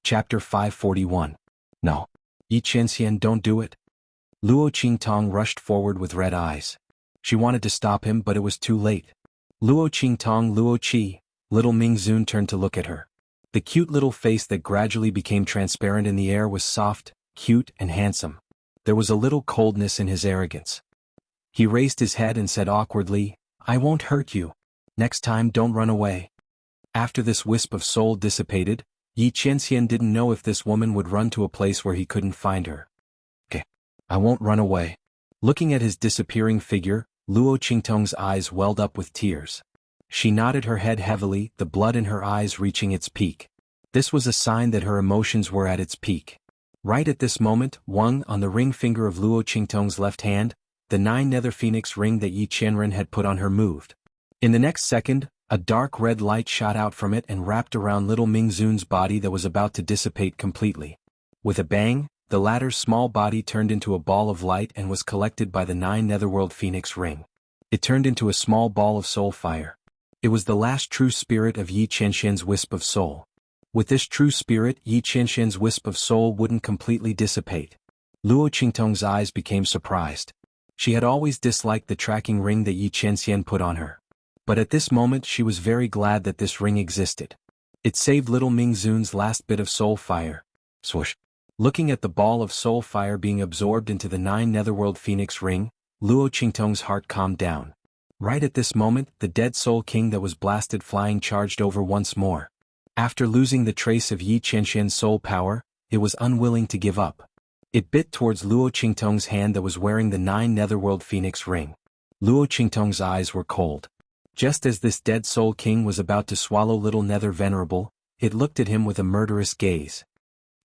Chapter 541. No. Yi Qianxian, don't do it. Luo Qingtong rushed forward with red eyes. She wanted to stop him, but it was too late. Luo Qingtong, Luo Qi, little Ming Zun turned to look at her. The cute little face that gradually became transparent in the air was soft, cute, and handsome. There was a little coldness in his arrogance. He raised his head and said awkwardly, "I won't hurt you. Next time don't run away." After this wisp of soul dissipated, Yi Qianxian didn't know if this woman would run to a place where he couldn't find her. "Okay. I won't run away." Looking at his disappearing figure, Luo Qingtong's eyes welled up with tears. She nodded her head heavily, the blood in her eyes reaching its peak. This was a sign that her emotions were at its peak. Right at this moment, Wang, on the ring finger of Luo Qingtong's left hand, the 9 nether phoenix ring that Yi Qianren had put on her moved. In the next second, a dark red light shot out from it and wrapped around little Ming Zun's body that was about to dissipate completely. With a bang, the latter's small body turned into a ball of light and was collected by the 9 netherworld phoenix ring. It turned into a small ball of soul fire. It was the last true spirit of Yi Qianxian's wisp of soul. With this true spirit, Yi Qianxian's wisp of soul wouldn't completely dissipate. Luo Qingtong's eyes became surprised. She had always disliked the tracking ring that Yi Qianxian put on her. But at this moment she was very glad that this ring existed. It saved little Ming Zun's last bit of soul fire. Swoosh. Looking at the ball of soul fire being absorbed into the 9 netherworld phoenix ring, Luo Qingtong's heart calmed down. Right at this moment, the dead soul king that was blasted flying charged over once more. After losing the trace of Yi Qianxian's soul power, it was unwilling to give up. It bit towards Luo Qingtong's hand that was wearing the 9 netherworld phoenix ring. Luo Qingtong's eyes were cold. Just as this dead soul king was about to swallow little nether venerable, it looked at him with a murderous gaze.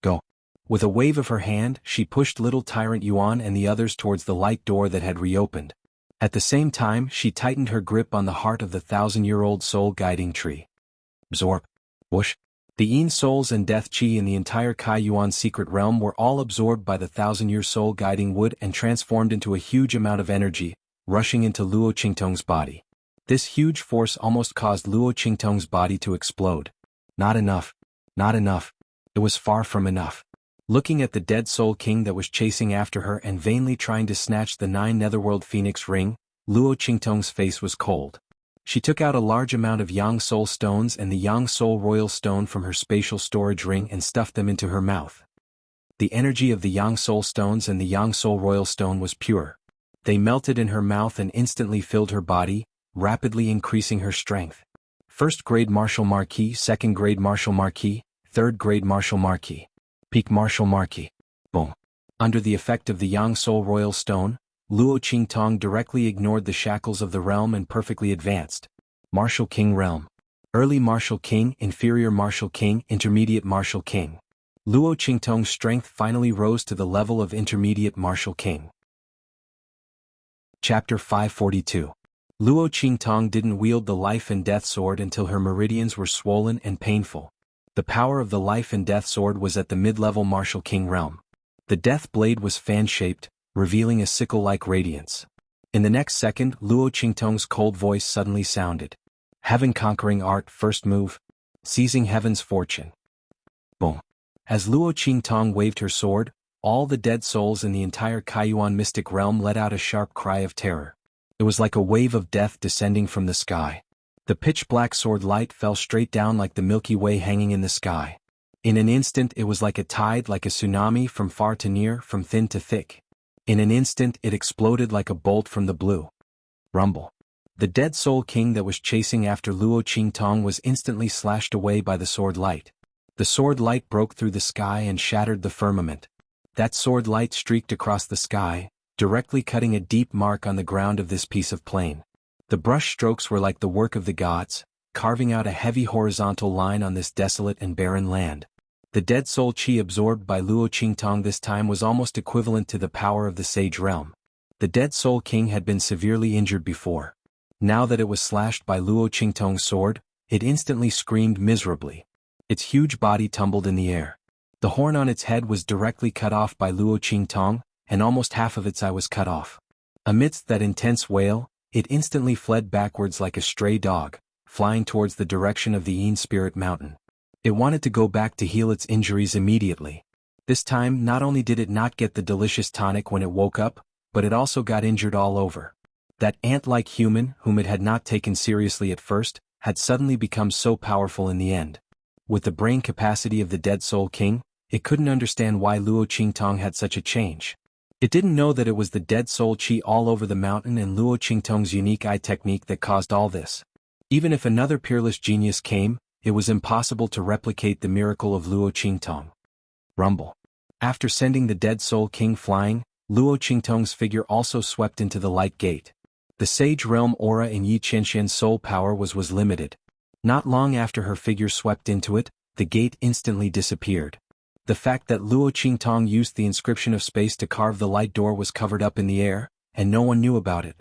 "Go." With a wave of her hand, she pushed little tyrant Yuan and the others towards the light door that had reopened. At the same time, she tightened her grip on the heart of the 1,000-year-old soul guiding tree. Absorb. Whoosh. The Yin souls and death chi in the entire Kai Yuan secret realm were all absorbed by the 1,000-year soul guiding wood and transformed into a huge amount of energy, rushing into Luo Qingtong's body. This huge force almost caused Luo Qingtong's body to explode. Not enough. Not enough. It was far from enough. Looking at the dead soul king that was chasing after her and vainly trying to snatch the 9 netherworld phoenix ring, Luo Qingtong's face was cold. She took out a large amount of Yang soul stones and the Yang soul royal stone from her spatial storage ring and stuffed them into her mouth. The energy of the Yang soul stones and the Yang soul royal stone was pure. They melted in her mouth and instantly filled her body, rapidly increasing her strength. First grade martial marquis, second grade martial marquis, third grade martial marquis. Peak martial marquis. Boom. Under the effect of the Yang soul royal stone, Luo Qingtong directly ignored the shackles of the realm and perfectly advanced. Martial king realm. Early martial king, inferior martial king, intermediate martial king. Luo Qingtong's strength finally rose to the level of intermediate martial king. Chapter 542. Luo Qingtong didn't wield the life and death sword until her meridians were swollen and painful. The power of the life and death sword was at the mid-level martial king realm. The death blade was fan-shaped, revealing a sickle-like radiance. In the next second, Luo Qingtong's cold voice suddenly sounded. Heaven conquering art, first move. Seizing heaven's fortune. Boom. As Luo Qingtong waved her sword, all the dead souls in the entire Kaiyuan mystic realm let out a sharp cry of terror. It was like a wave of death descending from the sky. The pitch-black sword light fell straight down like the Milky Way hanging in the sky. In an instant it was like a tide, like a tsunami, from far to near, from thin to thick. In an instant it exploded like a bolt from the blue. Rumble. The dead soul king that was chasing after Luo Qingtong was instantly slashed away by the sword light. The sword light broke through the sky and shattered the firmament. That sword light streaked across the sky, directly cutting a deep mark on the ground of this piece of plain. The brush strokes were like the work of the gods, carving out a heavy horizontal line on this desolate and barren land. The dead soul chi absorbed by Luo Qingtong this time was almost equivalent to the power of the sage realm. The dead soul king had been severely injured before. Now that it was slashed by Luo Qingtong's sword, it instantly screamed miserably. Its huge body tumbled in the air. The horn on its head was directly cut off by Luo Qingtong, and almost half of its eye was cut off. Amidst that intense wail, it instantly fled backwards like a stray dog, flying towards the direction of the Yin Spirit Mountain. It wanted to go back to heal its injuries immediately. This time, not only did it not get the delicious tonic when it woke up, but it also got injured all over. That ant-like human, whom it had not taken seriously at first, had suddenly become so powerful in the end. With the brain capacity of the Dead Soul King, it couldn't understand why Luo Qingtong had such a change. It didn't know that it was the Dead Soul Qi all over the mountain and Luo Qingtong's unique eye technique that caused all this. Even if another peerless genius came, it was impossible to replicate the miracle of Luo Qingtong. Rumble. After sending the Dead Soul King flying, Luo Qingtong's figure also swept into the light gate. The Sage Realm aura in Yi Qianxian's soul power was limited. Not long after her figure swept into it, the gate instantly disappeared. The fact that Luo Qingtong used the inscription of space to carve the light door was covered up in the air, and no one knew about it.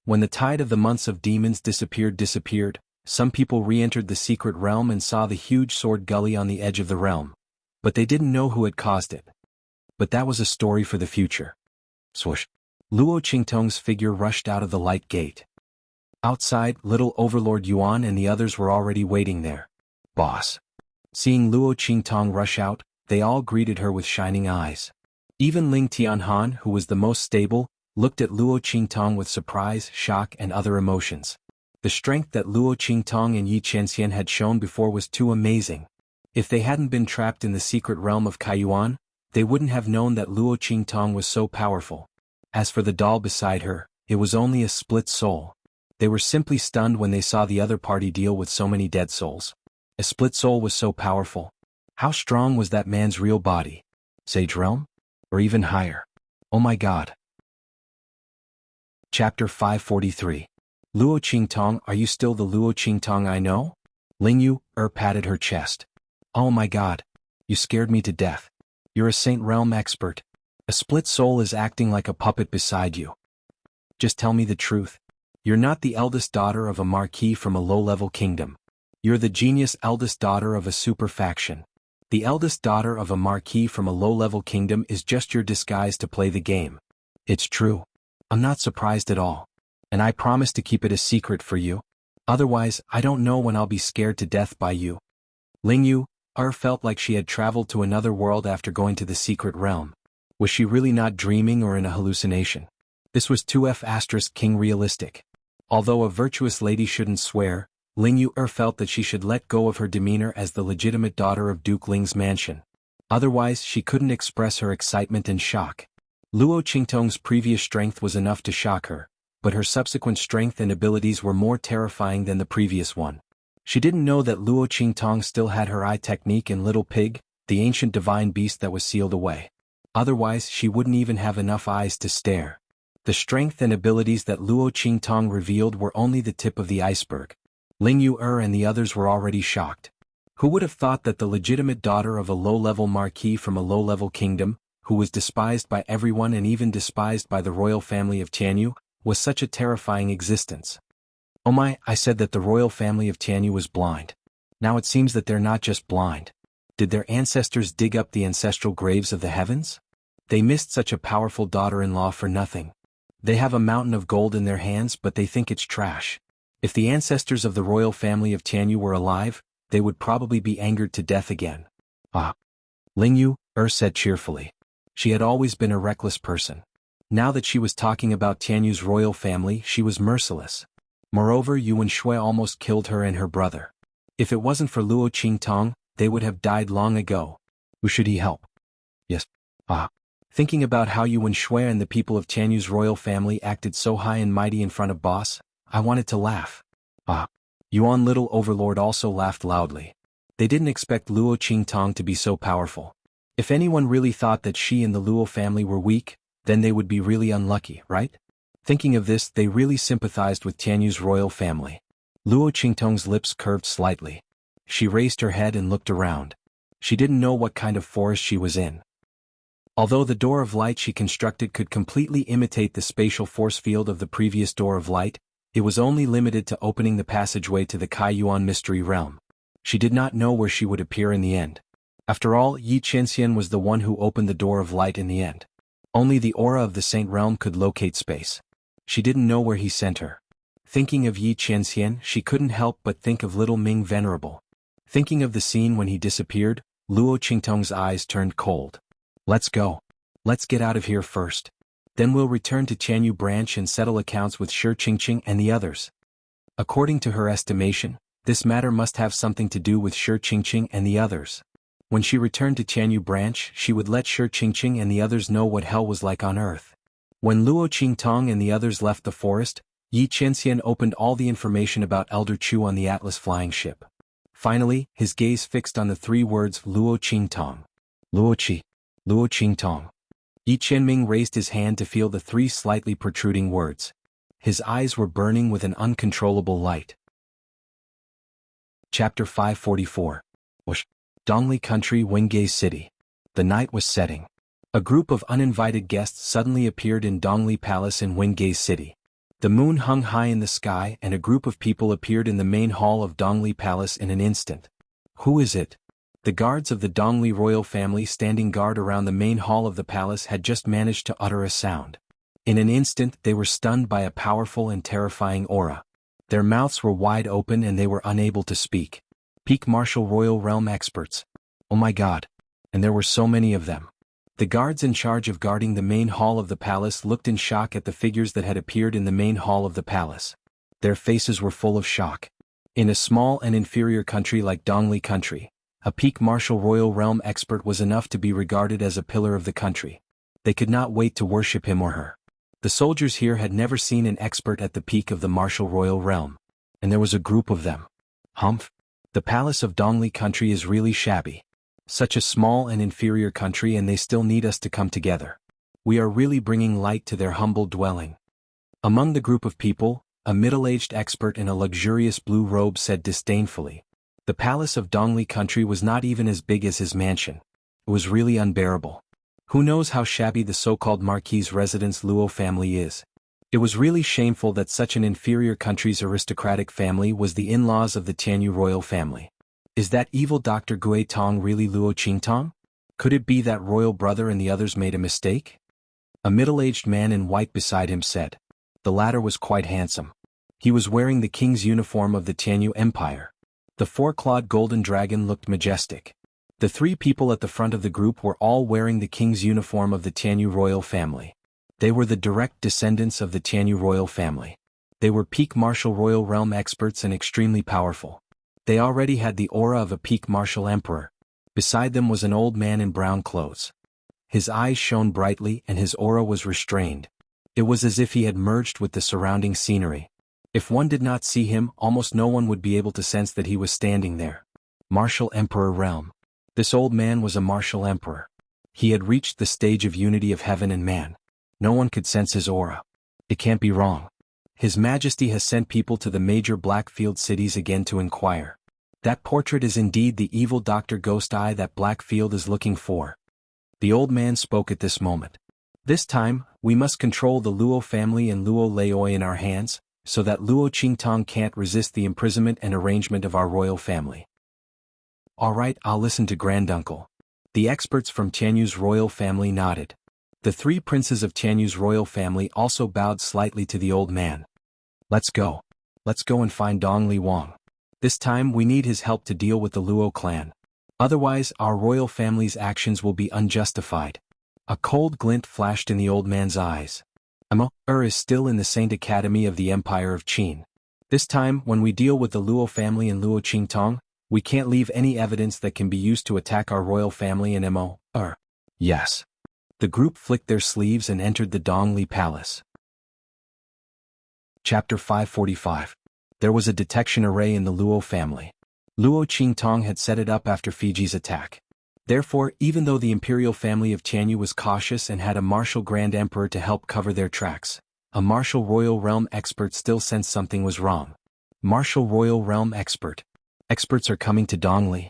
When the tide of the months of demons disappeared, some people re-entered the secret realm and saw the huge sword gully on the edge of the realm. But they didn't know who had caused it. But that was a story for the future. Swoosh. Luo Qingtong's figure rushed out of the light gate. Outside, little Overlord Yuan and the others were already waiting there. Boss. Seeing Luo Qingtong rush out, they all greeted her with shining eyes. Even Ling Tianhan, who was the most stable, looked at Luo Qingtong with surprise, shock and other emotions. The strength that Luo Qingtong and Yi Qianxian had shown before was too amazing. If they hadn't been trapped in the secret realm of Kaiyuan, they wouldn't have known that Luo Qingtong was so powerful. As for the doll beside her, it was only a split soul. They were simply stunned when they saw the other party deal with so many dead souls. A split soul was so powerful. How strong was that man's real body? Sage Realm? Or even higher? Oh my god. Chapter 543. Luo Qingtong, are you still the Luo Qingtong I know? Lingyu patted her chest. Oh my god. You scared me to death. You're a Saint Realm expert. A split soul is acting like a puppet beside you. Just tell me the truth. You're not the eldest daughter of a marquis from a low-level kingdom. You're the genius eldest daughter of a super faction. The eldest daughter of a marquis from a low-level kingdom is just your disguise to play the game. It's true. I'm not surprised at all. And I promise to keep it a secret for you. Otherwise, I don't know when I'll be scared to death by you. Lingyu felt like she had traveled to another world after going to the secret realm. Was she really not dreaming or in a hallucination? This was 2F** King realistic. Although a virtuous lady shouldn't swear, Lingyu felt that she should let go of her demeanor as the legitimate daughter of Duke Ling's mansion. Otherwise, she couldn't express her excitement and shock. Luo Qingtong's previous strength was enough to shock her, but her subsequent strength and abilities were more terrifying than the previous one. She didn't know that Luo Qingtong still had her eye technique in Little Pig, the ancient divine beast that was sealed away. Otherwise, she wouldn't even have enough eyes to stare. The strength and abilities that Luo Qingtong revealed were only the tip of the iceberg. Lingyu and the others were already shocked. Who would have thought that the legitimate daughter of a low-level marquis from a low-level kingdom, who was despised by everyone and even despised by the royal family of Tianyu, was such a terrifying existence? Oh my, I said that the royal family of Tianyu was blind. Now it seems that they're not just blind. Did their ancestors dig up the ancestral graves of the heavens? They missed such a powerful daughter-in-law for nothing. They have a mountain of gold in their hands but they think it's trash. If the ancestors of the royal family of Tianyu were alive, they would probably be angered to death again. Ah. Lingyu said cheerfully. She had always been a reckless person. Now that she was talking about Tianyu's royal family, she was merciless. Moreover, Yuan Shui almost killed her and her brother. If it wasn't for Luo Qingtong, they would have died long ago. Who should he help? Yes. Ah. Thinking about how Yuan Shui and the people of Tianyu's royal family acted so high and mighty in front of boss, I wanted to laugh. Ah. Yuan Little Overlord also laughed loudly. They didn't expect Luo Qingtong to be so powerful. If anyone really thought that she and the Luo family were weak, then they would be really unlucky, right? Thinking of this, they really sympathized with Tianyu's royal family. Luo Qingtong's lips curved slightly. She raised her head and looked around. She didn't know what kind of forest she was in. Although the door of light she constructed could completely imitate the spatial force field of the previous door of light, it was only limited to opening the passageway to the Kaiyuan mystery realm. She did not know where she would appear in the end. After all, Yi Qianxian was the one who opened the door of light in the end. Only the aura of the Saint Realm could locate space. She didn't know where he sent her. Thinking of Yi Qianxian, she couldn't help but think of Little Ming Venerable. Thinking of the scene when he disappeared, Luo Qingtong's eyes turned cold. Let's go. Let's get out of here first. Then we'll return to Tianyu branch and settle accounts with Shi Qingqing and the others. According to her estimation, this matter must have something to do with Shi Qingqing and the others. When she returned to Tianyu branch, she would let Shi Qingqing and the others know what hell was like on earth. When Luo Qingtong and the others left the forest, Yi Qianxian opened all the information about Elder Chu on the Atlas flying ship. Finally, his gaze fixed on the 3 words Luo Qingtong. Luo Qi. Luo Qingtong. Yi Qianming raised his hand to feel the 3 slightly protruding words. His eyes were burning with an uncontrollable light. Chapter 544. Dongli Country, Wingay City. The night was setting. A group of uninvited guests suddenly appeared in Dongli Palace in Wingay City. The moon hung high in the sky and a group of people appeared in the main hall of Dongli Palace in an instant. Who is it? The guards of the Dongli royal family standing guard around the main hall of the palace had just managed to utter a sound. In an instant they were stunned by a powerful and terrifying aura. Their mouths were wide open and they were unable to speak. Peak martial royal realm experts. Oh my god. And there were so many of them. The guards in charge of guarding the main hall of the palace looked in shock at the figures that had appeared in the main hall of the palace. Their faces were full of shock. In a small and inferior country like Dongli Country, a peak martial royal realm expert was enough to be regarded as a pillar of the country. They could not wait to worship him or her. The soldiers here had never seen an expert at the peak of the martial royal realm. And there was a group of them. Humph. The palace of Dongli Country is really shabby. Such a small and inferior country and they still need us to come together. We are really bringing light to their humble dwelling. Among the group of people, a middle-aged expert in a luxurious blue robe said disdainfully. The palace of Dongli Country was not even as big as his mansion. It was really unbearable. Who knows how shabby the so-called Marquis' residence Luo family is. It was really shameful that such an inferior country's aristocratic family was the in-laws of the Tianyu royal family. Is that evil Dr. Gui Tong really Luo Qingtong? Could it be that royal brother and the others made a mistake? A middle-aged man in white beside him said. The latter was quite handsome. He was wearing the king's uniform of the Tianyu Empire. The 4-clawed golden dragon looked majestic. The 3 people at the front of the group were all wearing the king's uniform of the Tianyu royal family. They were the direct descendants of the Tianyu royal family. They were peak martial royal realm experts and extremely powerful. They already had the aura of a peak martial emperor. Beside them was an old man in brown clothes. His eyes shone brightly and his aura was restrained. It was as if he had merged with the surrounding scenery. If one did not see him, almost no one would be able to sense that he was standing there. Martial Emperor Realm. This old man was a martial emperor. He had reached the stage of unity of heaven and man. No one could sense his aura. It can't be wrong. His Majesty has sent people to the major Blackfield cities again to inquire. That portrait is indeed the evil Dr. Ghost Eye that Blackfield is looking for. The old man spoke at this moment. This time, we must control the Luo family and Luo Leoi in our hands, so that Luo Qingtong can't resist the imprisonment and arrangement of our royal family. Alright, I'll listen to Granduncle. The experts from Tianyu's royal family nodded. The 3 princes of Tianyu's royal family also bowed slightly to the old man. Let's go. Let's go and find Dong Li Wang. This time we need his help to deal with the Luo clan. Otherwise, our royal family's actions will be unjustified. A cold glint flashed in the old man's eyes. Is still in the Saint Academy of the Empire of Qin. This time, when we deal with the Luo family and Luo Qingtong, we can't leave any evidence that can be used to attack our royal family and Yes. The group flicked their sleeves and entered the Dongli Palace. Chapter 545. There was a detection array in the Luo family. Luo Qingtong had set it up after Fiji's attack. Therefore, even though the imperial family of Tianyu was cautious and had a martial grand emperor to help cover their tracks, a martial royal realm expert still sensed something was wrong. Martial royal realm expert. Experts are coming to Dongli.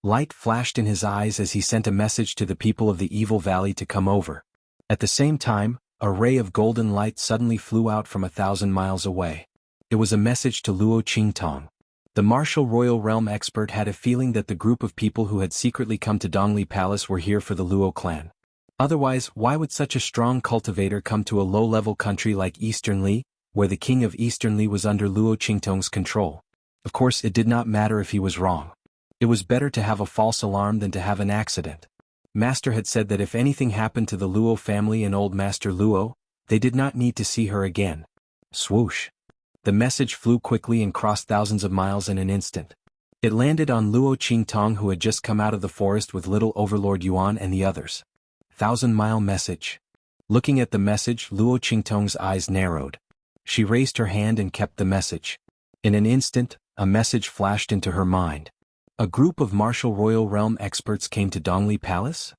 Light flashed in his eyes as he sent a message to the people of the Evil Valley to come over. At the same time, a ray of golden light suddenly flew out from 1,000 miles away. It was a message to Luo Qingtong. The martial royal realm expert had a feeling that the group of people who had secretly come to Dongli Palace were here for the Luo clan. Otherwise, why would such a strong cultivator come to a low-level country like Eastern Li, where the king of Eastern Li was under Luo Qingtong's control? Of course, it did not matter if he was wrong. It was better to have a false alarm than to have an accident. Master had said that if anything happened to the Luo family and old Master Luo, they did not need to see her again. Swoosh. The message flew quickly and crossed thousands of miles in an instant. It landed on Luo Qingtong, who had just come out of the forest with little Overlord Yuan and the others. 1,000-mile message. Looking at the message, Luo Qingtong's eyes narrowed. She raised her hand and kept the message. In an instant, a message flashed into her mind. A group of martial royal realm experts came to Dongli Palace?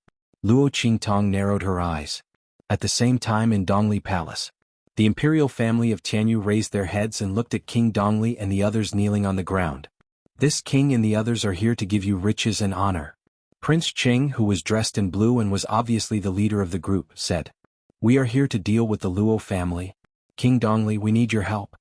Luo Qingtong narrowed her eyes. At the same time in Dongli Palace, the imperial family of Tianyu raised their heads and looked at King Dongli and the others kneeling on the ground. This king and the others are here to give you riches and honor. Prince Ching, who was dressed in blue and was obviously the leader of the group, said, "We are here to deal with the Luo family. King Dongli, we need your help."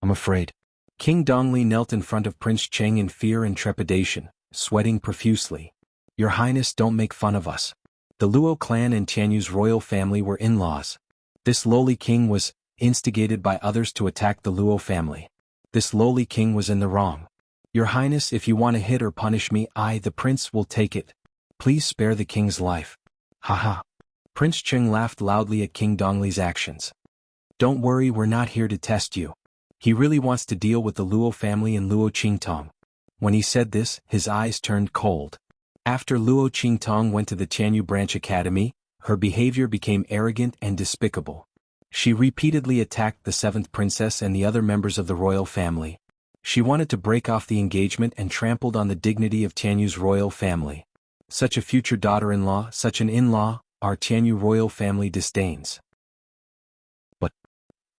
"I'm afraid." King Dongli knelt in front of Prince Cheng in fear and trepidation, sweating profusely. "Your Highness, don't make fun of us. The Luo clan and Tianyu's royal family were in-laws. This lowly king was instigated by others to attack the Luo family. This lowly king was in the wrong. Your Highness, if you want to hit or punish me, I, the prince, will take it. Please spare the king's life." "Haha." Prince Cheng laughed loudly at King Dongli's actions. "Don't worry, we're not here to test you. He really wants to deal with the Luo family and Luo Qingtong." When he said this, his eyes turned cold. After Luo Qingtong went to the Tianyu Branch Academy, her behavior became arrogant and despicable. She repeatedly attacked the 7th princess and the other members of the royal family. She wanted to break off the engagement and trampled on the dignity of Tianyu's royal family. Such a future daughter-in-law, such an in-law, our Tianyu royal family disdains. "But,"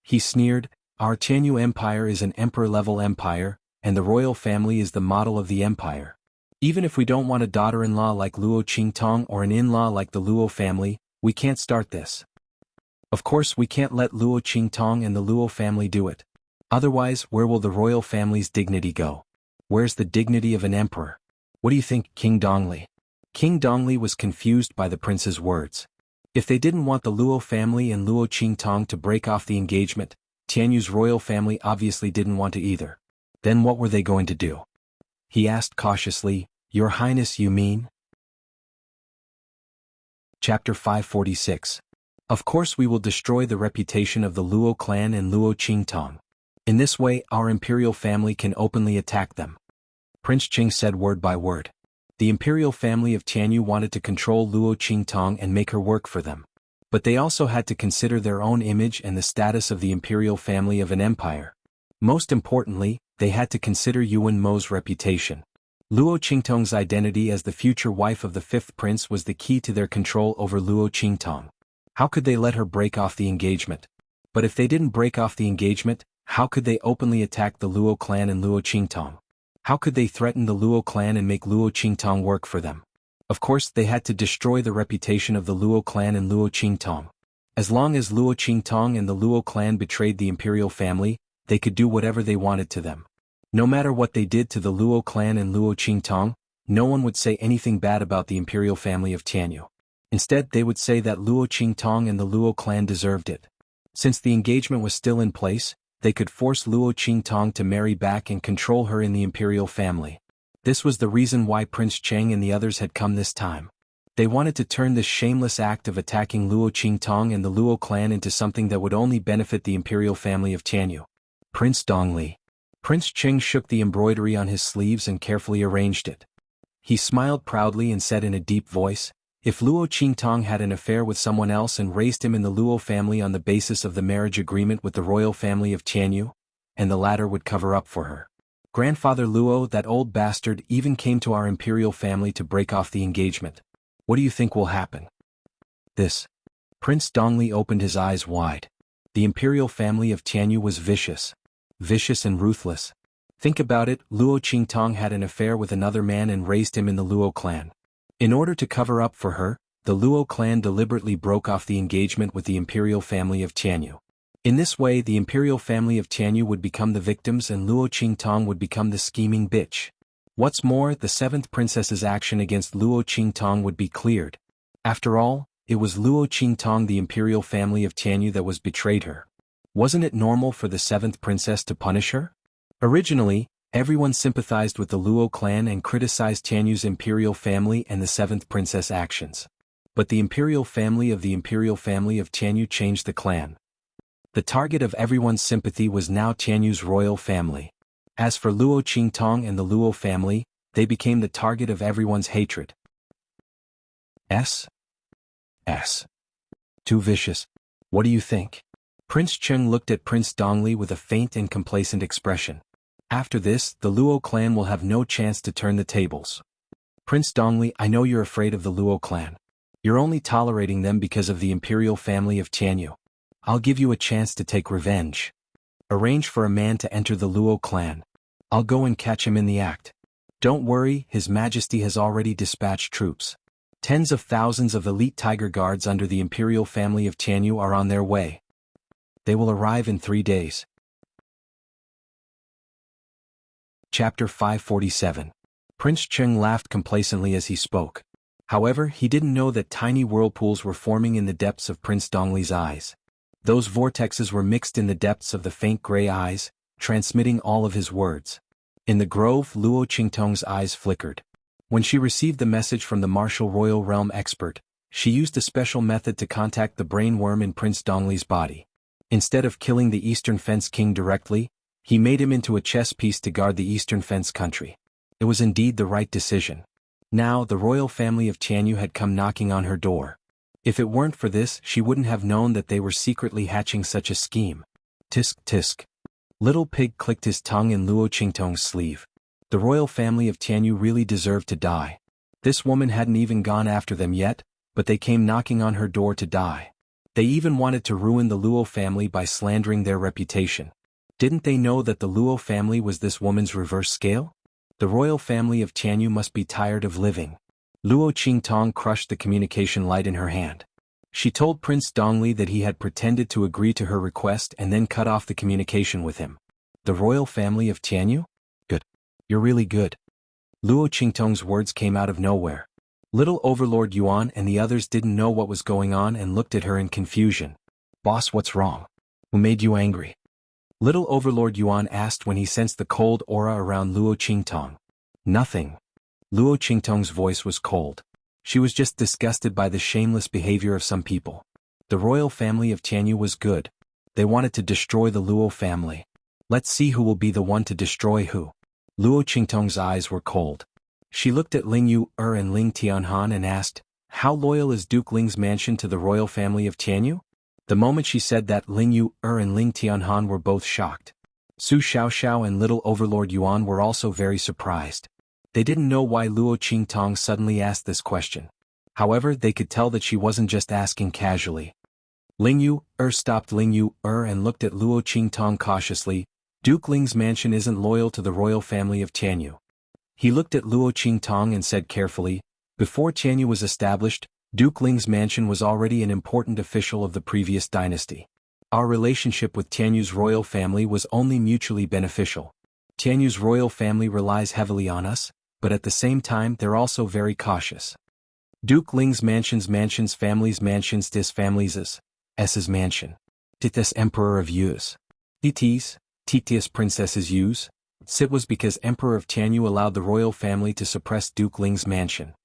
he sneered, "our Tianyu empire is an emperor-level empire, and the royal family is the model of the empire. Even if we don't want a daughter-in-law like Luo Qingtong or an in-law like the Luo family, we can't start this. Of course we can't let Luo Qingtong and the Luo family do it. Otherwise, where will the royal family's dignity go? Where's the dignity of an emperor? What do you think, King Dongli?" King Dongli was confused by the prince's words. If they didn't want the Luo family and Luo Qingtong to break off the engagement, Tianyu's royal family obviously didn't want to either. Then what were they going to do? He asked cautiously, "Your Highness, you mean?" Chapter 546. Of course we will destroy the reputation of the Luo clan and Luo Qingtong. In this way our imperial family can openly attack them. Prince Ching said word by word. The imperial family of Tianyu wanted to control Luo Qingtong and make her work for them. But they also had to consider their own image and the status of the imperial family of an empire. Most importantly, they had to consider Yuan Mo's reputation. Luo Qingtong's identity as the future wife of the 5th prince was the key to their control over Luo Qingtong. How could they let her break off the engagement? But if they didn't break off the engagement, how could they openly attack the Luo clan and Luo Qingtong? How could they threaten the Luo clan and make Luo Qingtong work for them? Of course they had to destroy the reputation of the Luo clan and Luo Qingtong. As long as Luo Qingtong and the Luo clan betrayed the imperial family, they could do whatever they wanted to them. No matter what they did to the Luo clan and Luo Qingtong, no one would say anything bad about the imperial family of Tianyu. Instead they would say that Luo Qingtong and the Luo clan deserved it. Since the engagement was still in place, they could force Luo Qingtong to marry back and control her in the imperial family. This was the reason why Prince Cheng and the others had come this time. They wanted to turn this shameless act of attacking Luo Qingtong and the Luo clan into something that would only benefit the imperial family of Tianyu. Prince Dongli. Prince Cheng shook the embroidery on his sleeves and carefully arranged it. He smiled proudly and said in a deep voice, "If Luo Qingtong had an affair with someone else and raised him in the Luo family on the basis of the marriage agreement with the royal family of Tianyu, and the latter would cover up for her. Grandfather Luo, that old bastard, even came to our imperial family to break off the engagement. What do you think will happen?" This. Prince Dongli opened his eyes wide. The imperial family of Tianyu was vicious. Vicious and ruthless. Think about it, Luo Qingtong had an affair with another man and raised him in the Luo clan. In order to cover up for her, the Luo clan deliberately broke off the engagement with the imperial family of Tianyu. In this way the imperial family of Tianyu would become the victims and Luo Qingtong would become the scheming bitch. What's more, the 7th princess's action against Luo Qingtong would be cleared. After all, it was Luo Qingtong, the imperial family of Tianyu, that was betrayed her. Wasn't it normal for the 7th princess to punish her? Originally, Everyone sympathized with the Luo clan and criticized Tianyu's imperial family and the seventh princess actions. But the imperial family of Tianyu changed the clan. The target of everyone's sympathy was now Tianyu's royal family. As for Luo Qingtong and the Luo family, they became the target of everyone's hatred. Too vicious. What do you think? Prince Cheng looked at Prince Dongli with a faint and complacent expression. After this, the Luo clan will have no chance to turn the tables. Prince Dongli, I know you're afraid of the Luo clan. You're only tolerating them because of the imperial family of Tianyu. I'll give you a chance to take revenge. Arrange for a man to enter the Luo clan. I'll go and catch him in the act. Don't worry, His Majesty has already dispatched troops. Tens of thousands of elite tiger guards under the imperial family of Tianyu are on their way. They will arrive in 3 days. Chapter 547. Prince Cheng laughed complacently as he spoke. However, he didn't know that tiny whirlpools were forming in the depths of Prince Dongli's eyes. Those vortexes were mixed in the depths of the faint gray eyes, transmitting all of his words. In the grove, Luo Qingtong's eyes flickered. When she received the message from the martial royal realm expert, she used a special method to contact the brain worm in Prince Dongli's body. Instead of killing the Eastern Fence King directly, he made him into a chess piece to guard the Eastern Fence country. It was indeed the right decision. Now, the royal family of Tianyu had come knocking on her door. If it weren't for this, she wouldn't have known that they were secretly hatching such a scheme. Tisk tisk. Little Pig clicked his tongue in Luo Qingtong's sleeve. The royal family of Tianyu really deserved to die. This woman hadn't even gone after them yet, but they came knocking on her door to die. They even wanted to ruin the Luo family by slandering their reputation. Didn't they know that the Luo family was this woman's reverse scale? The royal family of Tianyu must be tired of living. Luo Qingtong crushed the communication light in her hand. She told Prince Dongli that he had pretended to agree to her request and then cut off the communication with him. The royal family of Tianyu? Good. You're really good. Luo Qingtong's words came out of nowhere. Little Overlord Yuan and the others didn't know what was going on and looked at her in confusion. Boss, what's wrong? Who made you angry? Little Overlord Yuan asked when he sensed the cold aura around Luo Qingtong. Nothing. Luo Qingtong's voice was cold. She was just disgusted by the shameless behavior of some people. The royal family of Tianyu was good. They wanted to destroy the Luo family. Let's see who will be the one to destroy who. Luo Qingtong's eyes were cold. She looked at Ling Yu and Ling Tianhan and asked, how loyal is Duke Ling's mansion to the royal family of Tianyu? The moment she said that, Ling Yu and Ling Tianhan were both shocked. Su Xiaoxiao and Little Overlord Yuan were also very surprised. They didn't know why Luo Qingtong suddenly asked this question. However, they could tell that she wasn't just asking casually. Ling Yu stopped Ling Yu and looked at Luo Qingtong cautiously. Duke Ling's mansion isn't loyal to the royal family of Tianyu. He looked at Luo Qingtong and said carefully, before Tianyu was established, Duke Ling's mansion was already an important official of the previous dynasty. Our relationship with Tianyu's royal family was only mutually beneficial. Tianyu's royal family relies heavily on us, but at the same time they're also very cautious. Duke Ling's mansions families mansions dis families S's mansion. Titis Emperor of Yus. Titis Princesses Yus. Sit was because Emperor of Tianyu allowed the royal family to suppress Duke Ling's mansion.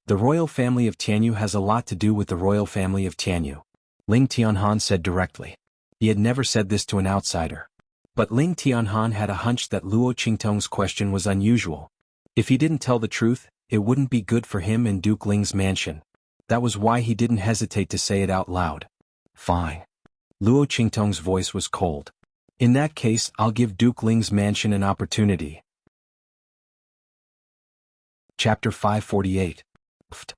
The royal family of Tianyu has a lot to do with the royal family of Tianyu. Ling Tianhan said directly. He had never said this to an outsider. But Ling Tianhan had a hunch that Luo Qingtong's question was unusual. If he didn't tell the truth, it wouldn't be good for him and Duke Ling's mansion. That was why he didn't hesitate to say it out loud. Fine. Luo Qingtong's voice was cold. In that case, I'll give Duke Ling's mansion an opportunity. Chapter 548. Pfft.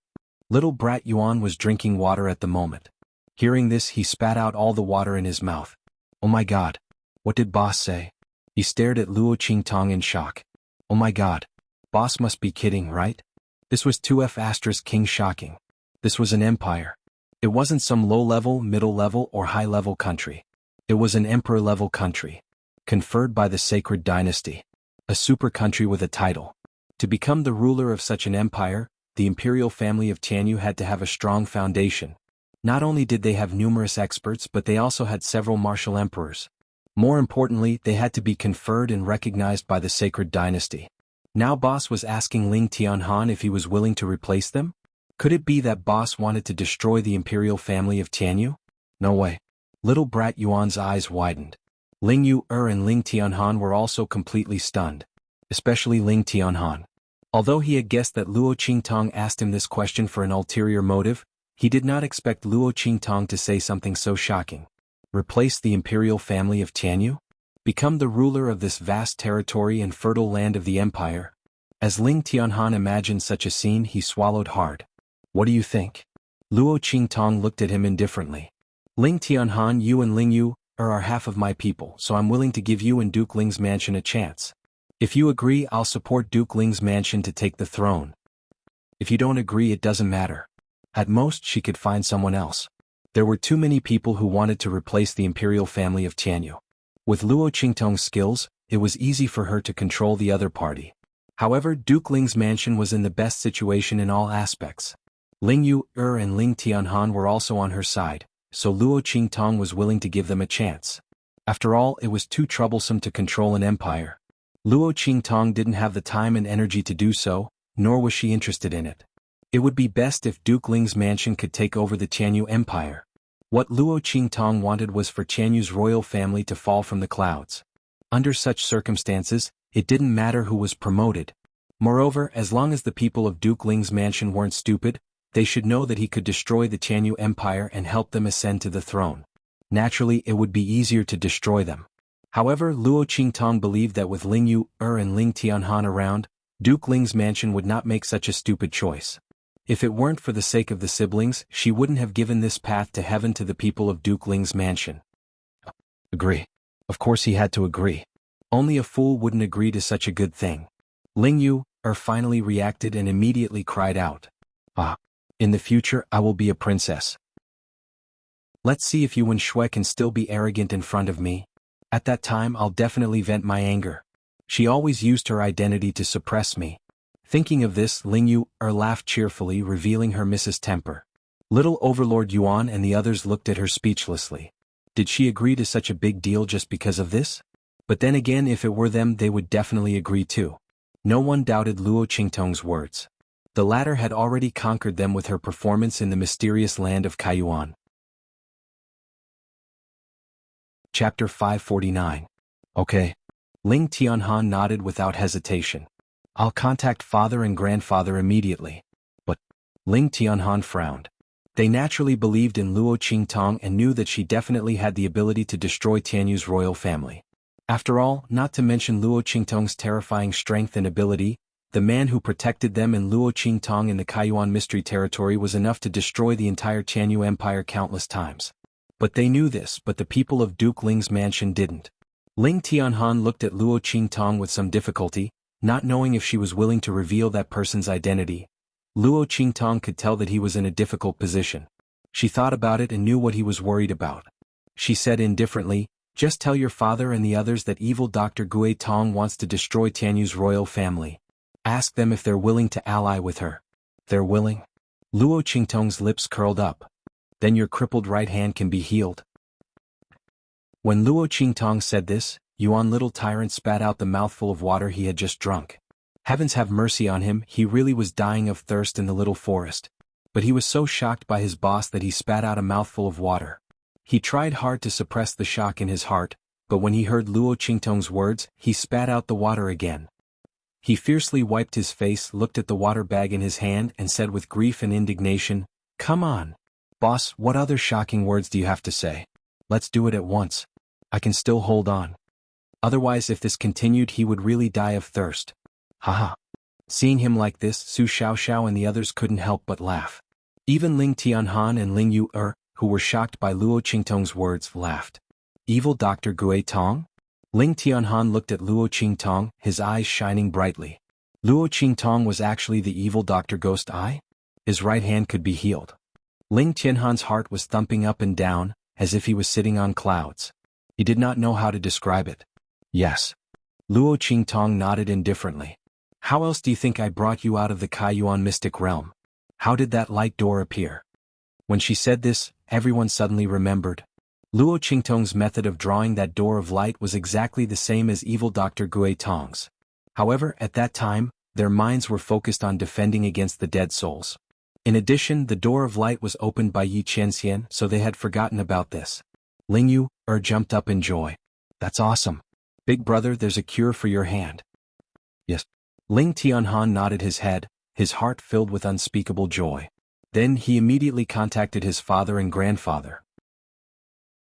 Little brat Yuan was drinking water at the moment. Hearing this, he spat out all the water in his mouth. Oh my god. What did boss say? He stared at Luo Qingtong in shock. Oh my god. Boss must be kidding, right? This was 2F** king shocking. This was an empire. It wasn't some low-level, middle-level, or high-level country. It was an emperor-level country. Conferred by the sacred dynasty. A super country with a title. To become the ruler of such an empire, the imperial family of Tianyu had to have a strong foundation. Not only did they have numerous experts, but they also had several martial emperors. More importantly, they had to be conferred and recognized by the sacred dynasty. Now Boss was asking Ling Tianhan if he was willing to replace them? Could it be that Boss wanted to destroy the imperial family of Tianyu? No way. Little brat Yuan's eyes widened. Ling Yu and Ling Tianhan were also completely stunned. Especially Ling Tianhan. Although he had guessed that Luo Qingtong asked him this question for an ulterior motive, he did not expect Luo Qingtong to say something so shocking. Replace the imperial family of Tianyu? Become the ruler of this vast territory and fertile land of the empire? As Ling Tianhan imagined such a scene, he swallowed hard. What do you think? Luo Qingtong looked at him indifferently. Ling Tianhan, you and Ling Yu are half of my people, so I'm willing to give you and Duke Ling's mansion a chance. If you agree, I'll support Duke Ling's mansion to take the throne. If you don't agree, it doesn't matter. At most, she could find someone else. There were too many people who wanted to replace the imperial family of Tianyu. With Luo Qingtong's skills, it was easy for her to control the other party. However, Duke Ling's mansion was in the best situation in all aspects. Ling Yu and Ling Tianhan were also on her side, so Luo Qingtong was willing to give them a chance. After all, it was too troublesome to control an empire. Luo Qingtong didn't have the time and energy to do so, nor was she interested in it. It would be best if Duke Ling's mansion could take over the Tianyu Empire. What Luo Qingtong wanted was for Tianyu's royal family to fall from the clouds. Under such circumstances, it didn't matter who was promoted. Moreover, as long as the people of Duke Ling's mansion weren't stupid, they should know that he could destroy the Tianyu Empire and help them ascend to the throne. Naturally, it would be easier to destroy them. However, Luo Qingtong believed that with Ling Yu and Ling Tianhan around, Duke Ling's mansion would not make such a stupid choice. If it weren't for the sake of the siblings, she wouldn't have given this path to heaven to the people of Duke Ling's mansion. Agree. Of course he had to agree. Only a fool wouldn't agree to such a good thing. Ling Yu finally reacted and immediately cried out. In the future I will be a princess. Let's see if you and Shui can still be arrogant in front of me. At that time I'll definitely vent my anger. She always used her identity to suppress me. Thinking of this, Ling Yu laughed cheerfully, revealing her Mrs. Temper. Little Overlord Yuan and the others looked at her speechlessly. Did she agree to such a big deal just because of this? But then again, if it were them, they would definitely agree too. No one doubted Luo Qingtong's words. The latter had already conquered them with her performance in the mysterious land of Kaiyuan. Chapter 549. Okay. Ling Tianhan nodded without hesitation. I'll contact father and grandfather immediately. But Ling Tianhan frowned. They naturally believed in Luo Qingtong and knew that she definitely had the ability to destroy Tianyu's royal family. After all, not to mention Luo Qingtong's terrifying strength and ability, the man who protected them and Luo Qingtong in the Kaiyuan Mystery Territory was enough to destroy the entire Tianyu Empire countless times. But they knew this, but the people of Duke Ling's mansion didn't. Ling Tianhan looked at Luo Qingtong with some difficulty, not knowing if she was willing to reveal that person's identity. Luo Qingtong could tell that he was in a difficult position. She thought about it and knew what he was worried about. She said indifferently, just tell your father and the others that evil Dr. Gui Tong wants to destroy Tianyu's royal family. Ask them if they're willing to ally with her. They're willing? Luo Qingtong's lips curled up. Then your crippled right hand can be healed. When Luo Qingtong said this, Yuan little tyrant spat out the mouthful of water he had just drunk. Heavens have mercy on him, he really was dying of thirst in the little forest. But he was so shocked by his boss that he spat out a mouthful of water. He tried hard to suppress the shock in his heart, but when he heard Luo Qingtong's words, he spat out the water again. He fiercely wiped his face, looked at the water bag in his hand, and said with grief and indignation, "Come on. Boss, what other shocking words do you have to say? Let's do it at once. I can still hold on. Otherwise, if this continued, he would really die of thirst." Haha. Seeing him like this, Su Xiaoxiao and the others couldn't help but laugh. Even Ling Tianhan and Ling Yu who were shocked by Luo Qingtong's words, laughed. Evil Dr. Gui Tong? Ling Tianhan looked at Luo Qingtong, his eyes shining brightly. Luo Qingtong was actually the evil Dr. Ghost Eye? His right hand could be healed. Ling Tianhan's heart was thumping up and down, as if he was sitting on clouds. He did not know how to describe it. Yes. Luo Qingtong nodded indifferently. How else do you think I brought you out of the Kaiyuan mystic realm? How did that light door appear? When she said this, everyone suddenly remembered. Luo Qingtong's method of drawing that door of light was exactly the same as evil Dr. Gui Tong's. However, at that time, their minds were focused on defending against the dead souls. In addition, the door of light was opened by Yi Qianxian, so they had forgotten about this. Ling Yu jumped up in joy. That's awesome. Big brother, there's a cure for your hand. Yes. Ling Tianhan nodded his head, his heart filled with unspeakable joy. Then he immediately contacted his father and grandfather.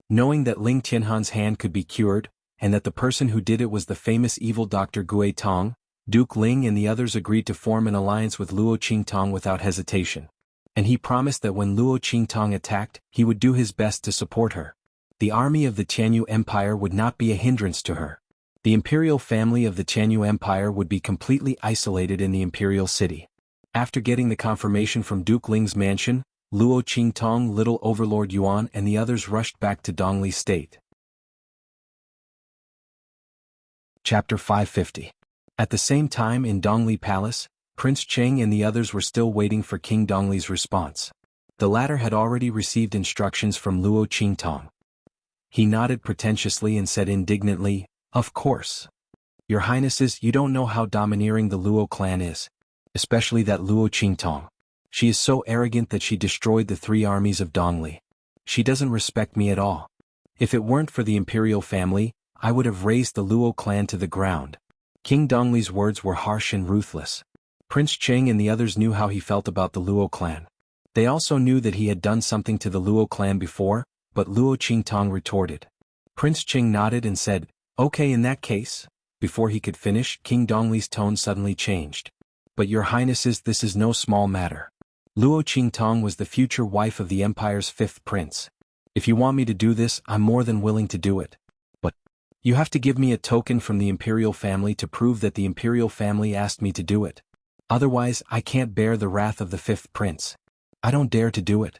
Knowing that Ling Tianhan's hand could be cured, and that the person who did it was the famous evil Dr. Gui Tong, Duke Ling and the others agreed to form an alliance with Luo Qingtong without hesitation. And he promised that when Luo Qingtong attacked, he would do his best to support her. The army of the Tianyu Empire would not be a hindrance to her. The imperial family of the Tianyu Empire would be completely isolated in the imperial city. After getting the confirmation from Duke Ling's mansion, Luo Qingtong, Little Overlord Yuan and the others rushed back to Dongli State. Chapter 550. At the same time in Dongli Palace, Prince Cheng and the others were still waiting for King Dongli's response. The latter had already received instructions from Luo Qingtong. He nodded pretentiously and said indignantly, "Of course. Your Highnesses, you don't know how domineering the Luo clan is. Especially that Luo Qingtong. She is so arrogant that she destroyed the 3 armies of Dongli. She doesn't respect me at all. If it weren't for the imperial family, I would have razed the Luo clan to the ground." King Dongli's words were harsh and ruthless. Prince Cheng and the others knew how he felt about the Luo clan. They also knew that he had done something to the Luo clan before, but Luo Qingtong retorted. Prince Cheng nodded and said, "Okay, in that case." Before he could finish, King Dongli's tone suddenly changed. "But your Highnesses, this is no small matter. Luo Qingtong was the future wife of the Empire's 5th prince. If you want me to do this, I'm more than willing to do it. But you have to give me a token from the imperial family to prove that the imperial family asked me to do it. Otherwise, I can't bear the wrath of the 5th prince. I don't dare to do it."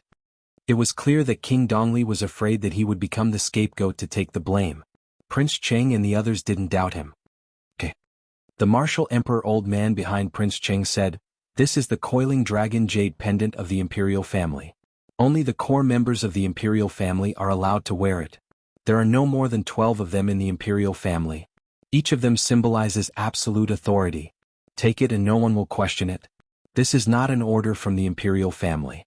It was clear that King Dongli was afraid that he would become the scapegoat to take the blame. Prince Cheng and the others didn't doubt him. "Okay." The martial emperor old man behind Prince Cheng said, "This is the coiling dragon jade pendant of the imperial family. Only the core members of the imperial family are allowed to wear it. There are no more than 12 of them in the imperial family. Each of them symbolizes absolute authority. Take it and no one will question it. This is not an order from the imperial family."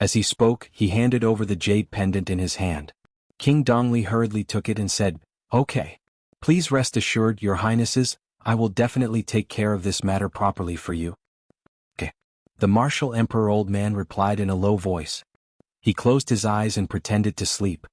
As he spoke, he handed over the jade pendant in his hand. King Dongli hurriedly took it and said, "Okay. Please rest assured, your Highnesses, I will definitely take care of this matter properly for you." "Okay." The martial emperor old man replied in a low voice. He closed his eyes and pretended to sleep.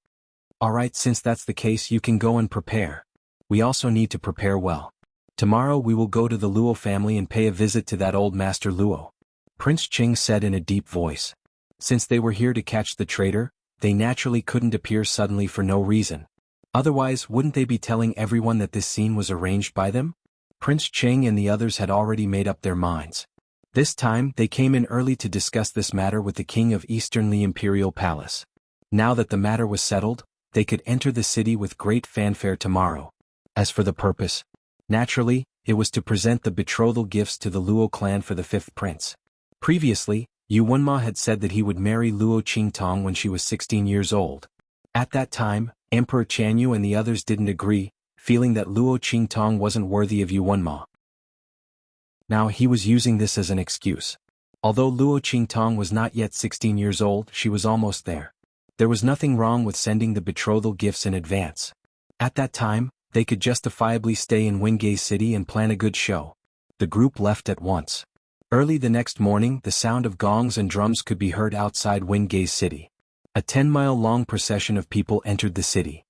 "Alright, since that's the case, you can go and prepare. We also need to prepare well. Tomorrow we will go to the Luo family and pay a visit to that old Master Luo," Prince Cheng said in a deep voice. Since they were here to catch the traitor, they naturally couldn't appear suddenly for no reason. Otherwise, wouldn't they be telling everyone that this scene was arranged by them? Prince Cheng and the others had already made up their minds. This time, they came in early to discuss this matter with the king of Eastern Li Imperial Palace. Now that the matter was settled, they could enter the city with great fanfare tomorrow. As for the purpose, naturally, it was to present the betrothal gifts to the Luo clan for the 5th prince. Previously, Yu Wenma had said that he would marry Luo Qingtong when she was 16 years old. At that time, Emperor Chanyu and the others didn't agree, feeling that Luo Qingtong wasn't worthy of Yu Wenma. Now he was using this as an excuse. Although Luo Qingtong was not yet 16 years old, she was almost there. There was nothing wrong with sending the betrothal gifts in advance. At that time, they could justifiably stay in Wingay City and plan a good show. The group left at once. Early the next morning, the sound of gongs and drums could be heard outside Wingay City. A 10-mile-long procession of people entered the city.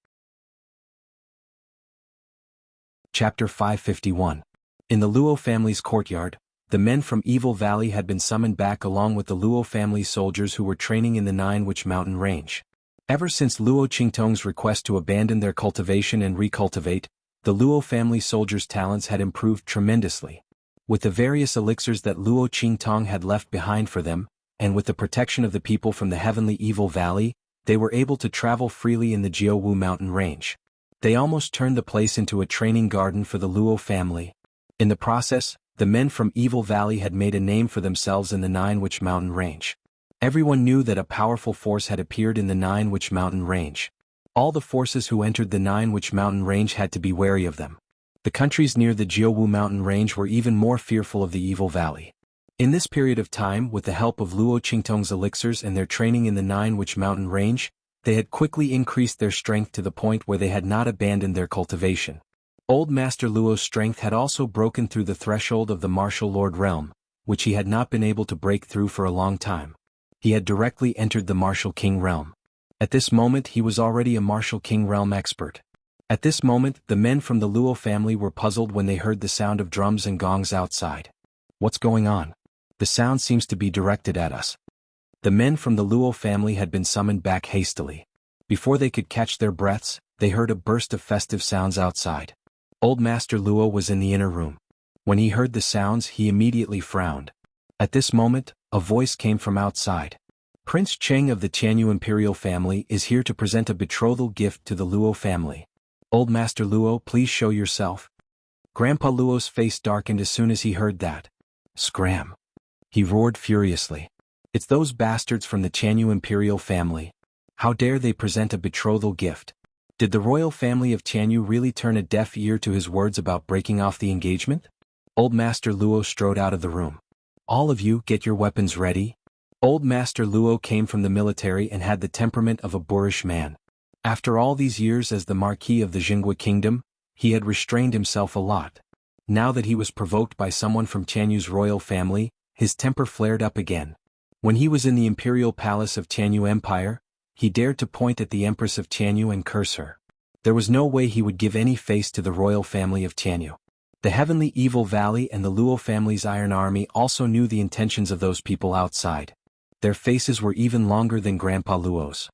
Chapter 551. In the Luo family's courtyard, the men from Evil Valley had been summoned back along with the Luo family soldiers who were training in the Nine Witch Mountain Range. Ever since Luo Qingtong's request to abandon their cultivation and recultivate, the Luo family soldiers' talents had improved tremendously. With the various elixirs that Luo Qingtong had left behind for them, and with the protection of the people from the heavenly Evil Valley, they were able to travel freely in the Jiaowu mountain range. They almost turned the place into a training garden for the Luo family. In the process, the men from Evil Valley had made a name for themselves in the Nine Witch Mountain Range. Everyone knew that a powerful force had appeared in the Nine Witch Mountain Range. All the forces who entered the Nine-Witch Mountain Range had to be wary of them. The countries near the Jiuwu Mountain Range were even more fearful of the Evil Valley. In this period of time, with the help of Luo Qingtong's elixirs and their training in the Nine-Witch Mountain Range, they had quickly increased their strength to the point where they had not abandoned their cultivation. Old Master Luo's strength had also broken through the threshold of the Martial Lord realm, which he had not been able to break through for a long time. He had directly entered the Martial King realm. At this moment he was already a Martial King realm expert. At this moment the men from the Luo family were puzzled when they heard the sound of drums and gongs outside. What's going on? The sound seems to be directed at us. The men from the Luo family had been summoned back hastily. Before they could catch their breaths, they heard a burst of festive sounds outside. Old Master Luo was in the inner room. When he heard the sounds he immediately frowned. At this moment, a voice came from outside. Prince Cheng of the Tianyu imperial family is here to present a betrothal gift to the Luo family. Old Master Luo, please show yourself. Grandpa Luo's face darkened as soon as he heard that. Scram! He roared furiously. It's those bastards from the Tianyu imperial family. How dare they present a betrothal gift? Did the royal family of Tianyu really turn a deaf ear to his words about breaking off the engagement? Old Master Luo strode out of the room. All of you, get your weapons ready. Old Master Luo came from the military and had the temperament of a boorish man. After all these years as the Marquis of the Jingwa Kingdom, he had restrained himself a lot. Now that he was provoked by someone from Tianyu's royal family, his temper flared up again. When he was in the imperial palace of Tianyu Empire, he dared to point at the Empress of Tianyu and curse her. There was no way he would give any face to the royal family of Tianyu. The Heavenly Evil Valley and the Luo family's Iron Army also knew the intentions of those people outside. Their faces were even longer than Grandpa Luo's.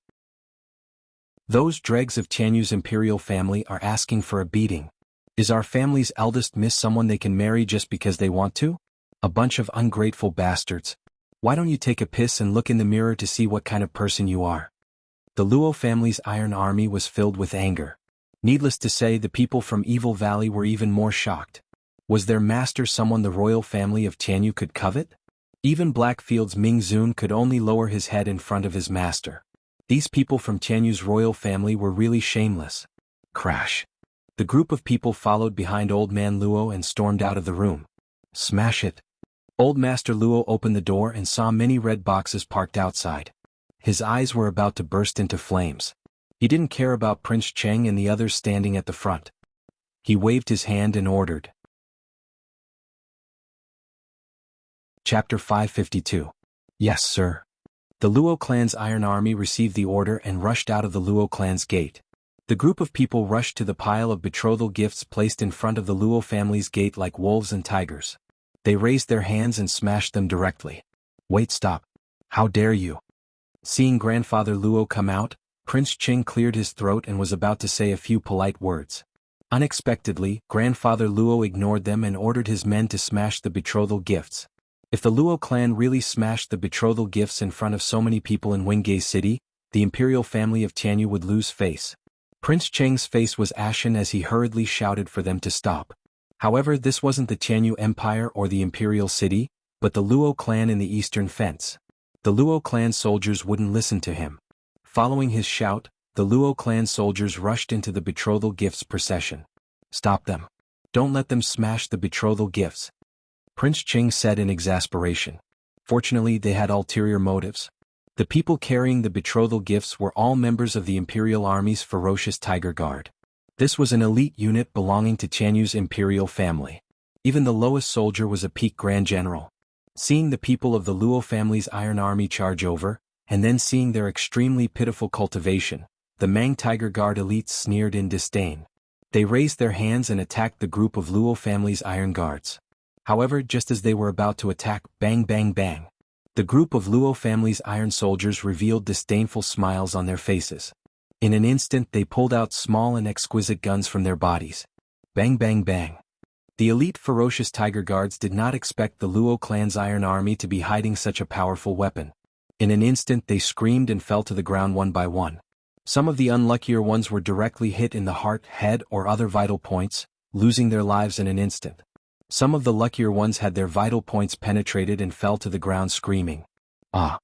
Those dregs of Tianyu's imperial family are asking for a beating. Is our family's eldest miss someone they can marry just because they want to? A bunch of ungrateful bastards. Why don't you take a piss and look in the mirror to see what kind of person you are? The Luo family's Iron Army was filled with anger. Needless to say, the people from Evil Valley were even more shocked. Was their master someone the royal family of Tianyu could covet? Even Blackfield's Ming Zun could only lower his head in front of his master. These people from Tianyu's royal family were really shameless. Crash. The group of people followed behind Old Man Luo and stormed out of the room. Smash it. Old Master Luo opened the door and saw many red boxes parked outside. His eyes were about to burst into flames. He didn't care about Prince Cheng and the others standing at the front. He waved his hand and ordered. Chapter 552. Yes, sir. The Luo clan's Iron Army received the order and rushed out of the Luo clan's gate. The group of people rushed to the pile of betrothal gifts placed in front of the Luo family's gate like wolves and tigers. They raised their hands and smashed them directly. Wait, stop. How dare you? Seeing Grandfather Luo come out, Prince Cheng cleared his throat and was about to say a few polite words. Unexpectedly, Grandfather Luo ignored them and ordered his men to smash the betrothal gifts. If the Luo clan really smashed the betrothal gifts in front of so many people in Wingay City, the imperial family of Tianyu would lose face. Prince Cheng's face was ashen as he hurriedly shouted for them to stop. However, this wasn't the Tianyu Empire or the imperial city, but the Luo clan in the eastern fence. The Luo clan soldiers wouldn't listen to him. Following his shout, the Luo clan soldiers rushed into the betrothal gifts procession. Stop them. Don't let them smash the betrothal gifts, Prince Cheng said in exasperation. Fortunately, they had ulterior motives. The people carrying the betrothal gifts were all members of the Imperial Army's ferocious Tiger Guard. This was an elite unit belonging to Tianyu's imperial family. Even the lowest soldier was a peak Grand General. Seeing the people of the Luo family's Iron Army charge over, and then seeing their extremely pitiful cultivation, the Mang Tiger Guard elites sneered in disdain. They raised their hands and attacked the group of Luo family's Iron Guards. However, just as they were about to attack, bang bang bang, the group of Luo family's Iron Soldiers revealed disdainful smiles on their faces. In an instant they pulled out small and exquisite guns from their bodies. Bang bang bang. The elite ferocious Tiger Guards did not expect the Luo clan's Iron Army to be hiding such a powerful weapon. In an instant they screamed and fell to the ground one by one. Some of the unluckier ones were directly hit in the heart, head, or other vital points, losing their lives in an instant. Some of the luckier ones had their vital points penetrated and fell to the ground screaming. Ah!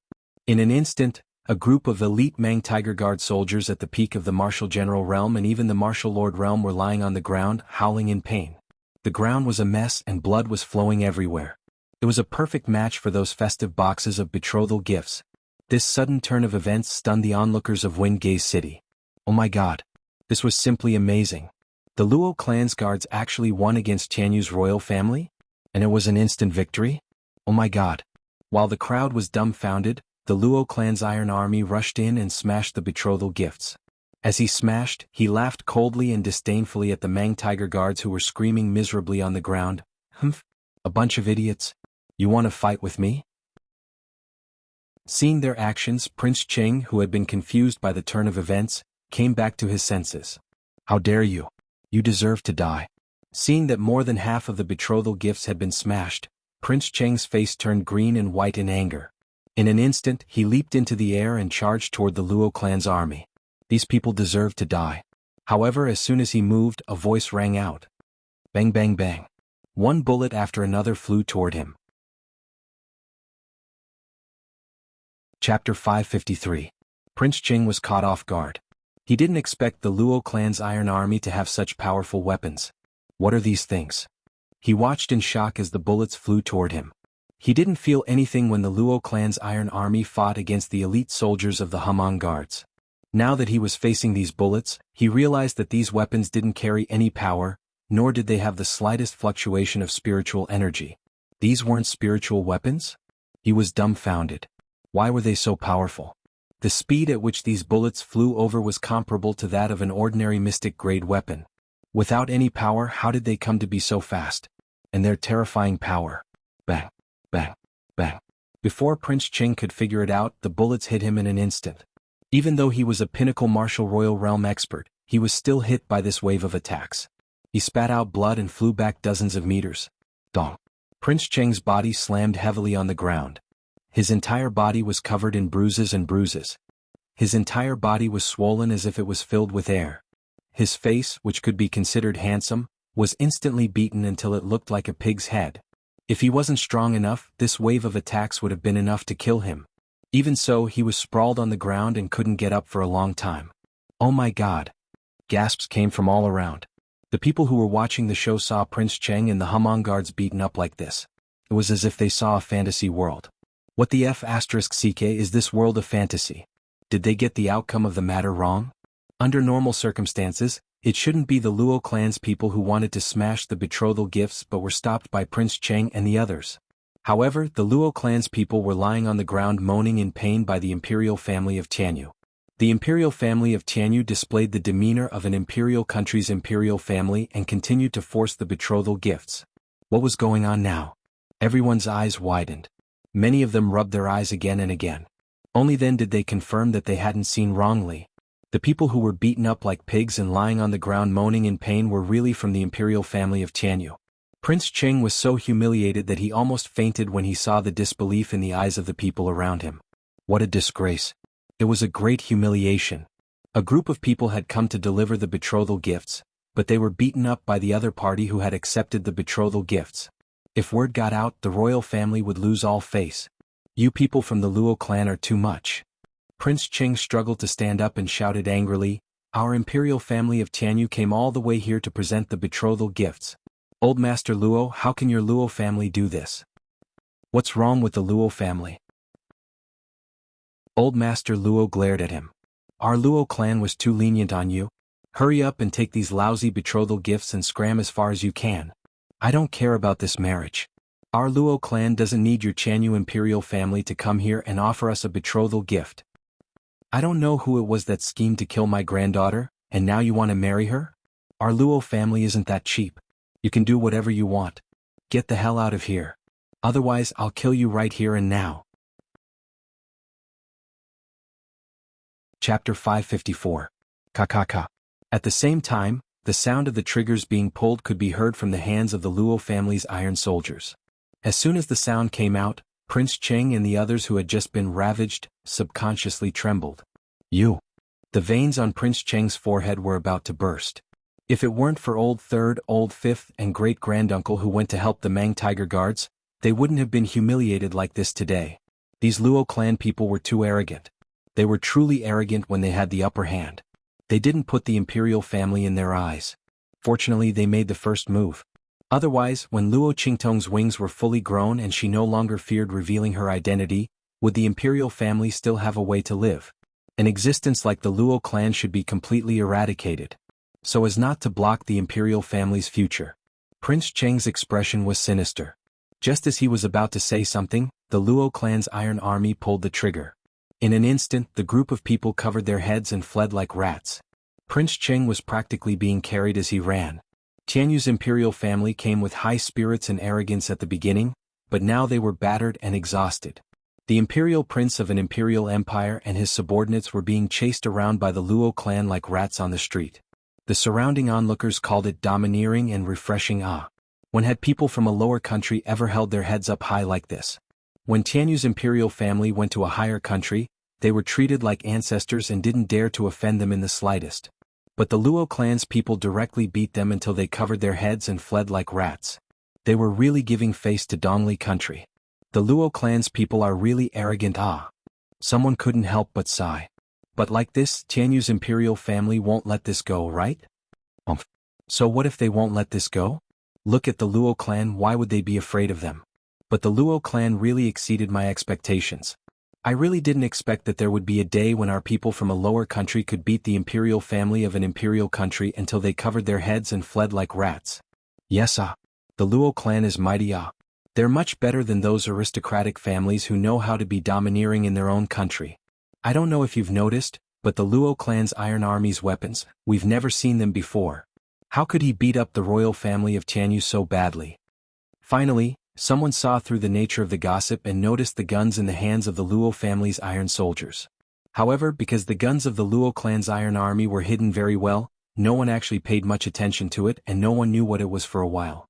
In an instant, A group of elite Mang Tiger Guard soldiers at the peak of the Martial General realm and even the Martial Lord realm were lying on the ground, howling in pain. The ground was a mess and blood was flowing everywhere. It was a perfect match for those festive boxes of betrothal gifts. This sudden turn of events stunned the onlookers of Wind Gaze City. Oh my god. This was simply amazing. The Luo clan's guards actually won against Tianyu's royal family? And it was an instant victory? Oh my god. While the crowd was dumbfounded, the Luo clan's iron army rushed in and smashed the betrothal gifts. As he smashed, he laughed coldly and disdainfully at the Mang Tiger guards who were screaming miserably on the ground. Humph. A bunch of idiots. You want to fight with me? Seeing their actions, Prince Cheng, who had been confused by the turn of events, came back to his senses. How dare you? You deserve to die. Seeing that more than half of the betrothal gifts had been smashed, Prince Cheng's face turned green and white in anger. In an instant, he leaped into the air and charged toward the Luo clan's army. These people deserve to die. However, as soon as he moved, a voice rang out. Bang bang bang. One bullet after another flew toward him. Chapter 553. Prince Cheng was caught off guard. He didn't expect the Luo clan's iron army to have such powerful weapons. What are these things? He watched in shock as the bullets flew toward him. He didn't feel anything when the Luo clan's iron army fought against the elite soldiers of the Hamon guards. Now that he was facing these bullets, he realized that these weapons didn't carry any power, nor did they have the slightest fluctuation of spiritual energy. These weren't spiritual weapons? He was dumbfounded. Why were they so powerful? The speed at which these bullets flew over was comparable to that of an ordinary mystic-grade weapon. Without any power, how did they come to be so fast? And their terrifying power. Bang, bang, bang. Before Prince Cheng could figure it out, the bullets hit him in an instant. Even though he was a pinnacle martial royal realm expert, he was still hit by this wave of attacks. He spat out blood and flew back dozens of meters. Dong. Prince Cheng's body slammed heavily on the ground. His entire body was covered in bruises and bruises. His entire body was swollen as if it was filled with air. His face, which could be considered handsome, was instantly beaten until it looked like a pig's head. If he wasn't strong enough, this wave of attacks would have been enough to kill him. Even so, he was sprawled on the ground and couldn't get up for a long time. Oh my god. Gasps came from all around. The people who were watching the show saw Prince Cheng and the Hamon guards beaten up like this. It was as if they saw a fantasy world. What the F***ck is this world of fantasy? Did they get the outcome of the matter wrong? Under normal circumstances, it shouldn't be the Luo clan's people who wanted to smash the betrothal gifts but were stopped by Prince Cheng and the others. However, the Luo clan's people were lying on the ground moaning in pain by the imperial family of Tianyu. The imperial family of Tianyu displayed the demeanor of an imperial country's imperial family and continued to force the betrothal gifts. What was going on now? Everyone's eyes widened. Many of them rubbed their eyes again and again. Only then did they confirm that they hadn't seen wrongly. The people who were beaten up like pigs and lying on the ground moaning in pain were really from the imperial family of Tianyu. Prince Cheng was so humiliated that he almost fainted when he saw the disbelief in the eyes of the people around him. What a disgrace. It was a great humiliation. A group of people had come to deliver the betrothal gifts, but they were beaten up by the other party who had accepted the betrothal gifts. If word got out, the royal family would lose all face. You people from the Luo clan are too much. Prince Cheng struggled to stand up and shouted angrily, "Our imperial family of Tianyu came all the way here to present the betrothal gifts. Old Master Luo, how can your Luo family do this? What's wrong with the Luo family?" Old Master Luo glared at him. "Our Luo clan was too lenient on you. Hurry up and take these lousy betrothal gifts and scram as far as you can. I don't care about this marriage. Our Luo clan doesn't need your Tianyu imperial family to come here and offer us a betrothal gift. I don't know who it was that schemed to kill my granddaughter, and now you want to marry her? Our Luo family isn't that cheap. You can do whatever you want. Get the hell out of here. Otherwise I'll kill you right here and now." Chapter 554. Kakaka. At the same time, the sound of the triggers being pulled could be heard from the hands of the Luo family's iron soldiers. As soon as the sound came out, Prince Cheng and the others who had just been ravaged, subconsciously trembled. The veins on Prince Cheng's forehead were about to burst. If it weren't for old third, old fifth, and great-granduncle who went to help the Mang Tiger Guards, they wouldn't have been humiliated like this today. These Luo clan people were too arrogant. They were truly arrogant when they had the upper hand. They didn't put the imperial family in their eyes. Fortunately, they made the first move. Otherwise, when Luo Qingtong's wings were fully grown and she no longer feared revealing her identity, would the imperial family still have a way to live? An existence like the Luo clan should be completely eradicated, so as not to block the imperial family's future. Prince Cheng's expression was sinister. Just as he was about to say something, the Luo clan's iron army pulled the trigger. In an instant, the group of people covered their heads and fled like rats. Prince Cheng was practically being carried as he ran. Tianyu's imperial family came with high spirits and arrogance at the beginning, but now they were battered and exhausted. The imperial prince of an imperial empire and his subordinates were being chased around by the Luo clan like rats on the street. The surrounding onlookers called it domineering and refreshing. When had people from a lower country ever held their heads up high like this? When Tianyu's imperial family went to a higher country, they were treated like ancestors and didn't dare to offend them in the slightest. But the Luo clan's people directly beat them until they covered their heads and fled like rats. They were really giving face to Dongli country. The Luo clan's people are really arrogant. Someone couldn't help but sigh. But like this, Tianyu's imperial family won't let this go, right? So what if they won't let this go? Look at the Luo clan, why would they be afraid of them? But the Luo clan really exceeded my expectations. I really didn't expect that there would be a day when our people from a lower country could beat the imperial family of an imperial country until they covered their heads and fled like rats. Yes, the Luo clan is mighty. They're much better than those aristocratic families who know how to be domineering in their own country. I don't know if you've noticed, but the Luo clan's iron army's weapons, we've never seen them before. How could he beat up the royal family of Tianyu so badly? Finally, someone saw through the nature of the gossip and noticed the guns in the hands of the Luo family's iron soldiers. However, because the guns of the Luo clan's iron army were hidden very well, no one actually paid much attention to it and no one knew what it was for a while.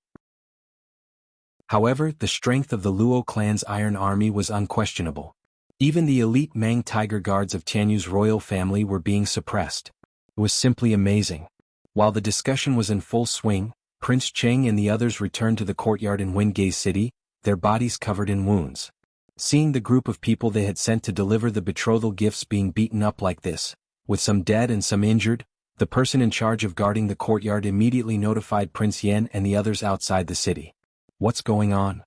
However, the strength of the Luo clan's iron army was unquestionable. Even the elite Mang Tiger Guards of Tianyu's royal family were being suppressed. It was simply amazing. While the discussion was in full swing, Prince Cheng and the others returned to the courtyard in Wingay City, their bodies covered in wounds. Seeing the group of people they had sent to deliver the betrothal gifts being beaten up like this, with some dead and some injured, the person in charge of guarding the courtyard immediately notified Prince Yen and the others outside the city. What's going on?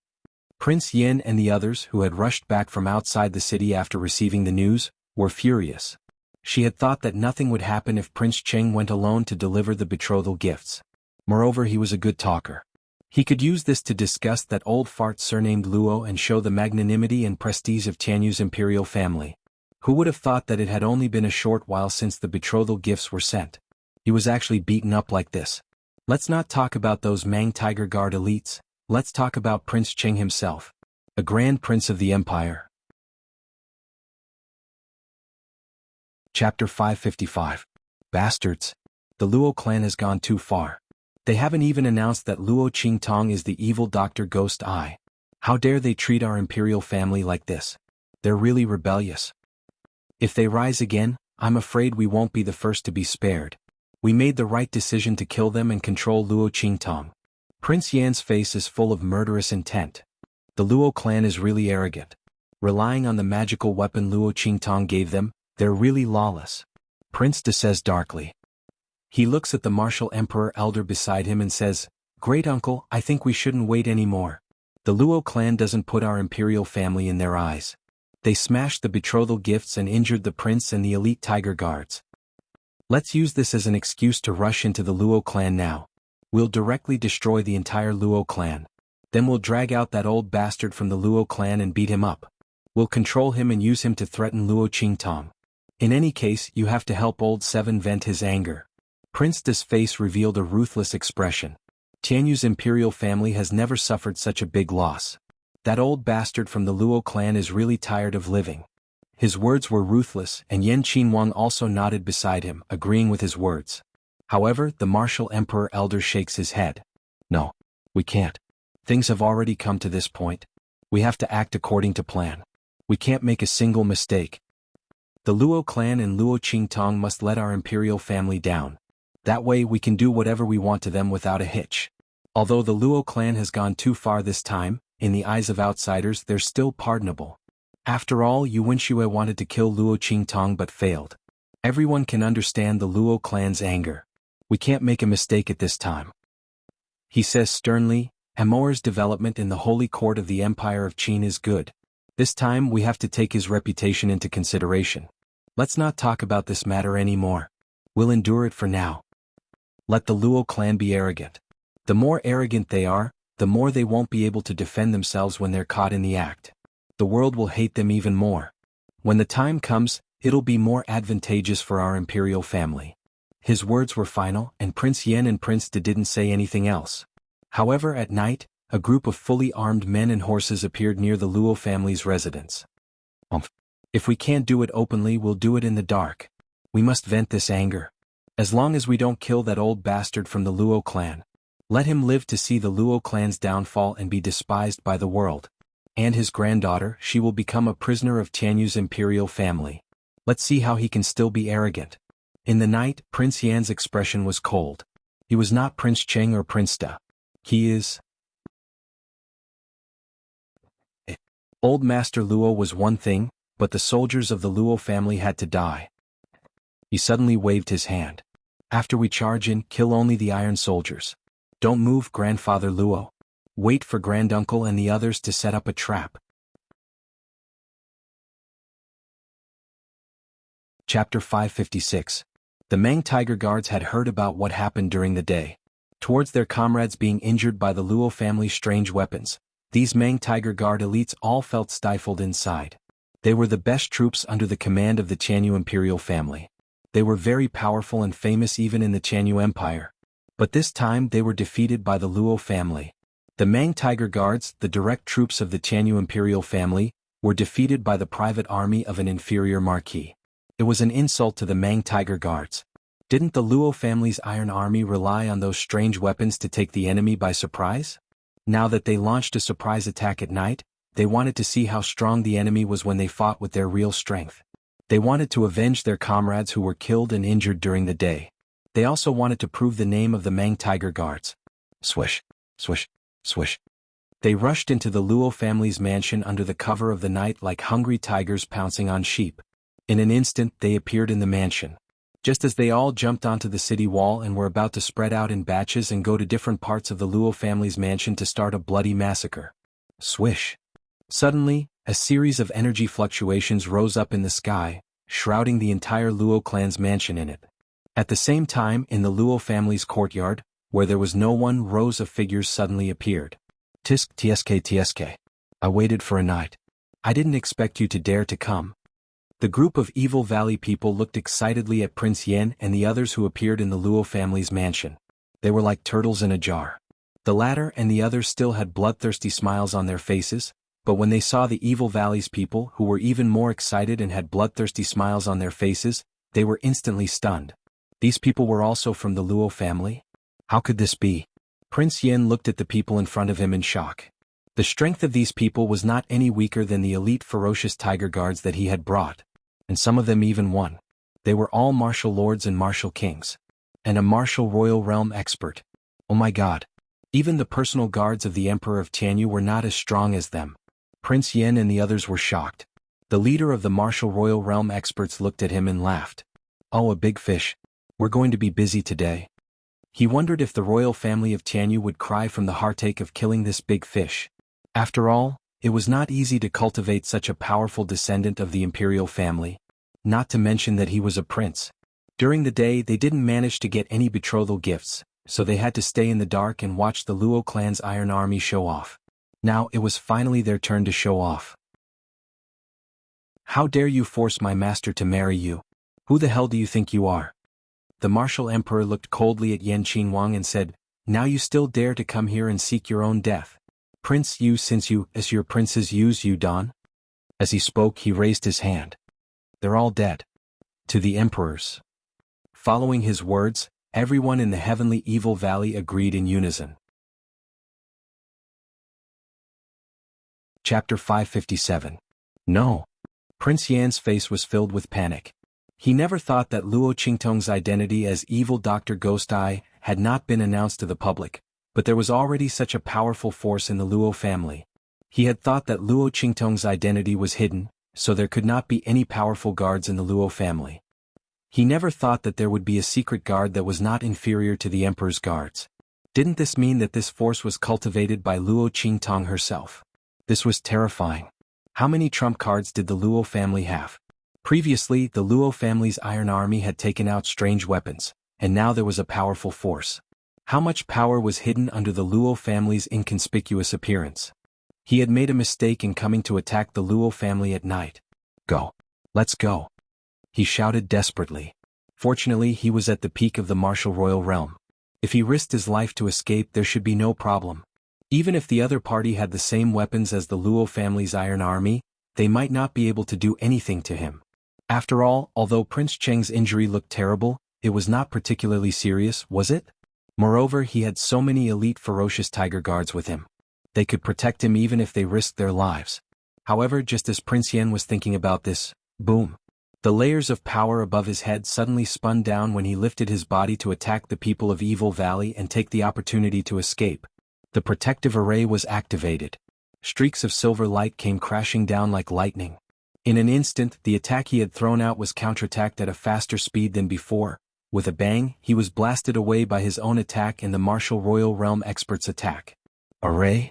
Prince Yen and the others, who had rushed back from outside the city after receiving the news, were furious. She had thought that nothing would happen if Prince Cheng went alone to deliver the betrothal gifts. Moreover, he was a good talker. He could use this to disgust that old fart surnamed Luo and show the magnanimity and prestige of Tianyu's imperial family. Who would have thought that it had only been a short while since the betrothal gifts were sent? He was actually beaten up like this. Let's not talk about those Mang Tiger Guard elites. Let's talk about Prince Cheng himself, a grand prince of the empire. Chapter 555. Bastards. The Luo clan has gone too far. They haven't even announced that Luo Qingtong is the evil Dr. Ghost Eye. How dare they treat our imperial family like this? They're really rebellious. If they rise again, I'm afraid we won't be the first to be spared. We made the right decision to kill them and control Luo Qingtong. Prince Yan's face is full of murderous intent. The Luo clan is really arrogant. Relying on the magical weapon Luo Qingtong gave them, they're really lawless. Prince De says darkly. He looks at the martial emperor elder beside him and says, "Great uncle, I think we shouldn't wait anymore. The Luo clan doesn't put our imperial family in their eyes. They smashed the betrothal gifts and injured the prince and the elite tiger guards. Let's use this as an excuse to rush into the Luo clan now. We'll directly destroy the entire Luo clan. Then we'll drag out that old bastard from the Luo clan and beat him up. We'll control him and use him to threaten Luo Qingtong. In any case, you have to help old Seven vent his anger." Prince De's face revealed a ruthless expression. Tianyu's imperial family has never suffered such a big loss. That old bastard from the Luo clan is really tired of living. His words were ruthless, and Yan Qinhuang also nodded beside him, agreeing with his words. However, the martial emperor elder shakes his head. "No, we can't. Things have already come to this point. We have to act according to plan. We can't make a single mistake. The Luo clan and Luo Qingtong must let our imperial family down. That way we can do whatever we want to them without a hitch. Although the Luo clan has gone too far this time, in the eyes of outsiders they're still pardonable. After all, Yu Wenxue wanted to kill Luo Qingtong but failed. Everyone can understand the Luo clan's anger. We can't make a mistake at this time. He says sternly, Amour's development in the holy court of the Empire of Qin is good. This time we have to take his reputation into consideration. Let's not talk about this matter anymore. We'll endure it for now. Let the Luo clan be arrogant. The more arrogant they are, the more they won't be able to defend themselves when they're caught in the act. The world will hate them even more. When the time comes, it'll be more advantageous for our imperial family. His words were final, and Prince Yan and Prince De didn't say anything else. However, at night, a group of fully armed men and horses appeared near the Luo family's residence. If we can't do it openly, we'll do it in the dark. We must vent this anger. As long as we don't kill that old bastard from the Luo clan. Let him live to see the Luo clan's downfall and be despised by the world. And his granddaughter, she will become a prisoner of Tianyu's imperial family. Let's see how he can still be arrogant. In the night, Prince Yan's expression was cold. He was not Prince Cheng or Prince Da. He is... Old Master Luo was one thing, but the soldiers of the Luo family had to die. He suddenly waved his hand. After we charge in, kill only the iron soldiers. Don't move, Grandfather Luo. Wait for Granduncle and the others to set up a trap. Chapter 556. The Meng Tiger Guards had heard about what happened during the day. Towards their comrades being injured by the Luo family's strange weapons, these Meng Tiger Guard elites all felt stifled inside. They were the best troops under the command of the Tianyu imperial family. They were very powerful and famous even in the Tianyu Empire. But this time they were defeated by the Luo family. The Meng Tiger Guards, the direct troops of the Tianyu imperial family, were defeated by the private army of an inferior marquis. It was an insult to the Meng Tiger Guards. Didn't the Luo family's iron army rely on those strange weapons to take the enemy by surprise? Now that they launched a surprise attack at night, they wanted to see how strong the enemy was when they fought with their real strength. They wanted to avenge their comrades who were killed and injured during the day. They also wanted to prove the name of the Meng Tiger Guards. Swish, swish, swish. They rushed into the Luo family's mansion under the cover of the night like hungry tigers pouncing on sheep. In an instant they appeared in the mansion. Just as they all jumped onto the city wall and were about to spread out in batches and go to different parts of the Luo family's mansion to start a bloody massacre. Swish. Suddenly, a series of energy fluctuations rose up in the sky, shrouding the entire Luo clan's mansion in it. At the same time, in the Luo family's courtyard, where there was no one, rows of figures suddenly appeared. Tisk tsk tsk. I waited for a night. I didn't expect you to dare to come. The group of Evil Valley people looked excitedly at Prince Yan and the others who appeared in the Luo family's mansion. They were like turtles in a jar. The latter and the others still had bloodthirsty smiles on their faces, but when they saw the Evil Valley's people who were even more excited and had bloodthirsty smiles on their faces, they were instantly stunned. These people were also from the Luo family? How could this be? Prince Yan looked at the people in front of him in shock. The strength of these people was not any weaker than the elite ferocious tiger guards that he had brought. And some of them even won. They were all martial lords and martial kings. And a martial royal realm expert. Oh my god. Even the personal guards of the Emperor of Tianyu were not as strong as them. Prince Yan and the others were shocked. The leader of the martial royal realm experts looked at him and laughed. Oh, a big fish. We're going to be busy today. He wondered if the royal family of Tianyu would cry from the heartache of killing this big fish. After all, it was not easy to cultivate such a powerful descendant of the imperial family. Not to mention that he was a prince. During the day they didn't manage to get any betrothal gifts, so they had to stay in the dark and watch the Luo clan's iron army show off. Now it was finally their turn to show off. How dare you force my master to marry you? Who the hell do you think you are? The martial emperor looked coldly at Yan Qinhuang and said, Now you still dare to come here and seek your own death. Prince Yu, since you, as your princes, use you, Don? As he spoke, he raised his hand. They're all dead. To the emperors. Following his words, everyone in the heavenly Evil Valley agreed in unison. Chapter 557. No. Prince Yan's face was filled with panic. He never thought that Luo Qingtong's identity as Evil Dr. Ghost Eye had not been announced to the public, but there was already such a powerful force in the Luo family. He had thought that Luo Qingtong's identity was hidden, so there could not be any powerful guards in the Luo family. He never thought that there would be a secret guard that was not inferior to the emperor's guards. Didn't this mean that this force was cultivated by Luo Qingtong herself? This was terrifying. How many trump cards did the Luo family have? Previously, the Luo family's iron army had taken out strange weapons, and now there was a powerful force. How much power was hidden under the Luo family's inconspicuous appearance? He had made a mistake in coming to attack the Luo family at night. Go. Let's go. He shouted desperately. Fortunately, he was at the peak of the martial royal realm. If he risked his life to escape, there should be no problem. Even if the other party had the same weapons as the Luo family's iron army, they might not be able to do anything to him. After all, although Prince Cheng's injury looked terrible, it was not particularly serious, was it? Moreover, he had so many elite ferocious tiger guards with him. They could protect him even if they risked their lives. However, just as Prince Yan was thinking about this, boom! The layers of power above his head suddenly spun down when he lifted his body to attack the people of Evil Valley and take the opportunity to escape. The protective array was activated. Streaks of silver light came crashing down like lightning. In an instant, the attack he had thrown out was counterattacked at a faster speed than before. With a bang, he was blasted away by his own attack and the martial royal realm expert's attack. Array?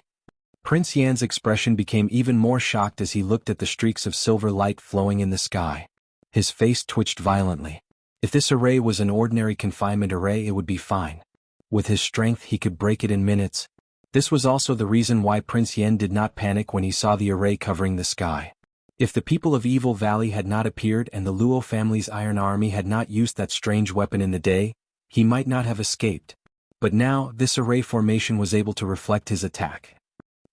Prince Yan's expression became even more shocked as he looked at the streaks of silver light flowing in the sky. His face twitched violently. If this array was an ordinary confinement array, it would be fine. With his strength, he could break it in minutes. This was also the reason why Prince Yan did not panic when he saw the array covering the sky. If the people of Evil Valley had not appeared and the Luo family's iron army had not used that strange weapon in the day, he might not have escaped. But now, this array formation was able to reflect his attack.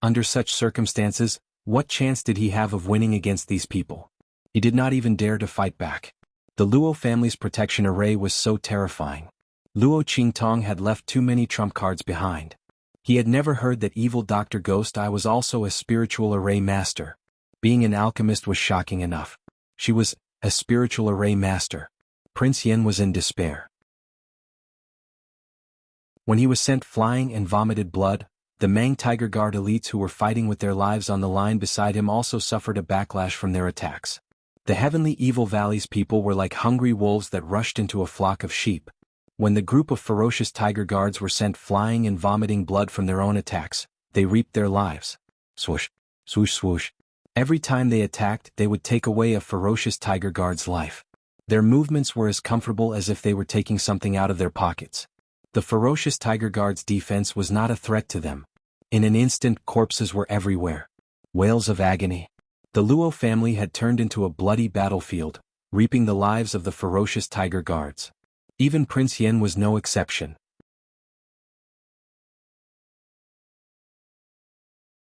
Under such circumstances, what chance did he have of winning against these people? He did not even dare to fight back. The Luo family's protection array was so terrifying. Luo Qingtong had left too many trump cards behind. He had never heard that evil Dr. Ghost Eye was also a spiritual array master. Being an alchemist was shocking enough. She was a spiritual array master. Prince Yan was in despair. When he was sent flying and vomited blood, the Mang Tiger Guard elites who were fighting with their lives on the line beside him also suffered a backlash from their attacks. The heavenly Evil Valley's people were like hungry wolves that rushed into a flock of sheep. When the group of ferocious tiger guards were sent flying and vomiting blood from their own attacks, they reaped their lives. Swoosh, swoosh, swoosh. Every time they attacked, they would take away a ferocious tiger guard's life. Their movements were as comfortable as if they were taking something out of their pockets. The ferocious tiger guard's defense was not a threat to them. In an instant, corpses were everywhere. Wails of agony. The Luo family had turned into a bloody battlefield, reaping the lives of the ferocious tiger guards. Even Prince Yan was no exception.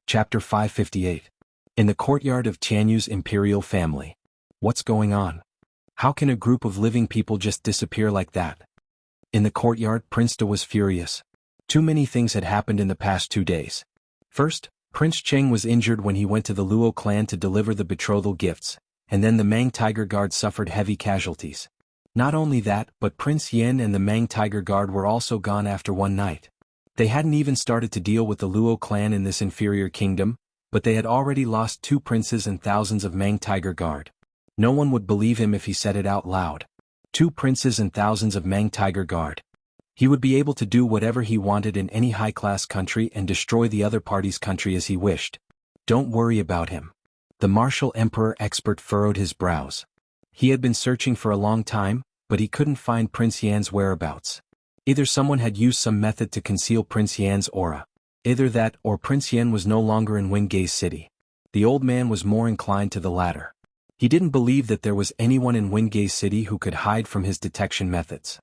Chapter 558. In the courtyard of Tianyu's imperial family. What's going on? How can a group of living people just disappear like that? In the courtyard, Prince Da was furious. Too many things had happened in the past 2 days. First, Prince Cheng was injured when he went to the Luo clan to deliver the betrothal gifts, and then the Mang Tiger Guard suffered heavy casualties. Not only that, but Prince Yan and the Mang Tiger Guard were also gone after one night. They hadn't even started to deal with the Luo clan in this inferior kingdom, but they had already lost 2 princes and thousands of Mang Tiger Guard. No one would believe him if he said it out loud. 2 princes and thousands of Mang Tiger Guard. He would be able to do whatever he wanted in any high-class country and destroy the other party's country as he wished. Don't worry about him. The martial emperor expert furrowed his brows. He had been searching for a long time, but he couldn't find Prince Yan's whereabouts. Either someone had used some method to conceal Prince Yan's aura. Either that or Prince Yan was no longer in Wingay City. The old man was more inclined to the latter. He didn't believe that there was anyone in Wingay City who could hide from his detection methods.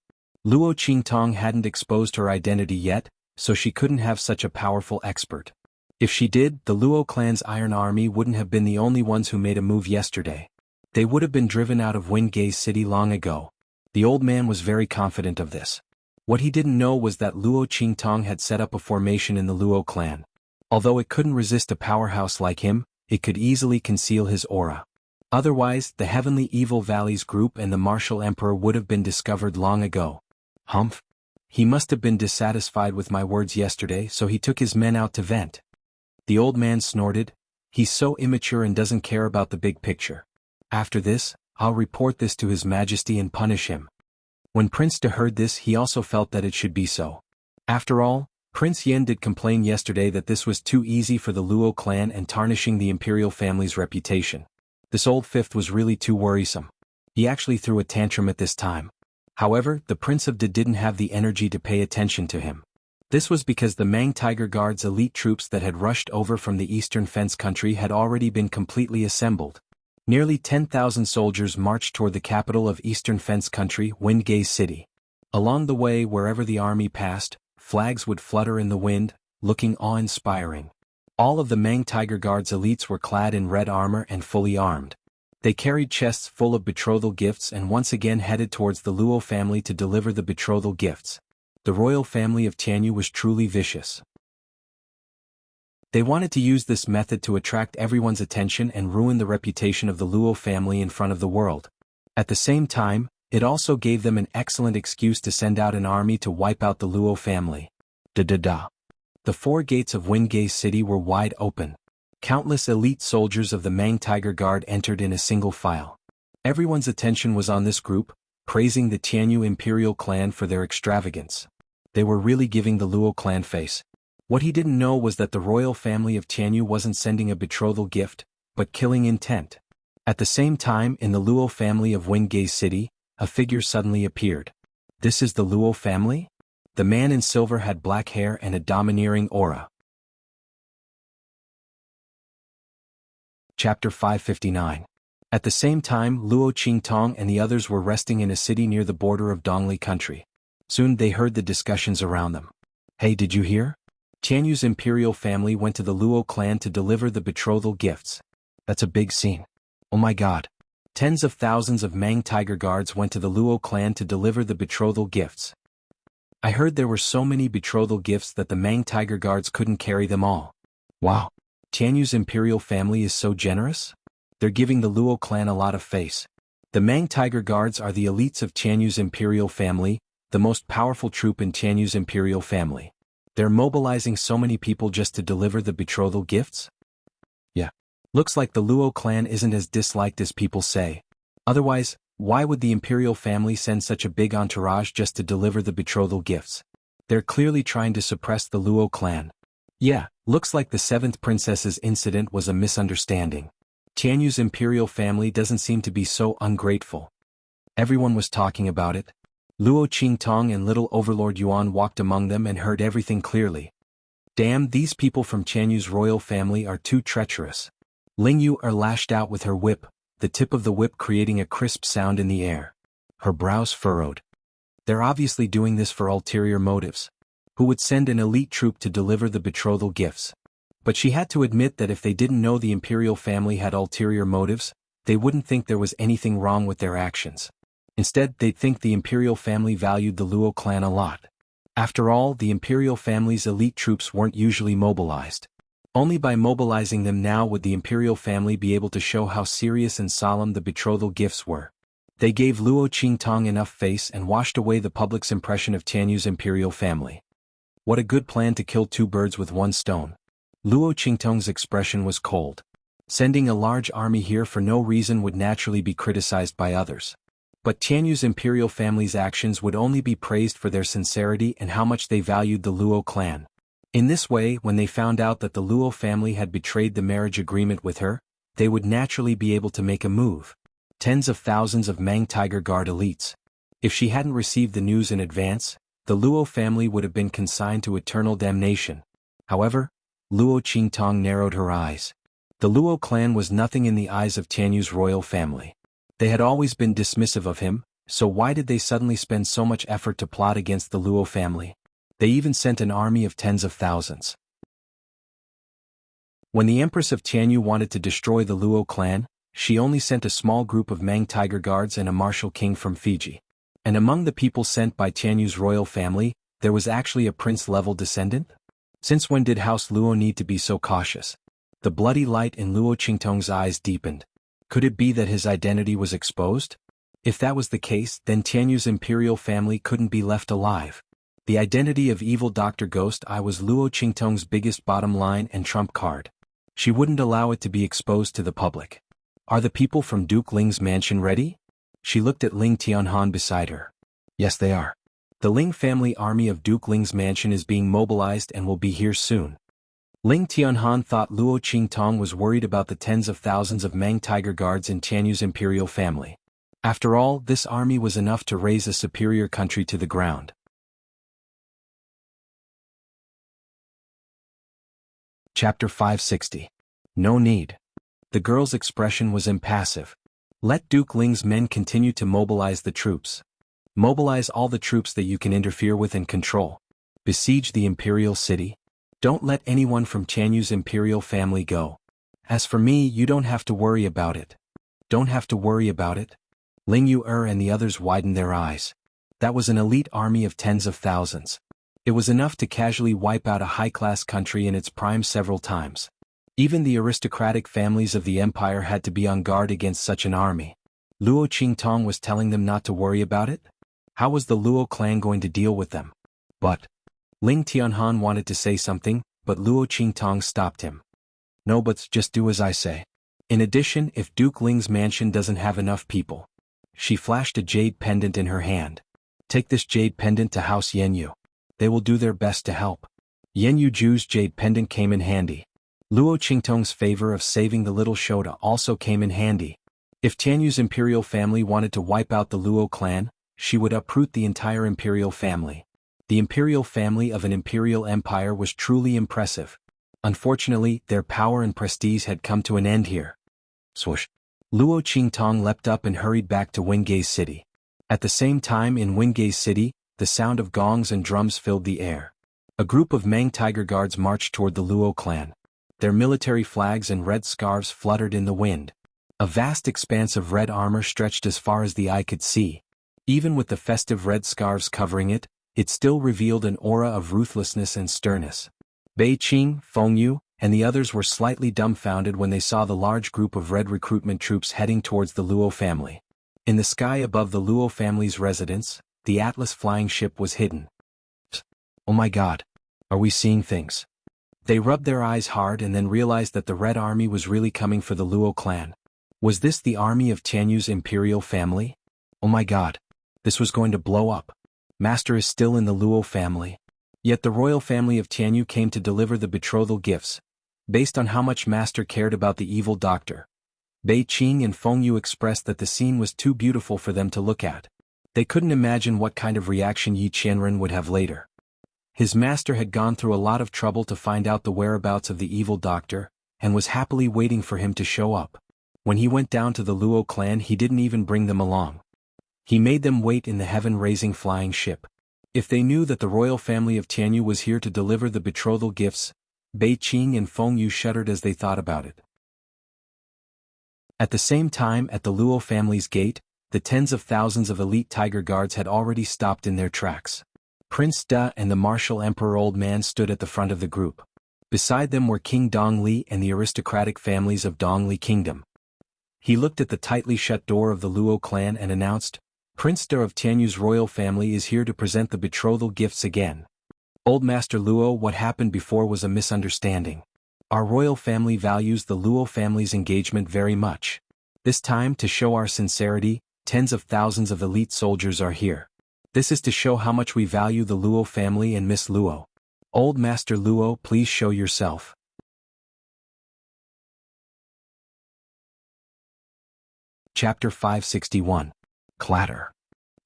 Luo Qingtong hadn't exposed her identity yet, so she couldn't have such a powerful expert. If she did, the Luo clan's iron army wouldn't have been the only ones who made a move yesterday. They would have been driven out of Wingay City long ago. The old man was very confident of this. What he didn't know was that Luo Qingtong had set up a formation in the Luo clan. Although it couldn't resist a powerhouse like him, it could easily conceal his aura. Otherwise, the Heavenly Evil Valleys group and the Martial Emperor would have been discovered long ago. Humph. He must have been dissatisfied with my words yesterday, so he took his men out to vent. The old man snorted. He's so immature and doesn't care about the big picture. After this, I'll report this to His Majesty and punish him. When Prince De heard this, he also felt that it should be so. After all, Prince Yen did complain yesterday that this was too easy for the Luo clan and tarnishing the imperial family's reputation. This old fifth was really too worrisome. He actually threw a tantrum at this time. However, the Prince of De didn't have the energy to pay attention to him. This was because the Mang Tiger Guard's elite troops that had rushed over from the Eastern Fence country had already been completely assembled. Nearly 10,000 soldiers marched toward the capital of Eastern Fence country, Windgaze City. Along the way, wherever the army passed, flags would flutter in the wind, looking awe-inspiring. All of the Mang Tiger Guard's elites were clad in red armor and fully armed. They carried chests full of betrothal gifts and once again headed towards the Luo family to deliver the betrothal gifts. The royal family of Tianyu was truly vicious. They wanted to use this method to attract everyone's attention and ruin the reputation of the Luo family in front of the world. At the same time, it also gave them an excellent excuse to send out an army to wipe out the Luo family. The four gates of Windgaze City were wide open. Countless elite soldiers of the Mang Tiger Guard entered in a single file. Everyone's attention was on this group, praising the Tianyu imperial clan for their extravagance. They were really giving the Luo clan face. What he didn't know was that the royal family of Tianyu wasn't sending a betrothal gift, but killing intent. At the same time, in the Luo family of Windgaze City, a figure suddenly appeared. This is the Luo family? The man in silver had black hair and a domineering aura. Chapter 559. At the same time, Luo Qingtong and the others were resting in a city near the border of Dongli country. Soon they heard the discussions around them. Hey, did you hear? Tianyu's imperial family went to the Luo clan to deliver the betrothal gifts. That's a big scene. Oh my god. Tens of thousands of Mang Tiger Guards went to the Luo clan to deliver the betrothal gifts. I heard there were so many betrothal gifts that the Mang Tiger Guards couldn't carry them all. Wow. Tianyu's imperial family is so generous? They're giving the Luo clan a lot of face. The Mang Tiger Guards are the elites of Tianyu's imperial family, the most powerful troop in Tianyu's imperial family. They're mobilizing so many people just to deliver the betrothal gifts? Yeah. Looks like the Luo clan isn't as disliked as people say. Otherwise, why would the imperial family send such a big entourage just to deliver the betrothal gifts? They're clearly trying to suppress the Luo clan. Yeah, looks like the seventh princess's incident was a misunderstanding. Tianyu's imperial family doesn't seem to be so ungrateful. Everyone was talking about it. Luo Qingtong and little Overlord Yuan walked among them and heard everything clearly. Damn, these people from Tianyu's royal family are too treacherous. Ling Yu lashed out with her whip, the tip of the whip creating a crisp sound in the air. Her brows furrowed. They're obviously doing this for ulterior motives. Who would send an elite troop to deliver the betrothal gifts? But she had to admit that if they didn't know the imperial family had ulterior motives, they wouldn't think there was anything wrong with their actions. Instead, they'd think the imperial family valued the Luo clan a lot. After all, the imperial family's elite troops weren't usually mobilized. Only by mobilizing them now would the imperial family be able to show how serious and solemn the betrothal gifts were. They gave Luo Qingtong enough face and washed away the public's impression of Tianyu's imperial family. What a good plan to kill two birds with one stone. Luo Qingtong's expression was cold. Sending a large army here for no reason would naturally be criticized by others. But Tianyu's imperial family's actions would only be praised for their sincerity and how much they valued the Luo clan. In this way, when they found out that the Luo family had betrayed the marriage agreement with her, they would naturally be able to make a move. Tens of thousands of Mang Tiger Guard elites. If she hadn't received the news in advance, the Luo family would have been consigned to eternal damnation. However, Luo Qingtong narrowed her eyes. The Luo clan was nothing in the eyes of Tianyu's royal family. They had always been dismissive of him, so why did they suddenly spend so much effort to plot against the Luo family? They even sent an army of tens of thousands. When the Empress of Tianyu wanted to destroy the Luo clan, she only sent a small group of Mang Tiger Guards and a martial king from Fiji. And among the people sent by Tianyu's royal family, there was actually a prince-level descendant? Since when did House Luo need to be so cautious? The bloody light in Luo Qingtong's eyes deepened. Could it be that his identity was exposed? If that was the case, then Tianyu's imperial family couldn't be left alive. The identity of evil Dr. Ghost Eye was Luo Qingtong's biggest bottom line and trump card. She wouldn't allow it to be exposed to the public. Are the people from Duke Ling's mansion ready? She looked at Ling Tianhan beside her. Yes, they are. The Ling family army of Duke Ling's mansion is being mobilized and will be here soon. Ling Tianhan thought Luo Qingtong was worried about the tens of thousands of Mang tiger guards in Tianyu's imperial family. After all, this army was enough to raise a superior country to the ground. Chapter 560. No need. The girl's expression was impassive. Let Duke Ling's men continue to mobilize the troops. Mobilize all the troops that you can interfere with and control. Besiege the imperial city. Don't let anyone from Tianyu's imperial family go. As for me, you don't have to worry about it. Don't have to worry about it? Ling Yu and the others widened their eyes. That was an elite army of tens of thousands. It was enough to casually wipe out a high-class country in its prime several times. Even the aristocratic families of the empire had to be on guard against such an army. Luo Qingtong was telling them not to worry about it? How was the Luo clan going to deal with them? But Ling Tianhan wanted to say something, but Luo Qingtong stopped him. No, but just do as I say. In addition, if Duke Ling's mansion doesn't have enough people. She flashed a jade pendant in her hand. Take this jade pendant to House Yenyu. They will do their best to help. Yenyu Ju's jade pendant came in handy. Luo Qingtong's favor of saving the little Shota also came in handy. If Tianyu's imperial family wanted to wipe out the Luo clan, she would uproot the entire imperial family. The imperial family of an imperial empire was truly impressive. Unfortunately, their power and prestige had come to an end here. Swoosh. Luo Qingtong leapt up and hurried back to Wingay City. At the same time in Wingay City, the sound of gongs and drums filled the air. A group of Mang tiger guards marched toward the Luo clan. Their military flags and red scarves fluttered in the wind. A vast expanse of red armor stretched as far as the eye could see. Even with the festive red scarves covering it, it still revealed an aura of ruthlessness and sternness. Bei Qing, Fengyu, and the others were slightly dumbfounded when they saw the large group of red recruitment troops heading towards the Luo family. In the sky above the Luo family's residence, the Atlas flying ship was hidden. Oh my God! Are we seeing things? They rubbed their eyes hard and then realized that the Red Army was really coming for the Luo clan. Was this the army of Tianyu's imperial family? Oh my God! This was going to blow up. Master is still in the Luo family. Yet the royal family of Tianyu came to deliver the betrothal gifts. Based on how much Master cared about the evil doctor, Bei Qing and Fengyu expressed that the scene was too beautiful for them to look at. They couldn't imagine what kind of reaction Yi Qianren would have later. His master had gone through a lot of trouble to find out the whereabouts of the evil doctor, and was happily waiting for him to show up. When he went down to the Luo clan, he didn't even bring them along. He made them wait in the heaven-raising flying ship. If they knew that the royal family of Tianyu was here to deliver the betrothal gifts, Bei Qing and Fengyu shuddered as they thought about it. At the same time, at the Luo family's gate, the tens of thousands of elite tiger guards had already stopped in their tracks. Prince Da and the martial emperor old man stood at the front of the group. Beside them were King Dongli and the aristocratic families of Dongli Kingdom. He looked at the tightly shut door of the Luo clan and announced, Prince Da of Tianyu's royal family is here to present the betrothal gifts again. Old Master Luo, what happened before was a misunderstanding. Our royal family values the Luo family's engagement very much. This time, to show our sincerity, tens of thousands of elite soldiers are here. This is to show how much we value the Luo family and Miss Luo. Old Master Luo, please show yourself. Chapter 561. Clatter.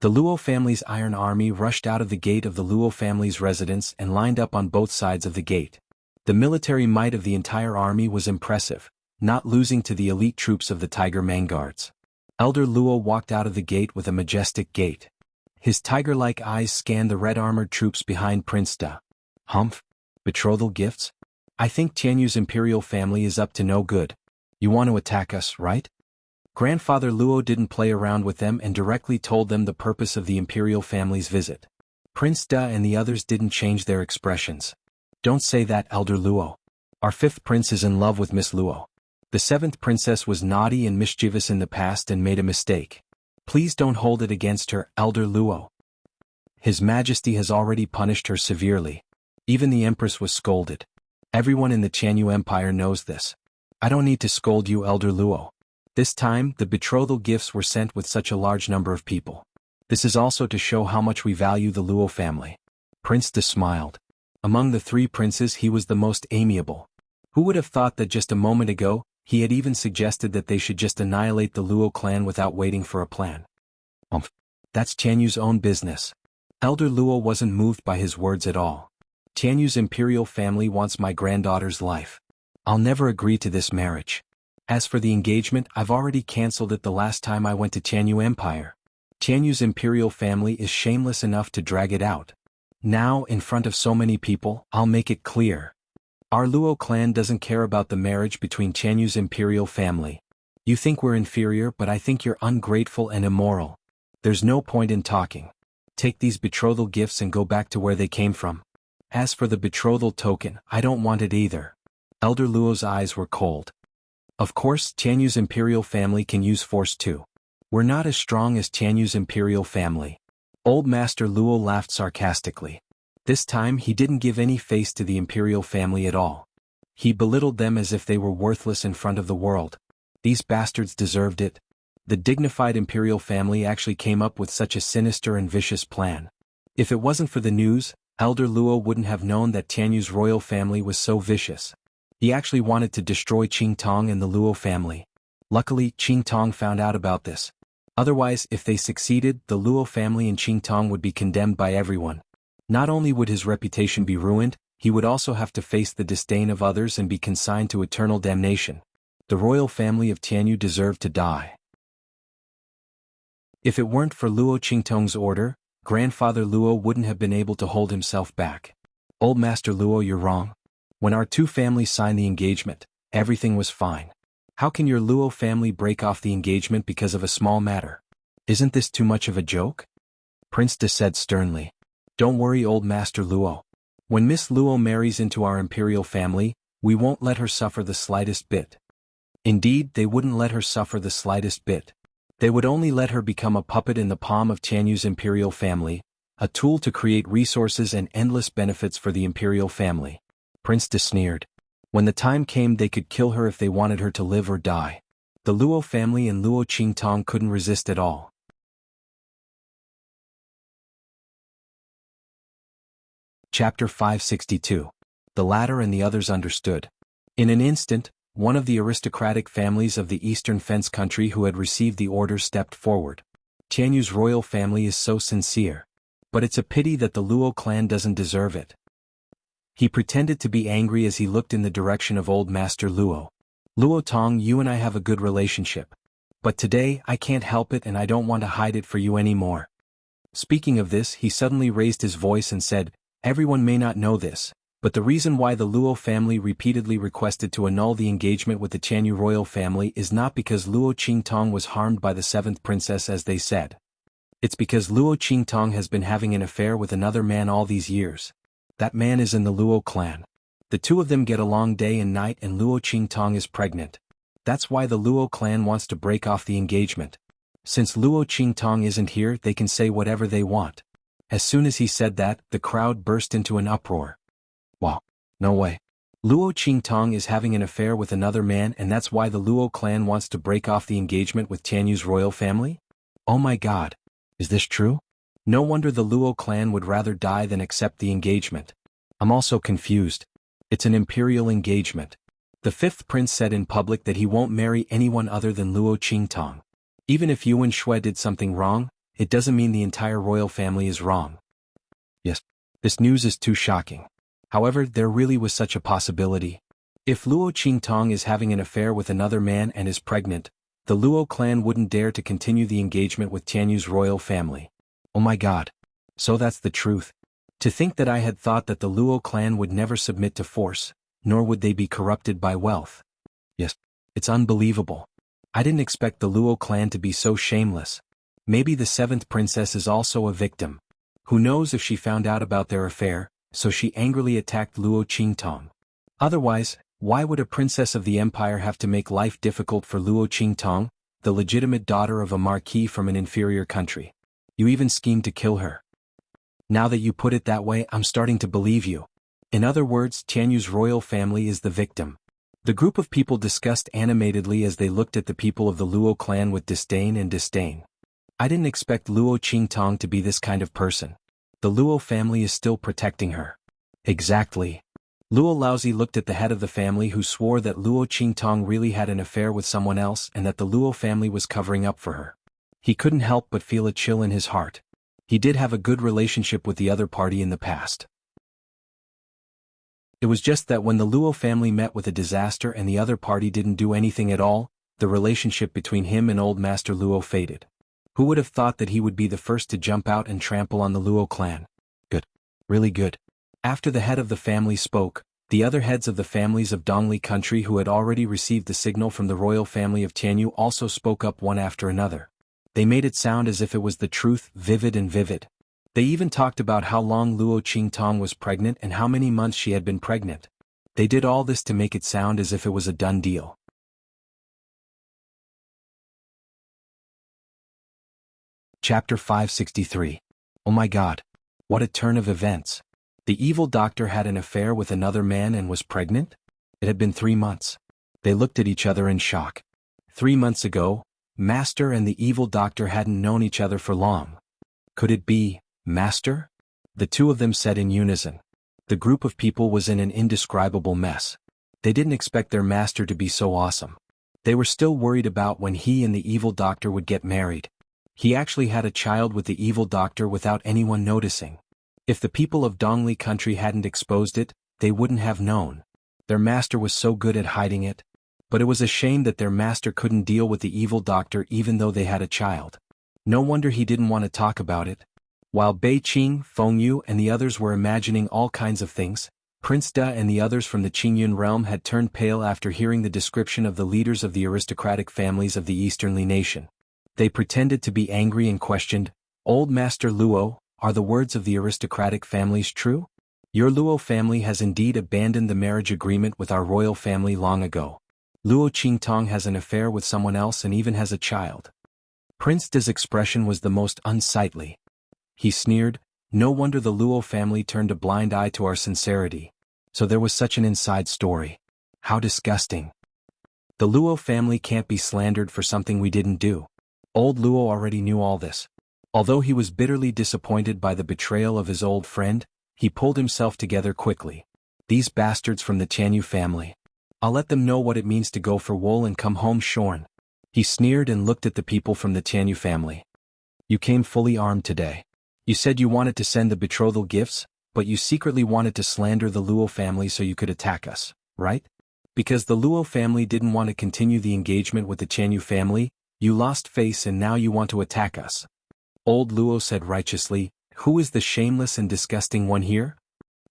The Luo family's iron army rushed out of the gate of the Luo family's residence and lined up on both sides of the gate. The military might of the entire army was impressive, not losing to the elite troops of the Tiger Mang Guards. Elder Luo walked out of the gate with a majestic gait. His tiger-like eyes scanned the red-armored troops behind Prince Da. Humph? Betrothal gifts? I think Tianyu's imperial family is up to no good. You want to attack us, right? Grandfather Luo didn't play around with them and directly told them the purpose of the imperial family's visit. Prince Da and the others didn't change their expressions. Don't say that, Elder Luo. Our fifth prince is in love with Miss Luo. The seventh princess was naughty and mischievous in the past and made a mistake. Please don't hold it against her, Elder Luo. His Majesty has already punished her severely. Even the Empress was scolded. Everyone in the Tianyu Empire knows this. I don't need to scold you, Elder Luo. This time, the betrothal gifts were sent with such a large number of people. This is also to show how much we value the Luo family. Prince De smiled. Among the three princes he was the most amiable. Who would have thought that just a moment ago, he had even suggested that they should just annihilate the Luo clan without waiting for a plan. That's Tianyu's own business. Elder Luo wasn't moved by his words at all. Tianyu's imperial family wants my granddaughter's life. I'll never agree to this marriage. As for the engagement, I've already cancelled it the last time I went to Tianyu Empire. Tianyu's imperial family is shameless enough to drag it out. Now, in front of so many people, I'll make it clear. Our Luo clan doesn't care about the marriage between Tianyu's imperial family. You think we're inferior, but I think you're ungrateful and immoral. There's no point in talking. Take these betrothal gifts and go back to where they came from. As for the betrothal token, I don't want it either. Elder Luo's eyes were cold. Of course, Tianyu's imperial family can use force too. We're not as strong as Tianyu's imperial family. Old Master Luo laughed sarcastically. This time he didn't give any face to the imperial family at all. He belittled them as if they were worthless in front of the world. These bastards deserved it. The dignified imperial family actually came up with such a sinister and vicious plan. If it wasn't for the news, Elder Luo wouldn't have known that Tianyu's royal family was so vicious. He actually wanted to destroy Qingtong and the Luo family. Luckily, Qingtong found out about this. Otherwise, if they succeeded, the Luo family and Qingtong would be condemned by everyone. Not only would his reputation be ruined, he would also have to face the disdain of others and be consigned to eternal damnation. The royal family of Tianyu deserved to die. If it weren't for Luo Qingtong's order, Grandfather Luo wouldn't have been able to hold himself back. Old Master Luo, you're wrong. When our two families signed the engagement, everything was fine. How can your Luo family break off the engagement because of a small matter? Isn't this too much of a joke? Prince De said sternly. Don't worry, Old Master Luo. When Miss Luo marries into our imperial family, we won't let her suffer the slightest bit. Indeed, they wouldn't let her suffer the slightest bit. They would only let her become a puppet in the palm of Tianyu's imperial family, a tool to create resources and endless benefits for the imperial family. Prince De sneered. When the time came, they could kill her if they wanted her to live or die. The Luo family and Luo Qingtong couldn't resist at all. Chapter 562. The latter and the others understood. In an instant, one of the aristocratic families of the Eastern Fence country who had received the order stepped forward. Tianyu's royal family is so sincere. But it's a pity that the Luo clan doesn't deserve it. He pretended to be angry as he looked in the direction of Old Master Luo. Luo Tong, you and I have a good relationship. But today, I can't help it and I don't want to hide it for you anymore. Speaking of this, he suddenly raised his voice and said, everyone may not know this, but the reason why the Luo family repeatedly requested to annul the engagement with the Tianyu royal family is not because Luo Qingtong was harmed by the seventh princess as they said. It's because Luo Qingtong has been having an affair with another man all these years. That man is in the Luo clan. The two of them get along day and night and Luo Qingtong is pregnant. That's why the Luo clan wants to break off the engagement. Since Luo Qingtong isn't here, they can say whatever they want. As soon as he said that, the crowd burst into an uproar. Wow, no way. Luo Qingtong is having an affair with another man and that's why the Luo clan wants to break off the engagement with Tianyu's royal family? Oh my god. Is this true? No wonder the Luo clan would rather die than accept the engagement. I'm also confused. It's an imperial engagement. The fifth prince said in public that he won't marry anyone other than Luo Qingtong. Even if Yuan Shui did something wrong, it doesn't mean the entire royal family is wrong. Yes, this news is too shocking. However, there really was such a possibility. If Luo Qingtong is having an affair with another man and is pregnant, the Luo clan wouldn't dare to continue the engagement with Tianyu's royal family. Oh my god. So that's the truth. To think that I had thought that the Luo clan would never submit to force, nor would they be corrupted by wealth. Yes, it's unbelievable. I didn't expect the Luo clan to be so shameless. Maybe the seventh princess is also a victim. Who knows if she found out about their affair, so she angrily attacked Luo Qingtong. Otherwise, why would a princess of the empire have to make life difficult for Luo Qingtong, the legitimate daughter of a marquis from an inferior country? You even schemed to kill her. Now that you put it that way, I'm starting to believe you. In other words, Tianyu's royal family is the victim. The group of people discussed animatedly as they looked at the people of the Luo clan with disdain and disdain. I didn't expect Luo Qingtong to be this kind of person. The Luo family is still protecting her. Exactly. Luo Laozi looked at the head of the family who swore that Luo Qingtong really had an affair with someone else and that the Luo family was covering up for her. He couldn't help but feel a chill in his heart. He did have a good relationship with the other party in the past. It was just that when the Luo family met with a disaster and the other party didn't do anything at all, the relationship between him and Old Master Luo faded. Who would have thought that he would be the first to jump out and trample on the Luo clan? Good. Really good. After the head of the family spoke, the other heads of the families of Dongli country who had already received the signal from the royal family of Tianyu also spoke up one after another. They made it sound as if it was the truth, vivid and vivid. They even talked about how long Luo Qingtong was pregnant and how many months she had been pregnant. They did all this to make it sound as if it was a done deal. Chapter 563. Oh my God. What a turn of events. The evil doctor had an affair with another man and was pregnant? It had been 3 months. They looked at each other in shock. 3 months ago, Master and the evil doctor hadn't known each other for long. Could it be, Master? The two of them said in unison. The group of people was in an indescribable mess. They didn't expect their master to be so awesome. They were still worried about when he and the evil doctor would get married. He actually had a child with the evil doctor without anyone noticing. If the people of Dongli country hadn't exposed it, they wouldn't have known. Their master was so good at hiding it. But it was a shame that their master couldn't deal with the evil doctor even though they had a child. No wonder he didn't want to talk about it. While Bei Qing, Feng Yu and the others were imagining all kinds of things, Prince Da and the others from the Qingyun realm had turned pale after hearing the description of the leaders of the aristocratic families of the Eastern Li nation. They pretended to be angry and questioned, "Old Master Luo, are the words of the aristocratic families true? Your Luo family has indeed abandoned the marriage agreement with our royal family long ago. Luo Qingtong has an affair with someone else and even has a child." Prince Da's expression was the most unsightly. He sneered, "No wonder the Luo family turned a blind eye to our sincerity. So there was such an inside story. How disgusting. The Luo family can't be slandered for something we didn't do. Old Luo already knew all this. Although he was bitterly disappointed by the betrayal of his old friend, he pulled himself together quickly. These bastards from the Tianyu family. I'll let them know what it means to go for wool and come home shorn." He sneered and looked at the people from the Tianyu family. "You came fully armed today. You said you wanted to send the betrothal gifts, but you secretly wanted to slander the Luo family so you could attack us, right? Because the Luo family didn't want to continue the engagement with the Tianyu family, you lost face and now you want to attack us." Old Luo said righteously, "Who is the shameless and disgusting one here?"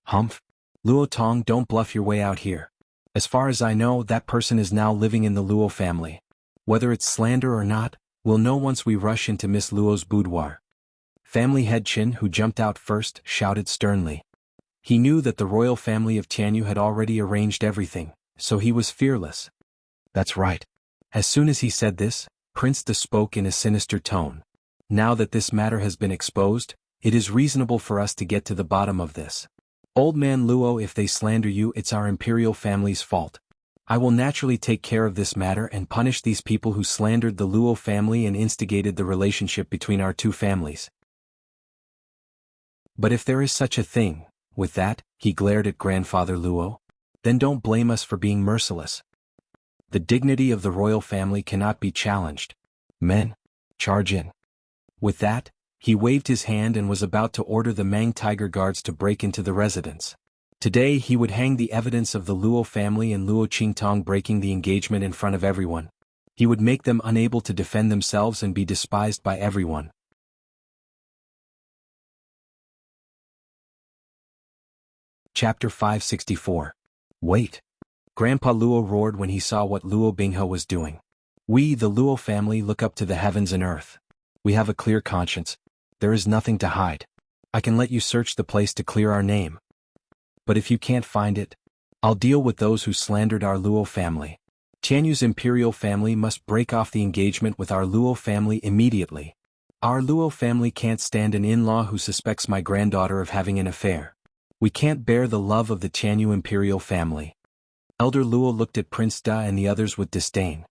"Humph. Luo Tong, don't bluff your way out here. As far as I know, that person is now living in the Luo family. Whether it's slander or not, we'll know once we rush into Miss Luo's boudoir." Family head Qin, who jumped out first, shouted sternly. He knew that the royal family of Tianyu had already arranged everything, so he was fearless. "That's right." As soon as he said this, Prince Da spoke in a sinister tone. "Now that this matter has been exposed, it is reasonable for us to get to the bottom of this. Old man Luo, if they slander you, it's our imperial family's fault. I will naturally take care of this matter and punish these people who slandered the Luo family and instigated the relationship between our two families. But if there is such a thing," with that, he glared at grandfather Luo, "then don't blame us for being merciless. The dignity of the royal family cannot be challenged. Men, charge in." With that, he waved his hand and was about to order the Mang Tiger Guards to break into the residence. Today he would hang the evidence of the Luo family and Luo Qingtong breaking the engagement in front of everyone. He would make them unable to defend themselves and be despised by everyone. Chapter 564. Wait. Grandpa Luo roared when he saw what Luo Binghe was doing. "We, the Luo family, look up to the heavens and earth. We have a clear conscience. There is nothing to hide. I can let you search the place to clear our name. But if you can't find it, I'll deal with those who slandered our Luo family. Tianyu's imperial family must break off the engagement with our Luo family immediately. Our Luo family can't stand an in-law who suspects my granddaughter of having an affair. We can't bear the love of the Tianyu imperial family." Elder Luo looked at Prince Da and the others with disdain.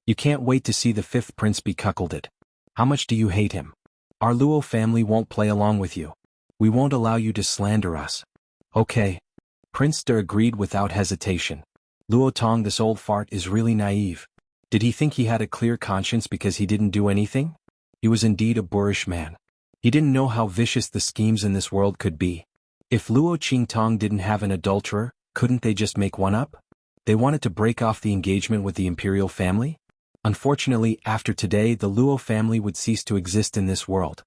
You can't wait to see the fifth prince be cuckolded. How much do you hate him? Our Luo family won't play along with you. We won't allow you to slander us. Okay. Prince Da agreed without hesitation. Luo Tong, this old fart, is really naive. Did he think he had a clear conscience because he didn't do anything? He was indeed a boorish man. He didn't know how vicious the schemes in this world could be. If Luo Qingtong didn't have an adulterer, couldn't they just make one up? They wanted to break off the engagement with the imperial family? Unfortunately, after today the Luo family would cease to exist in this world.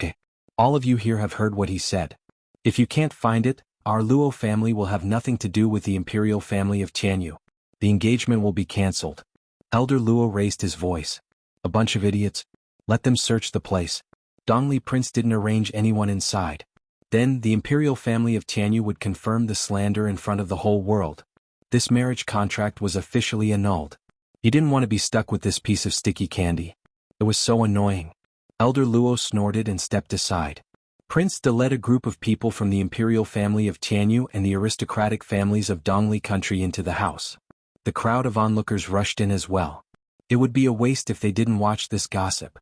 Okay. All of you here have heard what he said. If you can't find it, our Luo family will have nothing to do with the imperial family of Tianyu. The engagement will be cancelled. Elder Luo raised his voice. A bunch of idiots. Let them search the place. Dongli Prince didn't arrange anyone inside. Then the imperial family of Tianyu would confirm the slander in front of the whole world. This marriage contract was officially annulled. He didn't want to be stuck with this piece of sticky candy. It was so annoying. Elder Luo snorted and stepped aside. Prince De led a group of people from the imperial family of Tianyu and the aristocratic families of Dongli country into the house. The crowd of onlookers rushed in as well. It would be a waste if they didn't watch this gossip.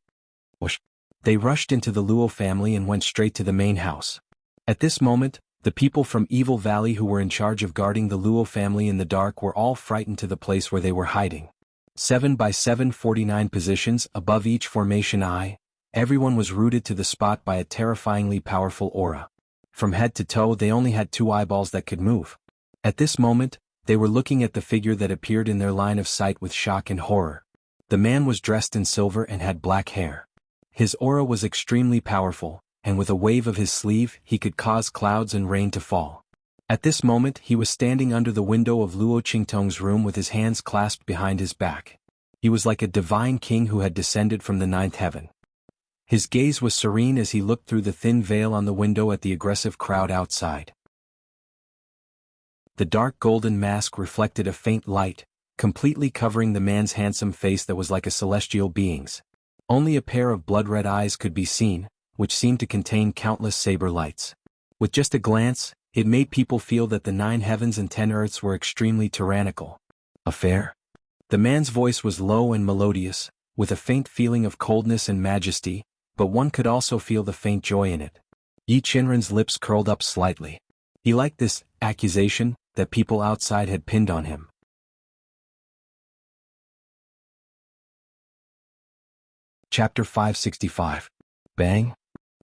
Whoosh. They rushed into the Luo family and went straight to the main house. At this moment, the people from Evil Valley who were in charge of guarding the Luo family in the dark were all frightened to the place where they were hiding. 7 by 7 49 positions above each formation eye. Everyone was rooted to the spot by a terrifyingly powerful aura. From head to toe they only had 2 eyeballs that could move. At this moment, they were looking at the figure that appeared in their line of sight with shock and horror. The man was dressed in silver and had black hair. His aura was extremely powerful, and with a wave of his sleeve he could cause clouds and rain to fall. At this moment he was standing under the window of Luo Qingtong's room with his hands clasped behind his back. He was like a divine king who had descended from the 9th heaven. His gaze was serene as he looked through the thin veil on the window at the aggressive crowd outside. The dark golden mask reflected a faint light, completely covering the man's handsome face that was like a celestial being's. Only a pair of blood-red eyes could be seen, which seemed to contain countless saber lights. With just a glance, it made people feel that the 9 heavens and 10 earths were extremely tyrannical. Affair? The man's voice was low and melodious, with a faint feeling of coldness and majesty, but one could also feel the faint joy in it. Yi Qinren's lips curled up slightly. He liked this accusation that people outside had pinned on him. Chapter 565. Bang!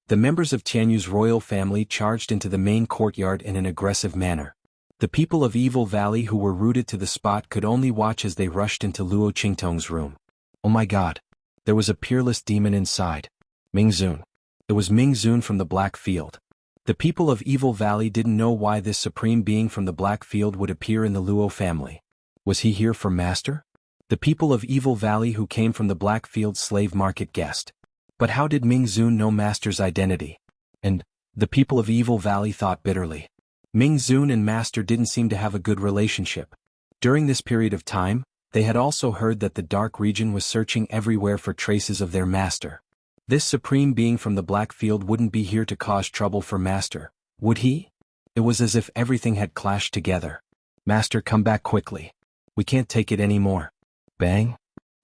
The members of Tianyu's royal family charged into the main courtyard in an aggressive manner. The people of Evil Valley who were rooted to the spot could only watch as they rushed into Luo Qingtong's room. Oh my god! There was a peerless demon inside. Mingzun. It was Mingzun from the Black Field. The people of Evil Valley didn't know why this supreme being from the Black Field would appear in the Luo family. Was he here for Master? The people of Evil Valley who came from the Black Field slave market guessed. But how did Mingzun know Master's identity? And the people of Evil Valley thought bitterly. Mingzun and Master didn't seem to have a good relationship. During this period of time, they had also heard that the dark region was searching everywhere for traces of their Master. This supreme being from the Black Field wouldn't be here to cause trouble for Master, would he? It was as if everything had clashed together. Master, come back quickly. We can't take it anymore. Bang!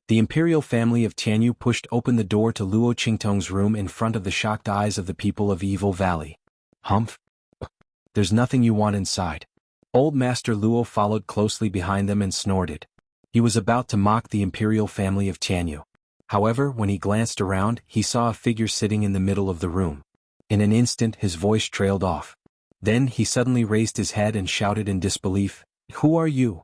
The imperial family of Tianyu pushed open the door to Luo Qingtong's room in front of the shocked eyes of the people of Evil Valley. Humph! There's nothing you want inside. Old Master Luo followed closely behind them and snorted. He was about to mock the imperial family of Tianyu. However, when he glanced around, he saw a figure sitting in the middle of the room. In an instant his voice trailed off. Then he suddenly raised his head and shouted in disbelief, "Who are you?"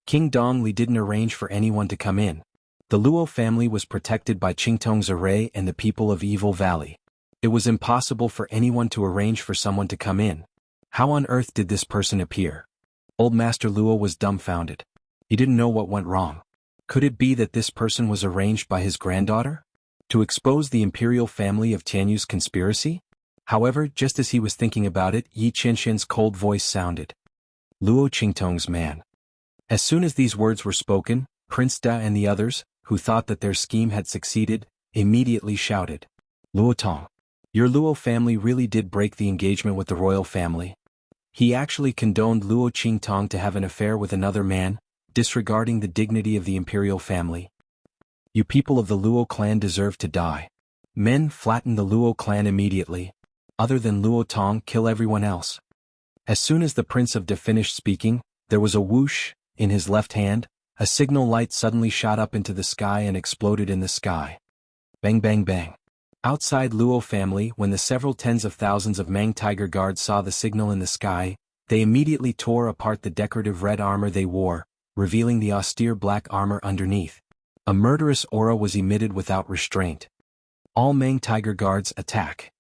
King Dongli didn't arrange for anyone to come in. The Luo family was protected by Qingtong's array and the people of Evil Valley. It was impossible for anyone to arrange for someone to come in. How on earth did this person appear? Old Master Luo was dumbfounded. He didn't know what went wrong. Could it be that this person was arranged by his granddaughter? To expose the imperial family of Tianyu's conspiracy? However, just as he was thinking about it, Yi Qinshin's cold voice sounded. Luo Qingtong's man. As soon as these words were spoken, Prince Da and the others, who thought that their scheme had succeeded, immediately shouted. Luo Tong. Your Luo family really did break the engagement with the royal family. He actually condoned Luo Qingtong to have an affair with another man, disregarding the dignity of the imperial family. You people of the Luo clan deserve to die. Men, flatten the Luo clan immediately. Other than Luo Tong, kill everyone else. As soon as the Prince of De finished speaking, there was a whoosh. In his left hand, a signal light suddenly shot up into the sky and exploded in the sky. Bang bang bang. Outside Luo family, when the several tens of thousands of Mang Tiger guards saw the signal in the sky, they immediately tore apart the decorative red armor they wore, revealing the austere black armor underneath. A murderous aura was emitted without restraint. All Mang Tiger guards attack.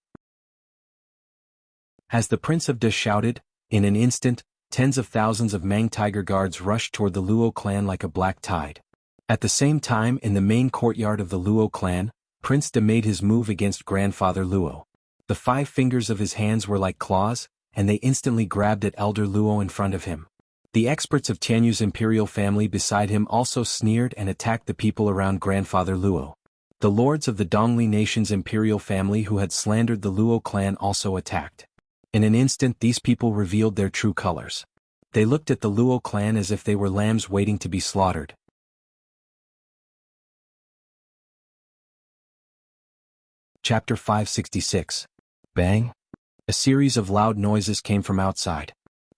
As the Prince of De shouted, in an instant, tens of thousands of Mang Tiger guards rushed toward the Luo clan like a black tide. At the same time, in the main courtyard of the Luo clan, Prince De made his move against Grandfather Luo. The 5 fingers of his hands were like claws, and they instantly grabbed at Elder Luo in front of him. The experts of Tianyu's imperial family beside him also sneered and attacked the people around Grandfather Luo. The lords of the Dongli nation's imperial family who had slandered the Luo clan also attacked. In an instant these people revealed their true colors. They looked at the Luo clan as if they were lambs waiting to be slaughtered. Chapter 566. Bang! A series of loud noises came from outside.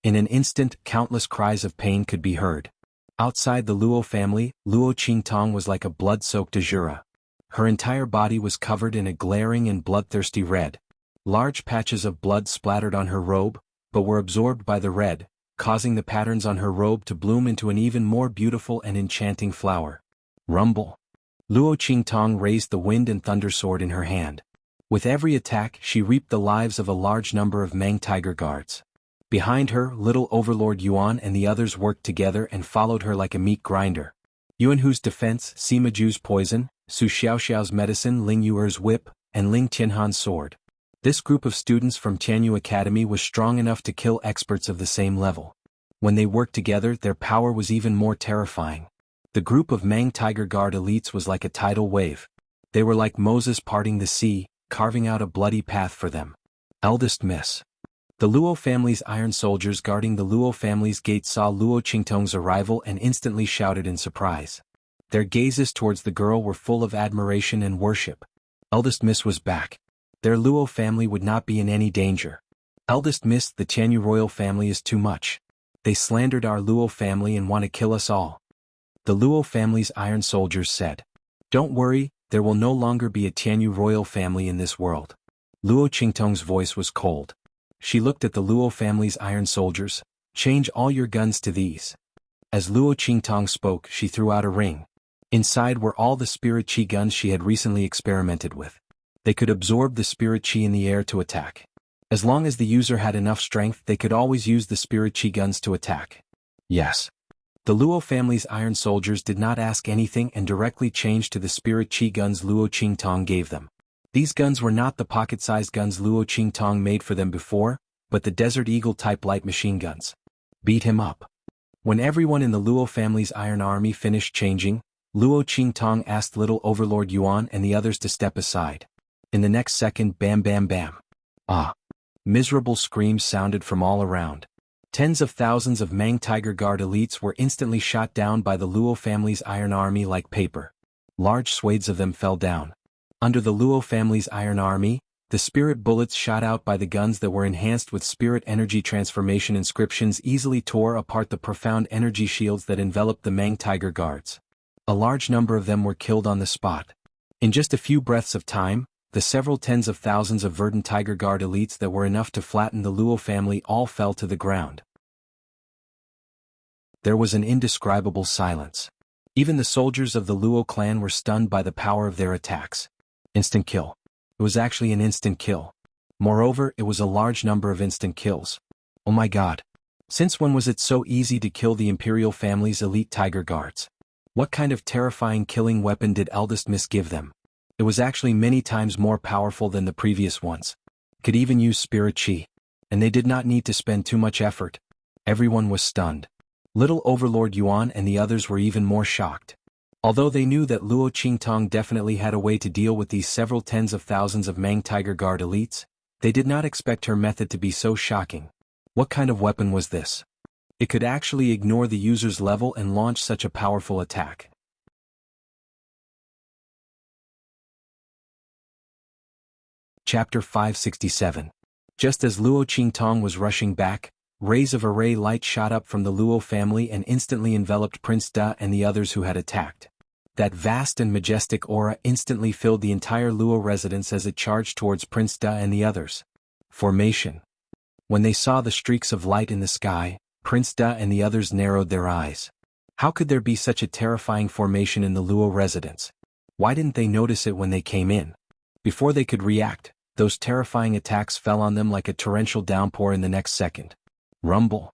In an instant, countless cries of pain could be heard. Outside the Luo family, Luo Qingtong was like a blood-soaked azura. Her entire body was covered in a glaring and bloodthirsty red. Large patches of blood splattered on her robe, but were absorbed by the red, causing the patterns on her robe to bloom into an even more beautiful and enchanting flower. Rumble. Luo Qingtong raised the wind and thunder sword in her hand. With every attack, she reaped the lives of a large number of Mang Tiger guards. Behind her, little Overlord Yuan and the others worked together and followed her like a meat grinder. Yuan Hu's defense, Sima Ju's poison, Su Xiaoxiao's medicine, Ling Yuer's whip, and Ling Tianhan's sword. This group of students from Tianyu Academy was strong enough to kill experts of the same level. When they worked together, their power was even more terrifying. The group of Mang Tiger Guard elites was like a tidal wave. They were like Moses parting the sea, carving out a bloody path for them. Eldest Miss. The Luo family's iron soldiers guarding the Luo family's gate saw Luo Qingtong's arrival and instantly shouted in surprise. Their gazes towards the girl were full of admiration and worship. Eldest Miss was back. Their Luo family would not be in any danger. Eldest Miss, the Tianyu royal family is too much. They slandered our Luo family and want to kill us all. The Luo family's iron soldiers said. Don't worry, there will no longer be a Tianyu royal family in this world. Luo Qingtong's voice was cold. She looked at the Luo family's iron soldiers. Change all your guns to these. As Luo Qingtong spoke, she threw out a ring. Inside were all the spirit chi guns she had recently experimented with. They could absorb the spirit chi in the air to attack. As long as the user had enough strength, they could always use the spirit chi guns to attack. Yes. The Luo family's iron soldiers did not ask anything and directly changed to the spirit chi guns Luo Qingtong gave them. These guns were not the pocket-sized guns Luo Qingtong made for them before, but the Desert Eagle-type light machine guns. Beat him up. When everyone in the Luo family's iron army finished changing, Luo Qingtong asked little Overlord Yuan and the others to step aside. In the next second, bam bam bam. Ah! Miserable screams sounded from all around. Tens of thousands of Mang Tiger Guard elites were instantly shot down by the Luo family's iron army like paper. Large swathes of them fell down. Under the Luo family's iron army, the spirit bullets shot out by the guns that were enhanced with spirit energy transformation inscriptions easily tore apart the profound energy shields that enveloped the Mang Tiger Guards. A large number of them were killed on the spot. In just a few breaths of time, the several tens of thousands of Verdant Tiger Guard elites that were enough to flatten the Luo family all fell to the ground. There was an indescribable silence. Even the soldiers of the Luo clan were stunned by the power of their attacks. Instant kill. It was actually an instant kill. Moreover, it was a large number of instant kills. Oh my god. Since when was it so easy to kill the Imperial family's elite Tiger Guards? What kind of terrifying killing weapon did Eldest Miss give them? It was actually many times more powerful than the previous ones. Could even use spirit chi. And they did not need to spend too much effort. Everyone was stunned. Little Overlord Yuan and the others were even more shocked. Although they knew that Luo Qingtong definitely had a way to deal with these several tens of thousands of Mang Tiger Guard elites, they did not expect her method to be so shocking. What kind of weapon was this? It could actually ignore the user's level and launch such a powerful attack. Chapter 567. Just as Luo Qingtong was rushing back, rays of array light shot up from the Luo family and instantly enveloped Prince Da and the others who had attacked. That vast and majestic aura instantly filled the entire Luo residence as it charged towards Prince Da and the others. Formation. When they saw the streaks of light in the sky, Prince Da and the others narrowed their eyes. How could there be such a terrifying formation in the Luo residence? Why didn't they notice it when they came in? Before they could react, those terrifying attacks fell on them like a torrential downpour in the next second. Rumble.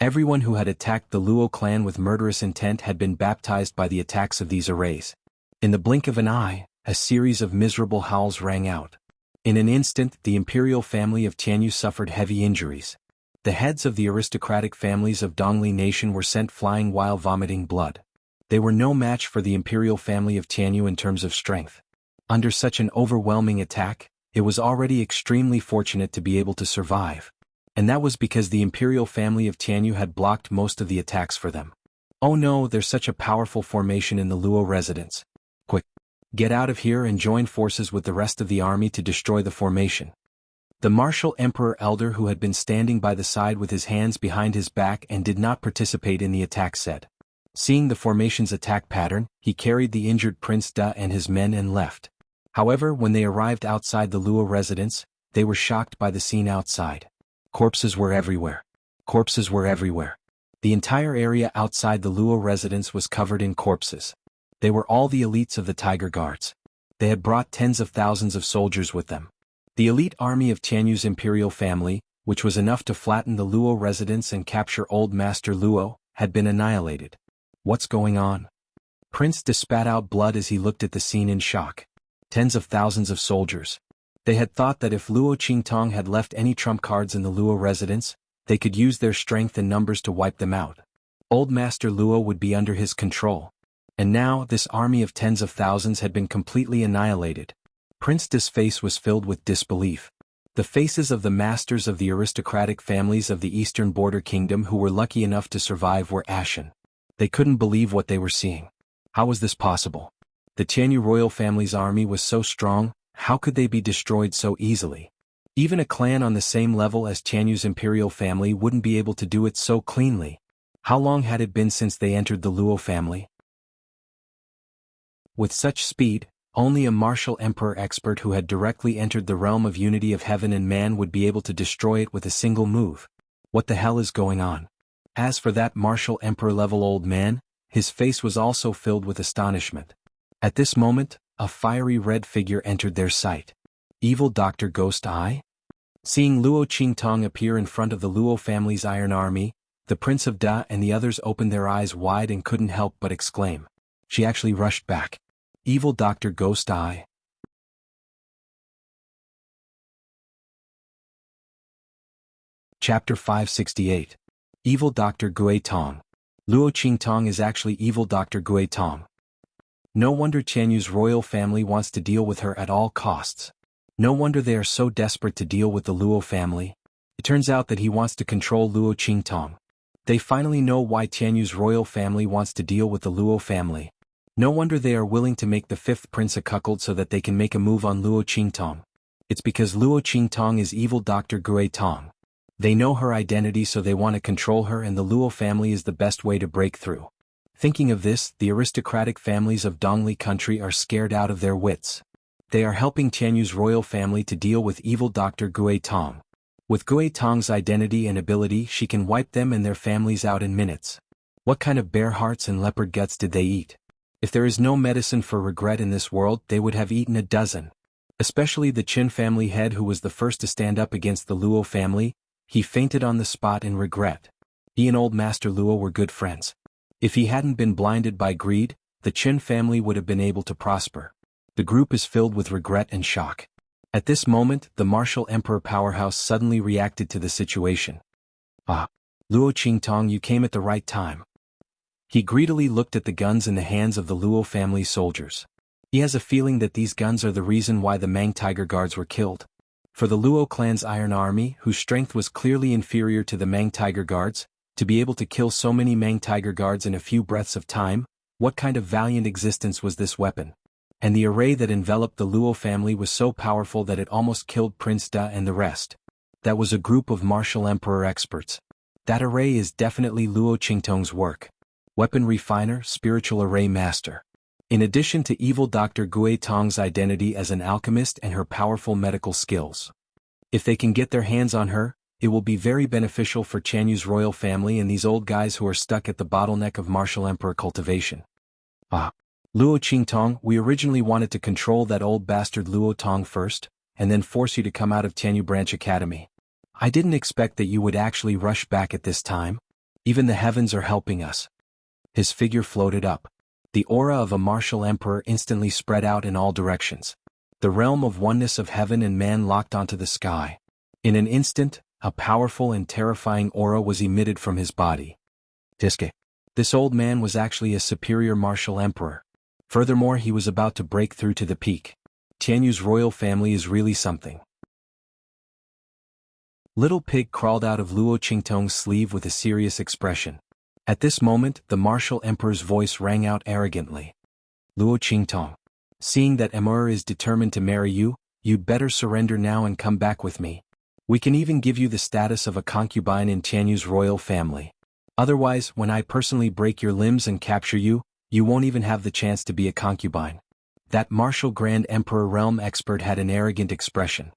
Everyone who had attacked the Luo clan with murderous intent had been baptized by the attacks of these arrays. In the blink of an eye, a series of miserable howls rang out. In an instant, the imperial family of Tianyu suffered heavy injuries. The heads of the aristocratic families of Dongli Nation were sent flying while vomiting blood. They were no match for the imperial family of Tianyu in terms of strength. Under such an overwhelming attack, it was already extremely fortunate to be able to survive. And that was because the imperial family of Tianyu had blocked most of the attacks for them. Oh no, there's such a powerful formation in the Luo residence. Quick! Get out of here and join forces with the rest of the army to destroy the formation. The martial emperor elder who had been standing by the side with his hands behind his back and did not participate in the attack said. Seeing the formation's attack pattern, he carried the injured Prince Da and his men and left. However, when they arrived outside the Luo residence, they were shocked by the scene outside. Corpses were everywhere. Corpses were everywhere. The entire area outside the Luo residence was covered in corpses. They were all the elites of the Tiger Guards. They had brought tens of thousands of soldiers with them. The elite army of Tianyu's imperial family, which was enough to flatten the Luo residence and capture Old Master Luo, had been annihilated. What's going on? Prince Da spat out blood as he looked at the scene in shock. Tens of thousands of soldiers. They had thought that if Luo Qingtong had left any trump cards in the Luo residence, they could use their strength and numbers to wipe them out. Old Master Luo would be under his control. And now, this army of tens of thousands had been completely annihilated. Prince Da's face was filled with disbelief. The faces of the masters of the aristocratic families of the eastern border kingdom who were lucky enough to survive were ashen. They couldn't believe what they were seeing. How was this possible? The Tianyu royal family's army was so strong, how could they be destroyed so easily? Even a clan on the same level as Tianyu's imperial family wouldn't be able to do it so cleanly. How long had it been since they entered the Luo family? With such speed, only a martial emperor expert who had directly entered the realm of unity of heaven and man would be able to destroy it with a single move. What the hell is going on? As for that martial emperor-level old man, his face was also filled with astonishment. At this moment, a fiery red figure entered their sight. Evil Dr. Ghost Eye? Seeing Luo Qingtong appear in front of the Luo family's iron army, the Prince of Da and the others opened their eyes wide and couldn't help but exclaim. She actually rushed back. Evil Dr. Ghost Eye. Chapter 568. Evil Dr. Gui Tong. Luo Qingtong is actually Evil Dr. Gui Tong. No wonder Tianyu's royal family wants to deal with her at all costs. No wonder they are so desperate to deal with the Luo family. It turns out that he wants to control Luo Qingtong. They finally know why Tianyu's royal family wants to deal with the Luo family. No wonder they are willing to make the fifth prince a cuckold so that they can make a move on Luo Qingtong. It's because Luo Qingtong is Evil Dr. Gui Tong. They know her identity so they want to control her, and the Luo family is the best way to break through. Thinking of this, the aristocratic families of Dongli country are scared out of their wits. They are helping Tianyu's royal family to deal with Evil Dr. Gui Tong. With Gui Tong's identity and ability, she can wipe them and their families out in minutes. What kind of bear hearts and leopard guts did they eat? If there is no medicine for regret in this world, they would have eaten a dozen. Especially the Qin family head who was the first to stand up against the Luo family. He fainted on the spot in regret. He and Old Master Luo were good friends. If he hadn't been blinded by greed, the Qin family would have been able to prosper. The group is filled with regret and shock. At this moment, the martial emperor powerhouse suddenly reacted to the situation. Ah, Luo Qingtong, you came at the right time. He greedily looked at the guns in the hands of the Luo family soldiers. He has a feeling that these guns are the reason why the Mang Tiger Guards were killed. For the Luo clan's iron army, whose strength was clearly inferior to the Mang Tiger Guards, to be able to kill so many Mang Tiger Guards in a few breaths of time, what kind of valiant existence was this weapon? And the array that enveloped the Luo family was so powerful that it almost killed Prince Da and the rest. That was a group of martial emperor experts. That array is definitely Luo Qingtong's work. Weapon refiner, spiritual array master. In addition to evil Dr. Gui Tong's identity as an alchemist and her powerful medical skills. If they can get their hands on her, it will be very beneficial for Changyu's royal family and these old guys who are stuck at the bottleneck of martial emperor cultivation. Luo Qingtong, we originally wanted to control that old bastard Luo Tong first, and then force you to come out of Tianyu Branch Academy. I didn't expect that you would actually rush back at this time. Even the heavens are helping us. His figure floated up. The aura of a martial emperor instantly spread out in all directions. The realm of oneness of heaven and man locked onto the sky. In an instant, a powerful and terrifying aura was emitted from his body. Tiske. This old man was actually a superior martial emperor. Furthermore, he was about to break through to the peak. Tianyu's royal family is really something. Little Pig crawled out of Luo Qingtong's sleeve with a serious expression. At this moment, the martial emperor's voice rang out arrogantly. Luo Qingtong. Seeing that Emperor is determined to marry you, you'd better surrender now and come back with me. We can even give you the status of a concubine in Tianyu's royal family. Otherwise, when I personally break your limbs and capture you, you won't even have the chance to be a concubine. That martial Grand Emperor realm expert had an arrogant expression.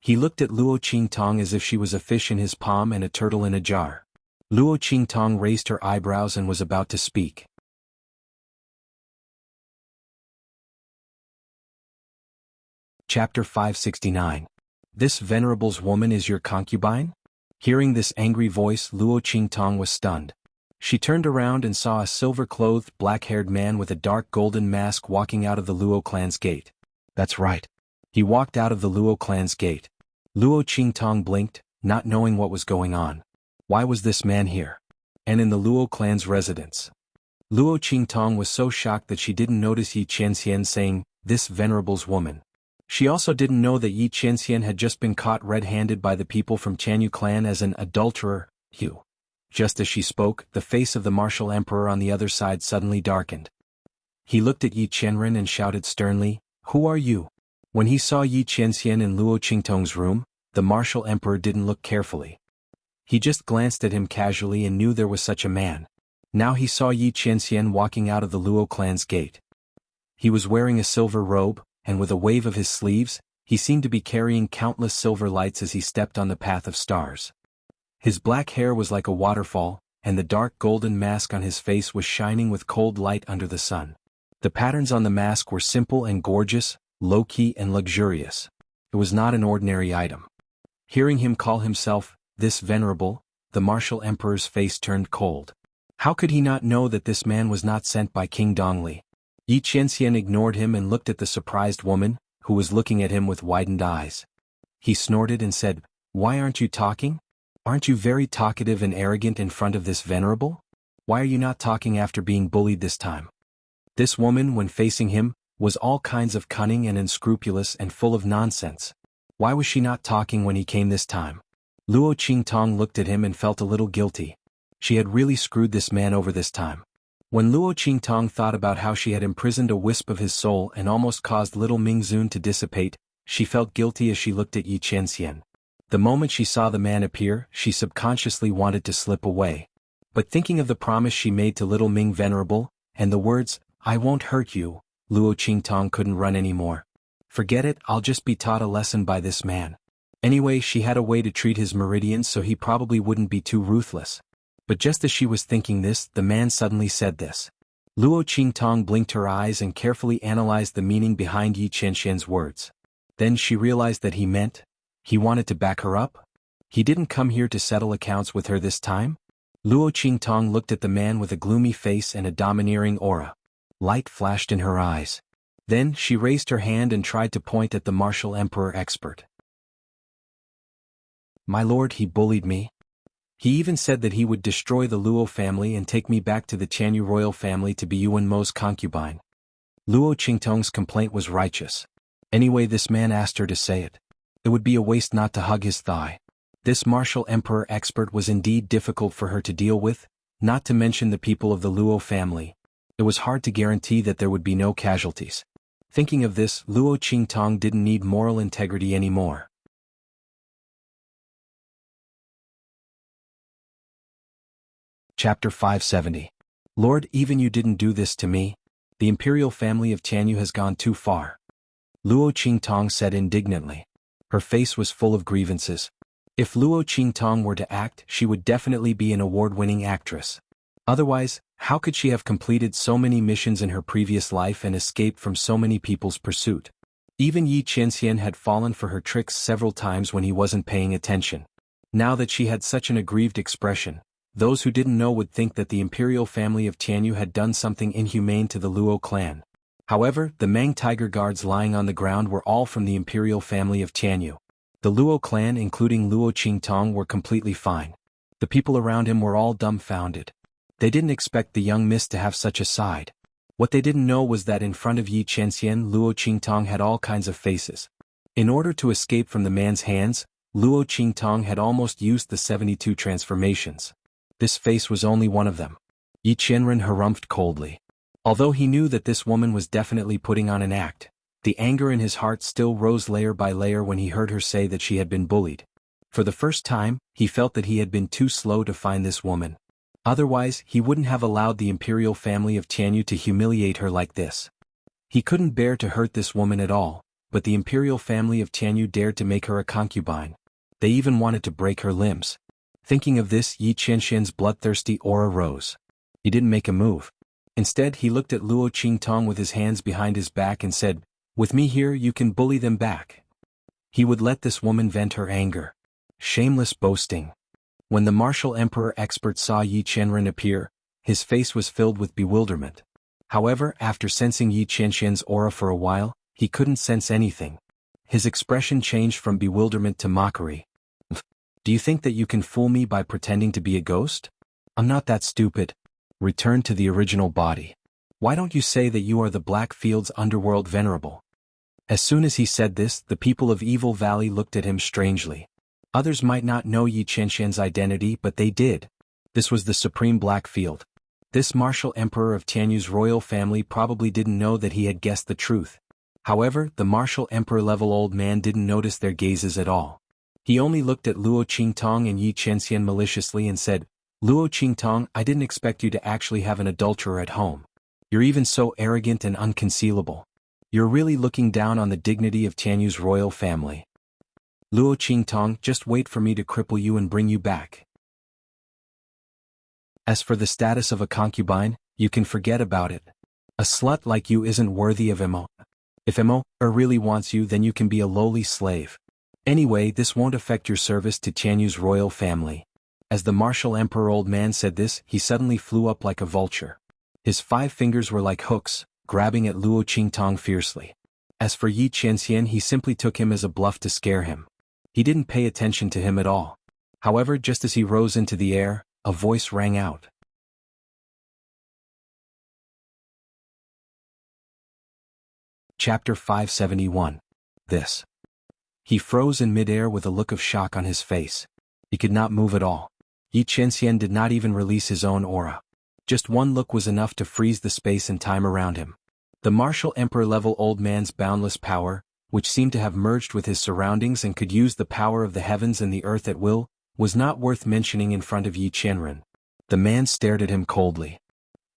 He looked at Luo Qingtong as if she was a fish in his palm and a turtle in a jar. Luo Qingtong raised her eyebrows and was about to speak. Chapter 569. This venerable's woman is your concubine? Hearing this angry voice, Luo Qingtong was stunned. She turned around and saw a silver-clothed, black-haired man with a dark golden mask walking out of the Luo clan's gate. That's right. He walked out of the Luo clan's gate. Luo Qingtong blinked, not knowing what was going on. Why was this man here? And in the Luo clan's residence? Luo Qingtong was so shocked that she didn't notice Yi Qianxian saying, "This venerable's woman." She also didn't know that Yi Qianxian had just been caught red-handed by the people from Tianyu clan as an adulterer. Just as she spoke, the face of the martial emperor on the other side suddenly darkened. He looked at Yi Qianren and shouted sternly, "Who are you?" When he saw Yi Qianxian in Luo Qingtong's room, the martial emperor didn't look carefully. He just glanced at him casually and knew there was such a man. Now he saw Yi Qianxian walking out of the Luo clan's gate. He was wearing a silver robe, and with a wave of his sleeves, he seemed to be carrying countless silver lights as he stepped on the path of stars. His black hair was like a waterfall, and the dark golden mask on his face was shining with cold light under the sun. The patterns on the mask were simple and gorgeous, low-key and luxurious. It was not an ordinary item. Hearing him call himself, "this venerable," the martial emperor's face turned cold. How could he not know that this man was not sent by King Dongli? Yi Qianxian ignored him and looked at the surprised woman, who was looking at him with widened eyes. He snorted and said, "Why aren't you talking? Aren't you very talkative and arrogant in front of this venerable? Why are you not talking after being bullied this time?" This woman, when facing him, was all kinds of cunning and unscrupulous and full of nonsense. Why was she not talking when he came this time? Luo Qingtong looked at him and felt a little guilty. She had really screwed this man over this time. When Luo Qingtong thought about how she had imprisoned a wisp of his soul and almost caused little Mingzun to dissipate, she felt guilty as she looked at Yi Qianxian. The moment she saw the man appear, she subconsciously wanted to slip away. But thinking of the promise she made to little Ming Venerable, and the words, "I won't hurt you," Luo Qingtong couldn't run anymore. Forget it, I'll just be taught a lesson by this man. Anyway, she had a way to treat his meridians so he probably wouldn't be too ruthless. But just as she was thinking this, the man suddenly said this. Luo Qingtong blinked her eyes and carefully analyzed the meaning behind Yi Qianxian's words. Then she realized that he wanted to back her up? He didn't come here to settle accounts with her this time? Luo Qingtong looked at the man with a gloomy face and a domineering aura. Light flashed in her eyes. Then she raised her hand and tried to point at the martial emperor expert. "My lord, he bullied me. He even said that he would destroy the Luo family and take me back to the Tianyu royal family to be Yuan Mo's concubine." Luo Qingtong's complaint was righteous. Anyway, this man asked her to say it. It would be a waste not to hug his thigh. This martial emperor expert was indeed difficult for her to deal with, not to mention the people of the Luo family. It was hard to guarantee that there would be no casualties. Thinking of this, Luo Qingtong didn't need moral integrity anymore. Chapter 570. Lord, even you didn't do this to me. The imperial family of Tianyu has gone too far. Luo Qingtong said indignantly. Her face was full of grievances. If Luo Qingtong were to act, she would definitely be an award-winning actress. Otherwise, how could she have completed so many missions in her previous life and escaped from so many people's pursuit? Even Yi Qianxian had fallen for her tricks several times when he wasn't paying attention. Now that she had such an aggrieved expression, those who didn't know would think that the imperial family of Tianyu had done something inhumane to the Luo clan. However, the Mang tiger guards lying on the ground were all from the imperial family of Tianyu. The Luo clan, including Luo Qingtong, were completely fine. The people around him were all dumbfounded. They didn't expect the young miss to have such a side. What they didn't know was that in front of Yi Qianxian, Luo Qingtong had all kinds of faces. In order to escape from the man's hands, Luo Qingtong had almost used the 72 transformations. This face was only one of them. Yi Qianren harumphed coldly. Although he knew that this woman was definitely putting on an act, the anger in his heart still rose layer by layer when he heard her say that she had been bullied. For the first time, he felt that he had been too slow to find this woman. Otherwise, he wouldn't have allowed the imperial family of Tianyu to humiliate her like this. He couldn't bear to hurt this woman at all, but the imperial family of Tianyu dared to make her a concubine. They even wanted to break her limbs. Thinking of this, Yi Qianxian's bloodthirsty aura rose. He didn't make a move. Instead, he looked at Luo Qingtong with his hands behind his back and said, "With me here you can bully them back." He would let this woman vent her anger. Shameless boasting. When the martial emperor expert saw Yi Qianren appear, his face was filled with bewilderment. However, after sensing Yi Qianxian's aura for a while, he couldn't sense anything. His expression changed from bewilderment to mockery. "Do you think that you can fool me by pretending to be a ghost? I'm not that stupid. Return to the original body. Why don't you say that you are the Blackfield's underworld venerable?" As soon as he said this, the people of Evil Valley looked at him strangely. Others might not know Yi Qianxian's identity, but they did. This was the Supreme Blackfield. This martial emperor of Tianyu's royal family probably didn't know that he had guessed the truth. However, the martial emperor-level old man didn't notice their gazes at all. He only looked at Luo Qingtong and Yi Qianxian maliciously and said, "Luo Qingtong, I didn't expect you to actually have an adulterer at home. You're even so arrogant and unconcealable. You're really looking down on the dignity of Tianyu's royal family. Luo Qingtong, just wait for me to cripple you and bring you back. As for the status of a concubine, you can forget about it. A slut like you isn't worthy of Mo. If Mo really wants you, then you can be a lowly slave. Anyway, this won't affect your service to Tianyu's royal family." As the martial emperor old man said this, he suddenly flew up like a vulture. His 5 fingers were like hooks, grabbing at Luo Qingtong fiercely. As for Yi Qianxian, he simply took him as a bluff to scare him. He didn't pay attention to him at all. However, just as he rose into the air, a voice rang out. Chapter 571. This. He froze in midair with a look of shock on his face. He could not move at all. Yi Qianxian did not even release his own aura. Just one look was enough to freeze the space and time around him. The martial emperor-level old man's boundless power, which seemed to have merged with his surroundings and could use the power of the heavens and the earth at will, was not worth mentioning in front of Yi Qianren. The man stared at him coldly.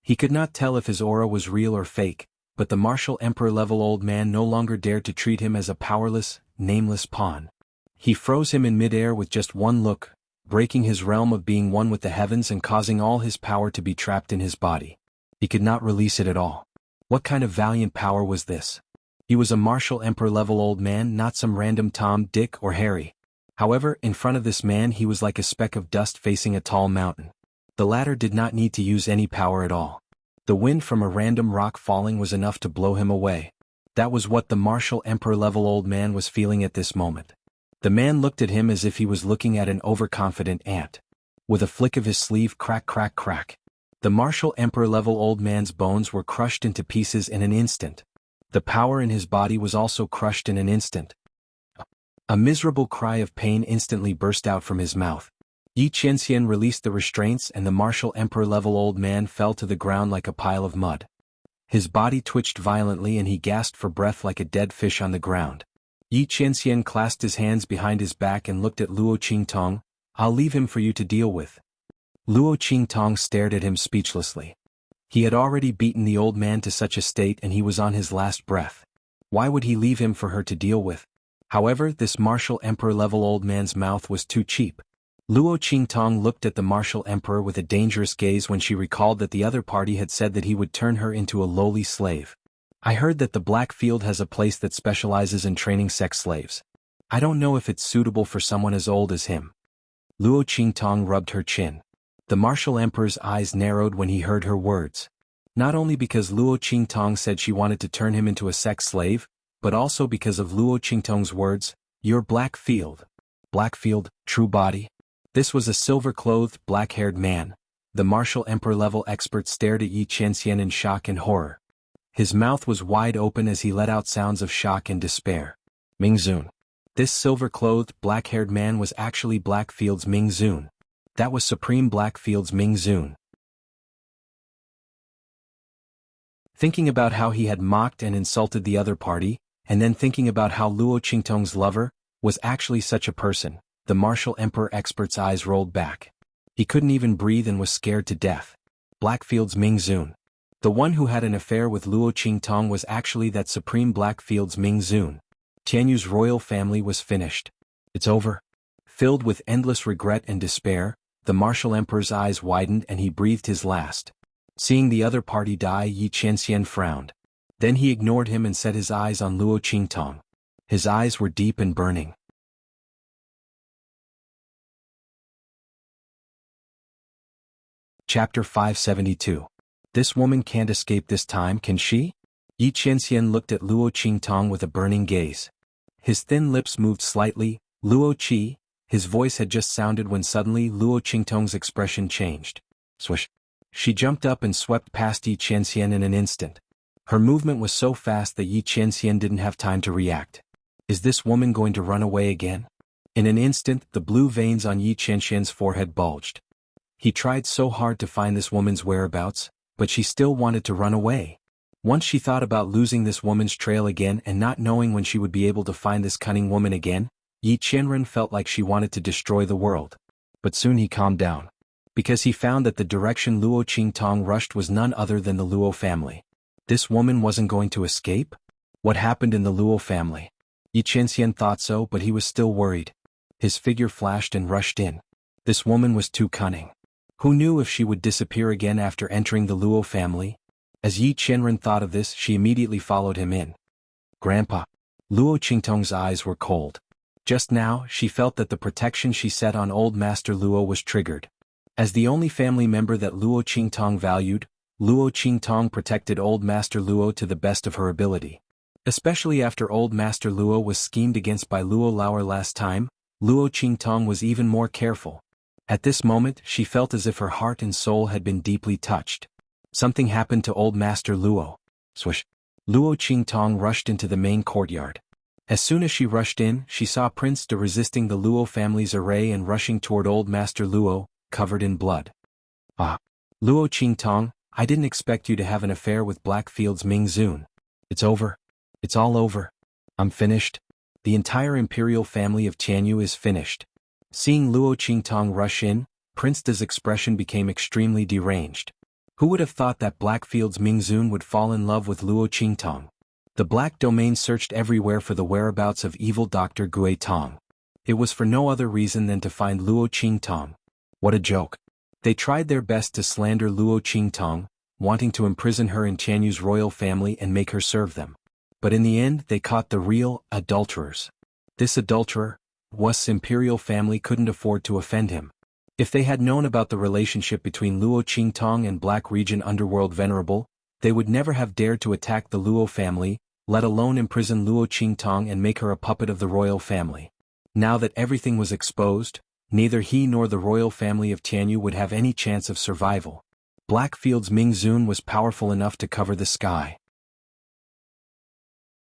He could not tell if his aura was real or fake, but the martial emperor-level old man no longer dared to treat him as a powerless, nameless pawn. He froze him in midair with just one look, breaking his realm of being one with the heavens and causing all his power to be trapped in his body. He could not release it at all. What kind of valiant power was this? He was a martial emperor-level old man, not some random Tom, Dick, or Harry. However, in front of this man he was like a speck of dust facing a tall mountain. The latter did not need to use any power at all. The wind from a random rock falling was enough to blow him away. That was what the martial emperor-level old man was feeling at this moment. The man looked at him as if he was looking at an overconfident ant. With a flick of his sleeve, crack, crack, crack. The martial emperor-level old man's bones were crushed into pieces in an instant. The power in his body was also crushed in an instant. A miserable cry of pain instantly burst out from his mouth. Yi Qianxian released the restraints and the martial emperor-level old man fell to the ground like a pile of mud. His body twitched violently and he gasped for breath like a dead fish on the ground. Yi Qianxian clasped his hands behind his back and looked at Luo Qingtong. "I'll leave him for you to deal with." Luo Qingtong stared at him speechlessly. He had already beaten the old man to such a state and he was on his last breath. Why would he leave him for her to deal with? However, this martial emperor-level old man's mouth was too cheap. Luo Qingtong looked at the martial emperor with a dangerous gaze when she recalled that the other party had said that he would turn her into a lowly slave. "I heard that the Black Field has a place that specializes in training sex slaves. I don't know if it's suitable for someone as old as him." Luo Qingtong rubbed her chin. The martial emperor's eyes narrowed when he heard her words. Not only because Luo Qingtong said she wanted to turn him into a sex slave, but also because of Luo Qingtong's words, "Your Black Field." Black Field, true body? This was a silver-clothed, black-haired man. The martial emperor-level expert stared at Yi Qianxian in shock and horror. His mouth was wide open as he let out sounds of shock and despair. Ming Zun. This silver-clothed, black-haired man was actually Blackfield's Ming Zun. That was Supreme Blackfield's Ming Zun. Thinking about how he had mocked and insulted the other party, and then thinking about how Luo Qingtong's lover was actually such a person, the martial emperor expert's eyes rolled back. He couldn't even breathe and was scared to death. Blackfield's Ming Zun. The one who had an affair with Luo Qingtong was actually that Supreme Blackfield's Ming Zun. Tianyu's royal family was finished. It's over. Filled with endless regret and despair, the martial emperor's eyes widened and he breathed his last. Seeing the other party die, Yi Qianxian frowned. Then he ignored him and set his eyes on Luo Qingtong. His eyes were deep and burning. Chapter 572. This woman can't escape this time, can she? Yi Qianxian looked at Luo Qingtong with a burning gaze. His thin lips moved slightly. "Luo Qi," his voice had just sounded when suddenly Luo Qingtong's expression changed. Swish. She jumped up and swept past Yi Qianxian in an instant. Her movement was so fast that Yi Qianxian didn't have time to react. Is this woman going to run away again? In an instant, the blue veins on Yi Qianxian's forehead bulged. He tried so hard to find this woman's whereabouts, but she still wanted to run away. Once she thought about losing this woman's trail again and not knowing when she would be able to find this cunning woman again, Yi Qianren felt like she wanted to destroy the world. But soon he calmed down. Because he found that the direction Luo Qingtong rushed was none other than the Luo family. This woman wasn't going to escape? What happened in the Luo family? Yi Qianxian thought so, but he was still worried. His figure flashed and rushed in. This woman was too cunning. Who knew if she would disappear again after entering the Luo family? As Yi Qianren thought of this, she immediately followed him in. Grandpa. Luo Qingtong's eyes were cold. Just now, she felt that the protection she set on old Master Luo was triggered. As the only family member that Luo Qingtong valued, Luo Qingtong protected old Master Luo to the best of her ability. Especially after old Master Luo was schemed against by Luo Lauer last time, Luo Qingtong was even more careful. At this moment, she felt as if her heart and soul had been deeply touched. Something happened to old Master Luo. Swish. Luo Qingtong rushed into the main courtyard. As soon as she rushed in, she saw Prince De resisting the Luo family's array and rushing toward old Master Luo, covered in blood. Ah. Luo Qingtong, I didn't expect you to have an affair with Blackfield's Ming Zun. It's over. It's all over. I'm finished. The entire imperial family of Tianyu is finished. Seeing Luo Qingtong rush in, Prince De's expression became extremely deranged. Who would have thought that Blackfield's Ming Zun would fall in love with Luo Qingtong? The Black Domain searched everywhere for the whereabouts of evil Dr. Gui Tong. It was for no other reason than to find Luo Qingtong. What a joke. They tried their best to slander Luo Qingtong, wanting to imprison her in Tianyu's royal family and make her serve them. But in the end, they caught the real adulterers. This adulterer, Wu's imperial family couldn't afford to offend him. If they had known about the relationship between Luo Qingtong and Black Region Underworld Venerable, they would never have dared to attack the Luo family, let alone imprison Luo Qingtong and make her a puppet of the royal family. Now that everything was exposed, neither he nor the royal family of Tianyu would have any chance of survival. Blackfield's Ming Zun was powerful enough to cover the sky.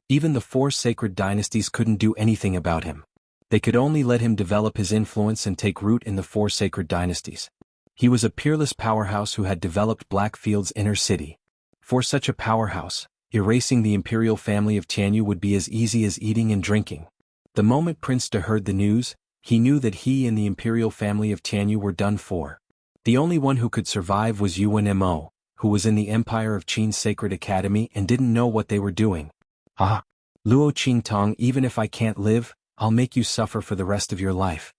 Even the four sacred dynasties couldn't do anything about him. They could only let him develop his influence and take root in the four sacred dynasties. He was a peerless powerhouse who had developed Blackfield's inner city. For such a powerhouse, erasing the imperial family of Tianyu would be as easy as eating and drinking. The moment Prince De heard the news, he knew that he and the imperial family of Tianyu were done for. The only one who could survive was Yuan Mo, who was in the Empire of Qin's Sacred Academy and didn't know what they were doing. Ah! Luo Qingtong, even if I can't live, I'll make you suffer for the rest of your life.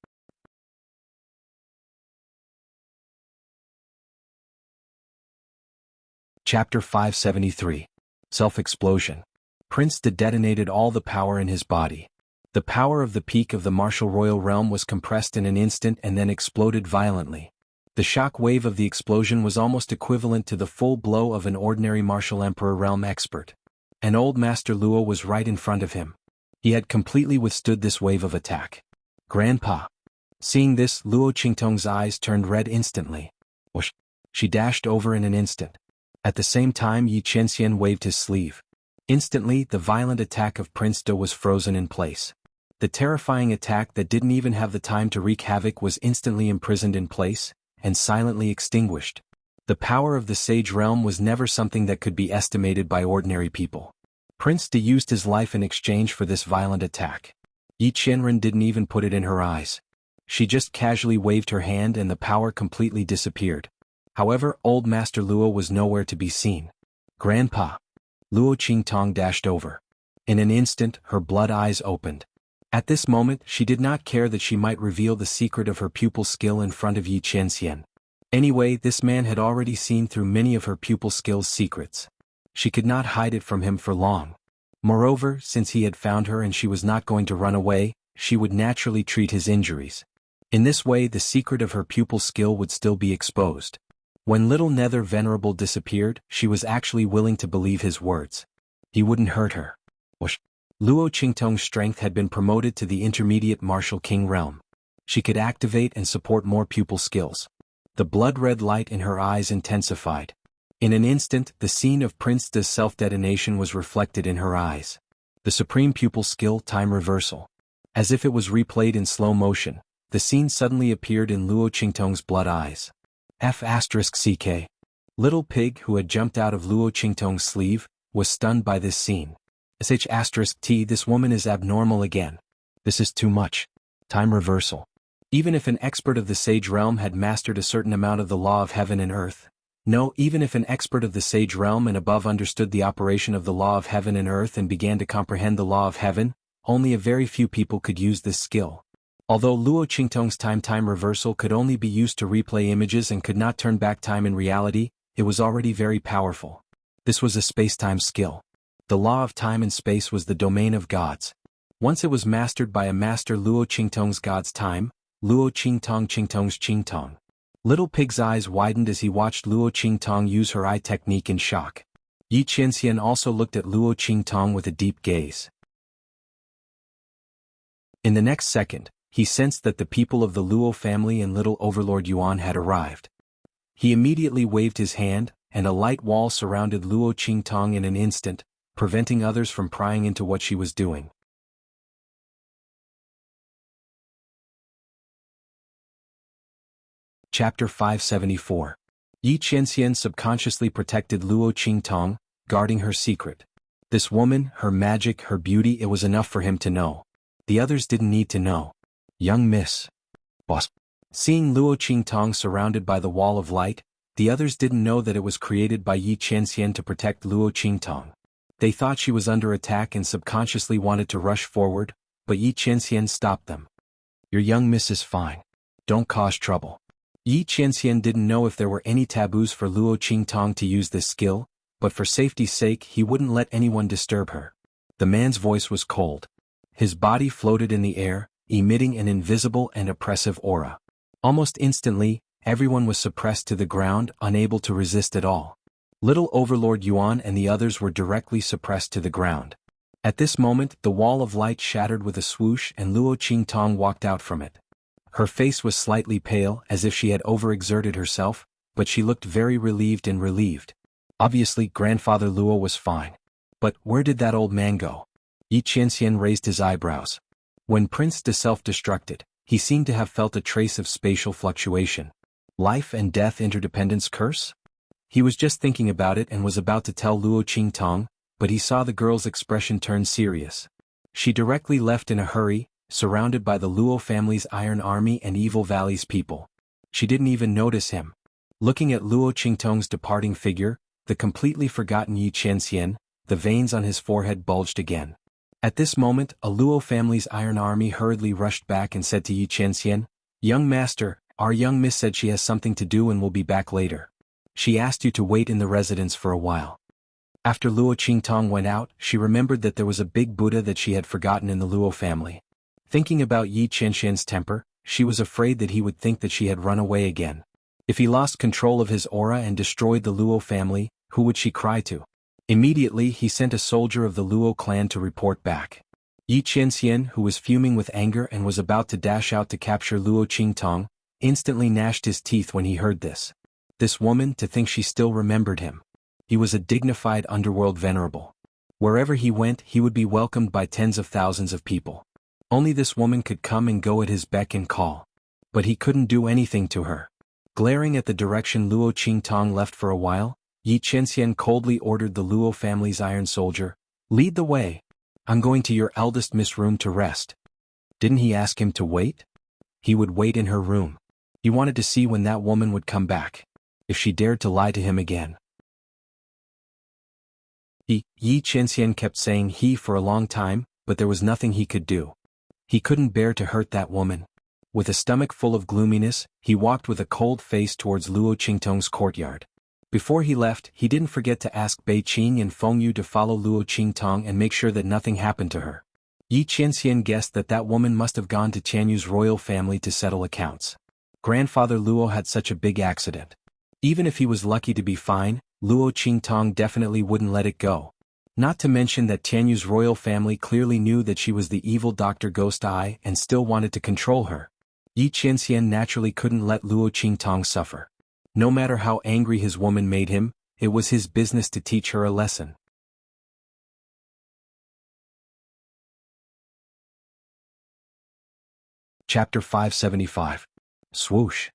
Chapter 573. Self-Explosion. Prince De detonated all the power in his body. The power of the peak of the martial royal realm was compressed in an instant and then exploded violently. The shock wave of the explosion was almost equivalent to the full blow of an ordinary martial emperor realm expert. And old Master Luo was right in front of him. He had completely withstood this wave of attack. Grandpa. Seeing this, Luo Qingtong's eyes turned red instantly. Whoosh! She dashed over in an instant. At the same time, Yi Qianxian waved his sleeve. Instantly, the violent attack of Prince De was frozen in place. The terrifying attack that didn't even have the time to wreak havoc was instantly imprisoned in place, and silently extinguished. The power of the Sage Realm was never something that could be estimated by ordinary people. Prince De used his life in exchange for this violent attack. Yi Qianren didn't even put it in her eyes. She just casually waved her hand and the power completely disappeared. However, old Master Luo was nowhere to be seen. Grandpa. Luo Qingtong dashed over. In an instant, her blood eyes opened. At this moment, she did not care that she might reveal the secret of her pupil's skill in front of Yi Qianxian. Anyway, this man had already seen through many of her pupil's skill's secrets. She could not hide it from him for long. Moreover, since he had found her and she was not going to run away, she would naturally treat his injuries. In this way, the secret of her pupil's skill would still be exposed. When little Nether Venerable disappeared, she was actually willing to believe his words. He wouldn't hurt her. Whoosh! Luo Qingtong's strength had been promoted to the intermediate martial king realm. She could activate and support more pupil skills. The blood-red light in her eyes intensified. In an instant, the scene of Prince De's self-detonation was reflected in her eyes. The supreme pupil skill time reversal. As if it was replayed in slow motion, the scene suddenly appeared in Luo Qingtong's blood eyes. F***CK. Little Pig, who had jumped out of Luo Qingtong's sleeve, was stunned by this scene. *T, this woman is abnormal again. This is too much. Time reversal. Even if an expert of the Sage Realm had mastered a certain amount of the law of heaven and earth, no, even if an expert of the Sage Realm and above understood the operation of the law of heaven and earth and began to comprehend the law of heaven, only a very few people could use this skill. Although Luo Qingtong's time reversal could only be used to replay images and could not turn back time in reality, it was already very powerful. This was a space-time skill. The law of time and space was the domain of gods. Once it was mastered by a master, Luo Qingtong's god's time, Luo Qingtong's Qingtong. Little Pig's eyes widened as he watched Luo Qingtong use her eye technique in shock. Yi Qianxian also looked at Luo Qingtong with a deep gaze. In the next second, he sensed that the people of the Luo family and little Overlord Yuan had arrived. He immediately waved his hand, and a light wall surrounded Luo Qingtong in an instant, preventing others from prying into what she was doing. Chapter 574. Yi Qianxian subconsciously protected Luo Qingtong, guarding her secret. This woman, her magic, her beauty, it was enough for him to know. The others didn't need to know. Young Miss. Boss. Seeing Luo Qingtong surrounded by the wall of light, the others didn't know that it was created by Yi Qianxian to protect Luo Qingtong. They thought she was under attack and subconsciously wanted to rush forward, but Yi Qianxian stopped them. Your young miss is fine. Don't cause trouble. Yi Qianxian didn't know if there were any taboos for Luo Qingtong to use this skill, but for safety's sake he wouldn't let anyone disturb her. The man's voice was cold. His body floated in the air, emitting an invisible and oppressive aura. Almost instantly, everyone was suppressed to the ground, unable to resist at all. Little Overlord Yuan and the others were directly suppressed to the ground. At this moment, the wall of light shattered with a swoosh and Luo Qingtong walked out from it. Her face was slightly pale, as if she had overexerted herself, but she looked very relieved and relieved. Obviously, Grandfather Luo was fine. But where did that old man go? Yi Qianxian raised his eyebrows. When Prince de self-destructed, he seemed to have felt a trace of spatial fluctuation. Life and death interdependence curse? He was just thinking about it and was about to tell Luo Qingtong, but he saw the girl's expression turn serious. She directly left in a hurry, surrounded by the Luo family's Iron Army and Evil Valley's people. She didn't even notice him. Looking at Luo Qingtong's departing figure, the completely forgotten Yi Qianxian, the veins on his forehead bulged again. At this moment, a Luo family's Iron Army hurriedly rushed back and said to Yi Qianxian, "Young master, our young miss said she has something to do and will be back later. She asked you to wait in the residence for a while." After Luo Qingtong went out, she remembered that there was a big Buddha that she had forgotten in the Luo family. Thinking about Yi Qianxian's temper, she was afraid that he would think that she had run away again. If he lost control of his aura and destroyed the Luo family, who would she cry to? Immediately he sent a soldier of the Luo clan to report back. Yi Qianxian, who was fuming with anger and was about to dash out to capture Luo Qingtong, instantly gnashed his teeth when he heard this. This woman, to think she still remembered him. He was a dignified underworld venerable. Wherever he went, he would be welcomed by tens of thousands of people. Only this woman could come and go at his beck and call. But he couldn't do anything to her. Glaring at the direction Luo Qingtong left for a while, Yi Qianxian coldly ordered the Luo family's iron soldier, "Lead the way. I'm going to your eldest miss room to rest." Didn't he ask him to wait? He would wait in her room. He wanted to see when that woman would come back. If she dared to lie to him again. Yi Qianxian kept saying he for a long time, but there was nothing he could do. He couldn't bear to hurt that woman. With a stomach full of gloominess, he walked with a cold face towards Luo Qingtong's courtyard. Before he left, he didn't forget to ask Bei Qing and Feng Yu to follow Luo Qingtong and make sure that nothing happened to her. Yi Qianxian guessed that that woman must have gone to Tianyu's royal family to settle accounts. Grandfather Luo had such a big accident. Even if he was lucky to be fine, Luo Qingtong definitely wouldn't let it go. Not to mention that Tianyu's royal family clearly knew that she was the evil Dr. Ghost Eye and still wanted to control her. Yi Qianxian naturally couldn't let Luo Qingtong suffer. No matter how angry his woman made him, it was his business to teach her a lesson. Chapter 575. Swoosh.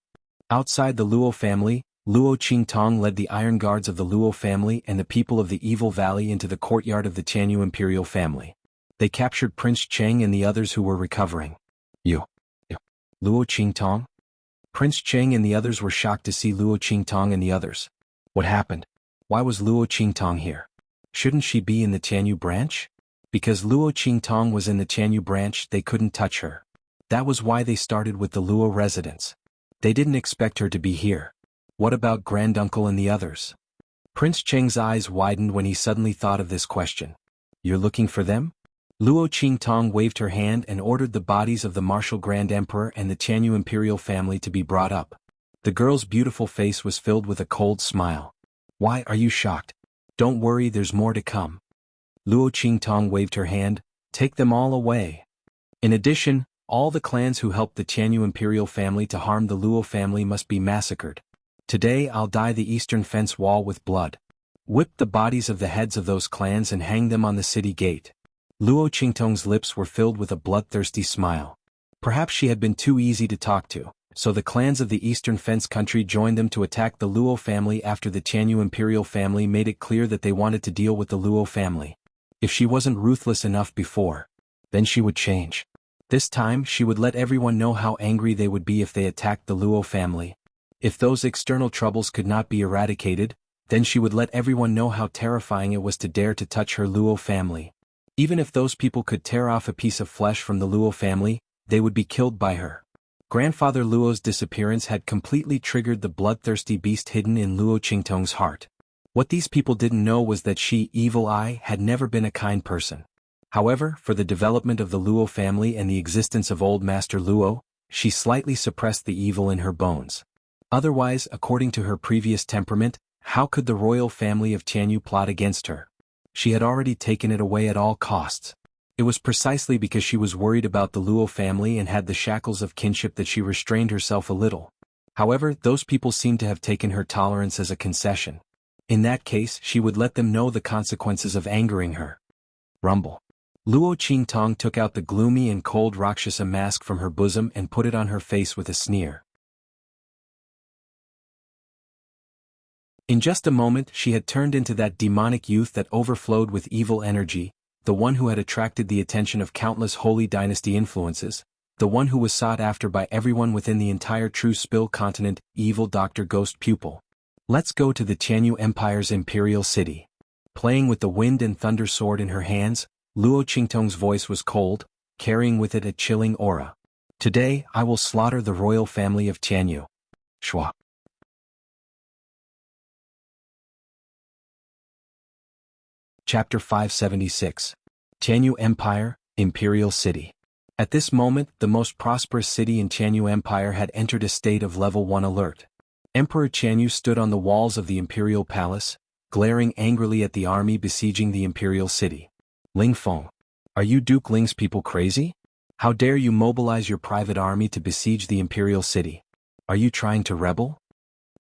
Outside the Luo family, Luo Qingtong led the iron guards of the Luo family and the people of the Evil Valley into the courtyard of the Tianyu imperial family. They captured Prince Cheng and the others who were recovering. You. Luo Qingtong? Prince Cheng and the others were shocked to see Luo Qingtong and the others. What happened? Why was Luo Qingtong here? Shouldn't she be in the Tianyu branch? Because Luo Qingtong was in the Tianyu branch, they couldn't touch her. That was why they started with the Luo residence. They didn't expect her to be here. What about granduncle and the others? Prince Cheng's eyes widened when he suddenly thought of this question. You're looking for them? Luo Qingtong waved her hand and ordered the bodies of the martial Grand Emperor and the Tianyu imperial family to be brought up. The girl's beautiful face was filled with a cold smile. Why are you shocked? Don't worry, there's more to come. Luo Qingtong waved her hand. Take them all away. In addition, all the clans who helped the Tianyu imperial family to harm the Luo family must be massacred. Today I'll dye the eastern fence wall with blood. Whip the bodies of the heads of those clans and hang them on the city gate. Luo Qingtong's lips were filled with a bloodthirsty smile. Perhaps she had been too easy to talk to, so the clans of the eastern fence country joined them to attack the Luo family after the Tianyu imperial family made it clear that they wanted to deal with the Luo family. If she wasn't ruthless enough before, then she would change. This time she would let everyone know how angry they would be if they attacked the Luo family. If those external troubles could not be eradicated, then she would let everyone know how terrifying it was to dare to touch her Luo family. Even if those people could tear off a piece of flesh from the Luo family, they would be killed by her. Grandfather Luo's disappearance had completely triggered the bloodthirsty beast hidden in Luo Qingtong's heart. What these people didn't know was that she, Evil Eye, had never been a kind person. However, for the development of the Luo family and the existence of Old Master Luo, she slightly suppressed the evil in her bones. Otherwise, according to her previous temperament, how could the royal family of Tianyu plot against her? She had already taken it away at all costs. It was precisely because she was worried about the Luo family and had the shackles of kinship that she restrained herself a little. However, those people seemed to have taken her tolerance as a concession. In that case, she would let them know the consequences of angering her. Rumble. Luo Qingtong took out the gloomy and cold Rakshasa mask from her bosom and put it on her face with a sneer. In just a moment she had turned into that demonic youth that overflowed with evil energy, the one who had attracted the attention of countless holy dynasty influences, the one who was sought after by everyone within the entire True Spill continent, evil Dr. Ghost Pupil. Let's go to the Tianyu Empire's imperial city. Playing with the wind and thunder sword in her hands, Luo Qingtong's voice was cold, carrying with it a chilling aura. Today I will slaughter the royal family of Tianyu. Shua. Chapter 576. Tianyu Empire, Imperial City. At this moment, the most prosperous city in Tianyu Empire had entered a state of level 1 alert. Emperor Tianyu stood on the walls of the imperial palace, glaring angrily at the army besieging the imperial city. Ling Feng, are you Duke Ling's people crazy? How dare you mobilize your private army to besiege the imperial city? Are you trying to rebel?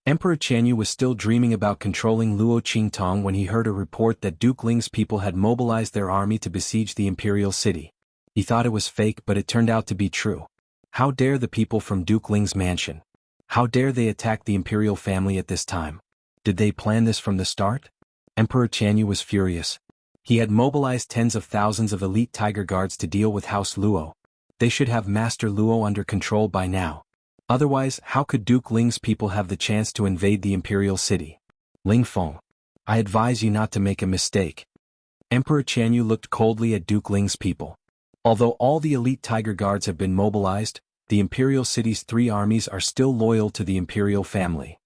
Emperor Tianyu was still dreaming about controlling Luo Qingtong when he heard a report that Duke Ling's people had mobilized their army to besiege the imperial city. He thought it was fake, but it turned out to be true. How dare the people from Duke Ling's mansion? How dare they attack the imperial family at this time? Did they plan this from the start? Emperor Tianyu was furious. He had mobilized tens of thousands of elite tiger guards to deal with House Luo. They should have Master Luo under control by now. Otherwise, how could Duke Ling's people have the chance to invade the imperial city? Ling Feng, I advise you not to make a mistake. Emperor Tianyu looked coldly at Duke Ling's people. Although all the elite tiger guards have been mobilized, the imperial city's 3 armies are still loyal to the imperial family.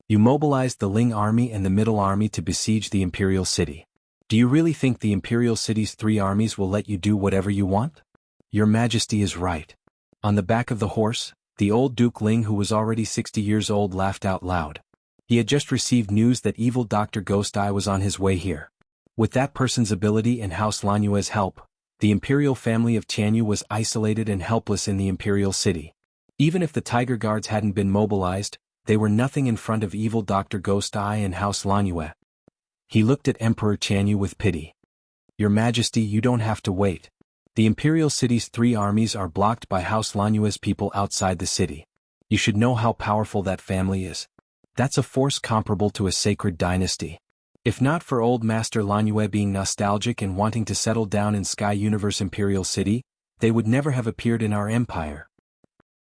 You mobilized the Ling army and the middle army to besiege the imperial city. Do you really think the imperial city's 3 armies will let you do whatever you want? Your Majesty is right. On the back of the horse, the old Duke Ling, who was already 60 years old, laughed out loud. He had just received news that evil Dr. Ghost Eye was on his way here. With that person's ability and House Lanyue's help, the imperial family of Tianyu was isolated and helpless in the imperial city. Even if the Tiger Guards hadn't been mobilized, they were nothing in front of evil Dr. Ghost Eye and House Lanyue. He looked at Emperor Tianyu with pity. Your Majesty, you don't have to wait. The imperial city's 3 armies are blocked by House Lanyue's people outside the city. You should know how powerful that family is. That's a force comparable to a sacred dynasty. If not for old Master Lanyue being nostalgic and wanting to settle down in Sky Universe Imperial City, they would never have appeared in our empire.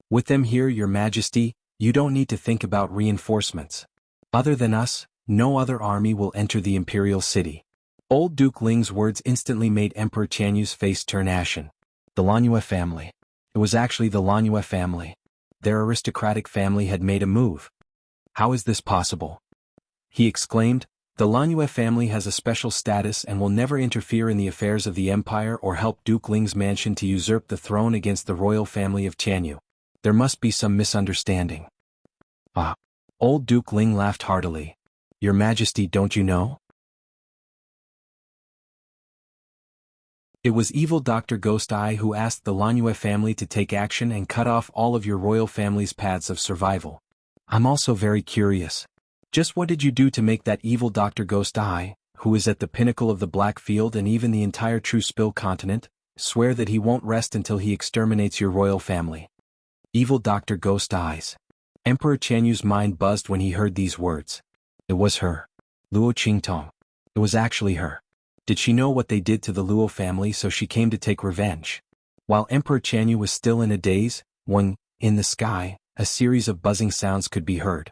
With them here, Your Majesty, you don't need to think about reinforcements. Other than us, no other army will enter the imperial city. Old Duke Ling's words instantly made Emperor Tianyu's face turn ashen. The Lanyue family. It was actually the Lanyue family. Their aristocratic family had made a move. How is this possible? He exclaimed. The Lanyue family has a special status and will never interfere in the affairs of the empire or help Duke Ling's mansion to usurp the throne against the royal family of Tianyu. There must be some misunderstanding. Ah. Old Duke Ling laughed heartily. Your Majesty, don't you know? It was evil Dr. Ghost Eye who asked the Lanyue family to take action and cut off all of your royal family's paths of survival. I'm also very curious. Just what did you do to make that evil Dr. Ghost Eye, who is at the pinnacle of the Black Field and even the entire True Spill continent, swear that he won't rest until he exterminates your royal family? Evil Dr. Ghost Eyes. Emperor Tianyu's mind buzzed when he heard these words. It was her. Luo Qingtong. It was actually her. Did she know what they did to the Luo family, so she came to take revenge? While Emperor Tianyu was still in a daze, when, in the sky, a series of buzzing sounds could be heard.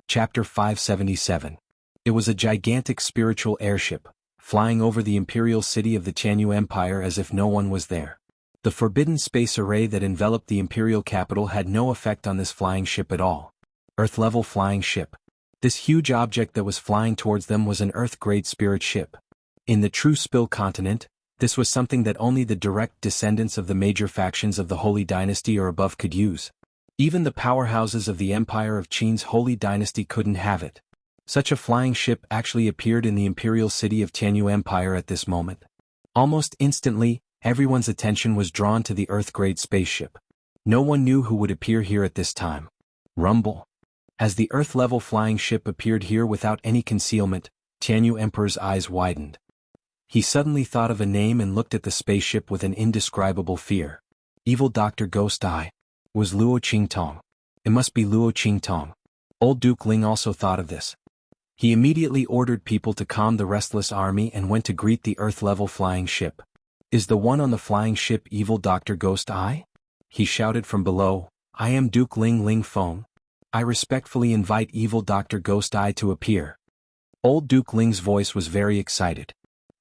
Chapter 577. It was a gigantic spiritual airship, flying over the imperial city of the Tianyu Empire as if no one was there. The forbidden space array that enveloped the imperial capital had no effect on this flying ship at all. Earth-level flying ship. This huge object that was flying towards them was an Earth-grade spirit ship. In the True Spill continent, this was something that only the direct descendants of the major factions of the Holy Dynasty or above could use. Even the powerhouses of the Empire of Qin's Holy Dynasty couldn't have it. Such a flying ship actually appeared in the imperial city of Tianyu Empire at this moment. Almost instantly, everyone's attention was drawn to the Earth-grade spaceship. No one knew who would appear here at this time. Rumble. As the Earth-level flying ship appeared here without any concealment, Tianyu Emperor's eyes widened. He suddenly thought of a name and looked at the spaceship with an indescribable fear. Evil Dr. Ghost Eye. Was Luo Qingtong. It must be Luo Qingtong. Old Duke Ling also thought of this. He immediately ordered people to calm the restless army and went to greet the Earth-level flying ship. Is the one on the flying ship Evil Dr. Ghost Eye? He shouted from below. I am Duke Ling Feng. I respectfully invite Evil Dr. Ghost Eye to appear. Old Duke Ling's voice was very excited.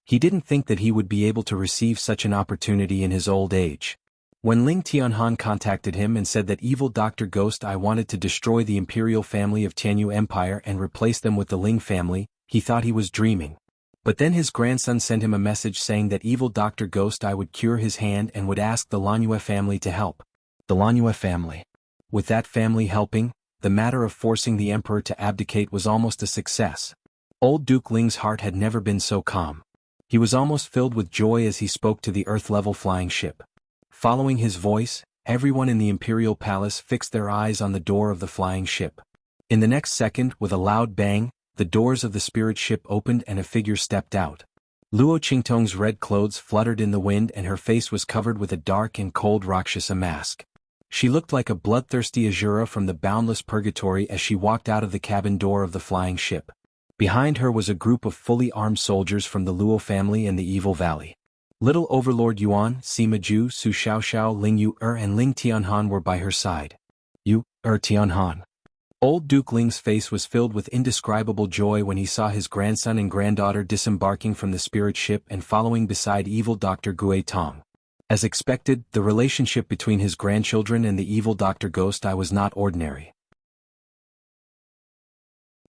He didn't think that he would be able to receive such an opportunity in his old age. When Ling Tianhan contacted him and said that Evil Dr. Ghost Eye wanted to destroy the imperial family of Tianyu Empire and replace them with the Ling family, he thought he was dreaming. But then his grandson sent him a message saying that Evil Dr. Ghost Eye would cure his hand and would ask the Lanyue family to help. The Lanyue family. With that family helping, the matter of forcing the emperor to abdicate was almost a success. Old Duke Ling's heart had never been so calm. He was almost filled with joy as he spoke to the Earth-level flying ship. Following his voice, everyone in the imperial palace fixed their eyes on the door of the flying ship. In the next second, with a loud bang, the doors of the spirit ship opened and a figure stepped out. Luo Qingtong's red clothes fluttered in the wind and her face was covered with a dark and cold Rakshasa mask. She looked like a bloodthirsty Azura from the boundless purgatory as she walked out of the cabin door of the flying ship. Behind her was a group of fully armed soldiers from the Luo family and the Evil Valley. Little Overlord Yuan, Sima Ju, Su Xiaoxiao, Ling Yu and Ling Tianhan were by her side. Tianhan. Old Duke Ling's face was filled with indescribable joy when he saw his grandson and granddaughter disembarking from the spirit ship and following beside Evil Dr. Gui Tong. As expected, the relationship between his grandchildren and the Evil Dr. Ghost Eye was not ordinary.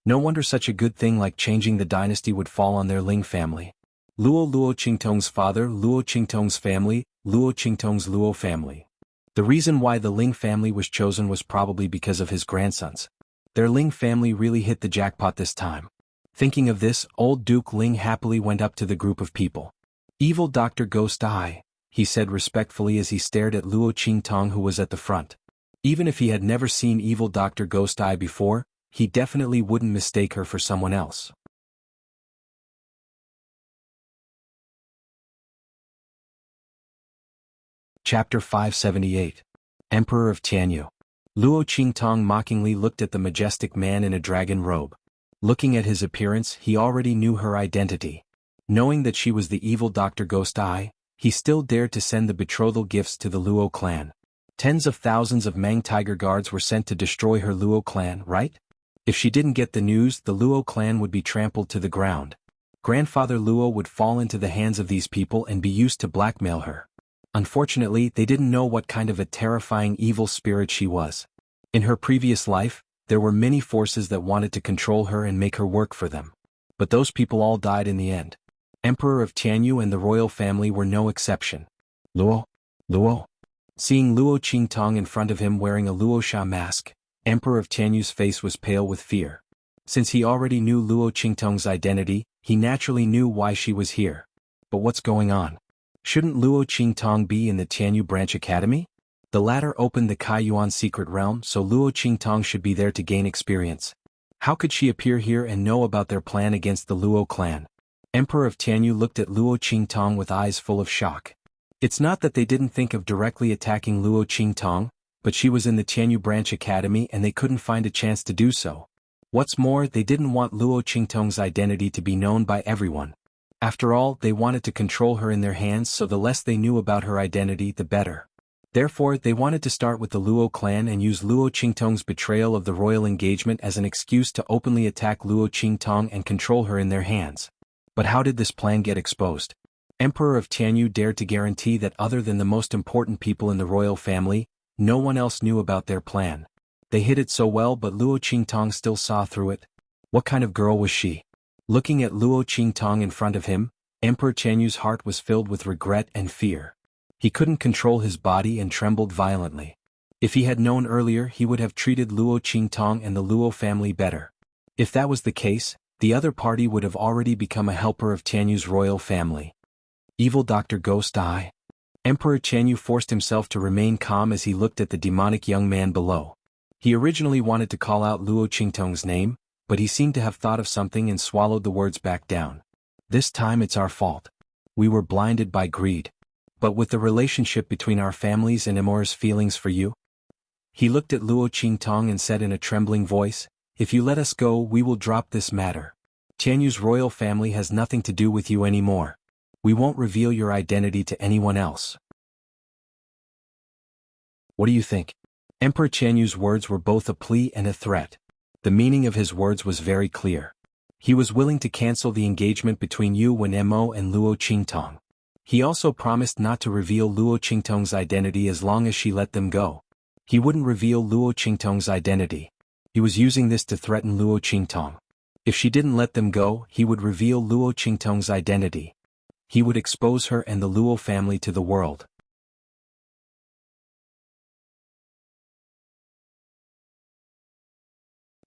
No wonder such a good thing like changing the dynasty would fall on their Ling family. Luo Qingtong's father, Luo Qingtong's family, Luo Qingtong's Luo family. The reason why the Ling family was chosen was probably because of his grandsons. Their Ling family really hit the jackpot this time. Thinking of this, old Duke Ling happily went up to the group of people. Evil Dr. Ghost Eye, he said respectfully as he stared at Luo Qingtong who was at the front. Even if he had never seen Evil Dr. Ghost Eye before, he definitely wouldn't mistake her for someone else. Chapter 578. Emperor of Tianyu. Luo Qingtong mockingly looked at the majestic man in a dragon robe. Looking at his appearance, he already knew her identity. Knowing that she was the Evil Dr. Ghost Eye, he still dared to send the betrothal gifts to the Luo clan. Tens of thousands of Mang Tiger guards were sent to destroy her Luo clan, right? If she didn't get the news, the Luo clan would be trampled to the ground. Grandfather Luo would fall into the hands of these people and be used to blackmail her. Unfortunately, they didn't know what kind of a terrifying evil spirit she was. In her previous life, there were many forces that wanted to control her and make her work for them. But those people all died in the end. Emperor of Tianyu and the royal family were no exception. Luo. Seeing Luo Qingtong in front of him wearing a Luo Sha mask, Emperor of Tianyu's face was pale with fear. Since he already knew Luo Qingtong's identity, he naturally knew why she was here. But what's going on? Shouldn't Luo Qingtong be in the Tianyu Branch Academy? The latter opened the Kaiyuan secret realm, so Luo Qingtong should be there to gain experience. How could she appear here and know about their plan against the Luo clan? Emperor of Tianyu looked at Luo Qingtong with eyes full of shock. It's not that they didn't think of directly attacking Luo Qingtong, but she was in the Tianyu Branch Academy and they couldn't find a chance to do so. What's more, they didn't want Luo Qingtong's identity to be known by everyone. After all, they wanted to control her in their hands, so the less they knew about her identity, the better. Therefore, they wanted to start with the Luo clan and use Luo Qingtong's betrayal of the royal engagement as an excuse to openly attack Luo Qingtong and control her in their hands. But how did this plan get exposed? Emperor of Tianyu dared to guarantee that other than the most important people in the royal family, no one else knew about their plan. They hid it so well, but Luo Qingtong still saw through it. What kind of girl was she? Looking at Luo Qingtong in front of him, Emperor Tianyu's heart was filled with regret and fear. He couldn't control his body and trembled violently. If he had known earlier, he would have treated Luo Qingtong and the Luo family better. If that was the case, the other party would have already become a helper of Tianyu's royal family. Evil Dr. Ghost Eye. Emperor Tianyu forced himself to remain calm as he looked at the demonic young man below. He originally wanted to call out Luo Qingtong's name, but he seemed to have thought of something and swallowed the words back down. This time it's our fault. We were blinded by greed. But with the relationship between our families and Amor's feelings for you? He looked at Luo Qingtong and said in a trembling voice, "If you let us go, we will drop this matter. Tianyu's royal family has nothing to do with you anymore. We won't reveal your identity to anyone else." What do you think? Emperor Tianyu's words were both a plea and a threat. The meaning of his words was very clear. He was willing to cancel the engagement between Yu Wenmo and Luo Qingtong. He also promised not to reveal Luo Qingtong's identity as long as she let them go. He wouldn't reveal Luo Qingtong's identity. He was using this to threaten Luo Qingtong. If she didn't let them go, he would reveal Luo Qingtong's identity. He would expose her and the Luo family to the world.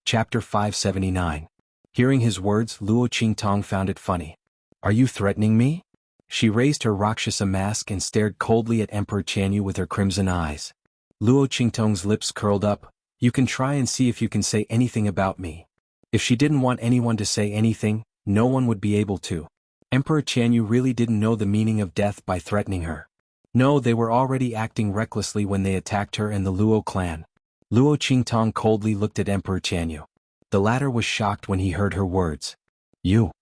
Chapter 579. Hearing his words, Luo Qingtong found it funny. "Are you threatening me?" She raised her Rakshasa mask and stared coldly at Emperor Tianyu with her crimson eyes. Luo Qingtong's lips curled up. "You can try and see if you can say anything about me." If she didn't want anyone to say anything, no one would be able to. Emperor Tianyu really didn't know the meaning of death by threatening her. No, they were already acting recklessly when they attacked her and the Luo clan. Luo Qingtong coldly looked at Emperor Tianyu. The latter was shocked when he heard her words. "You."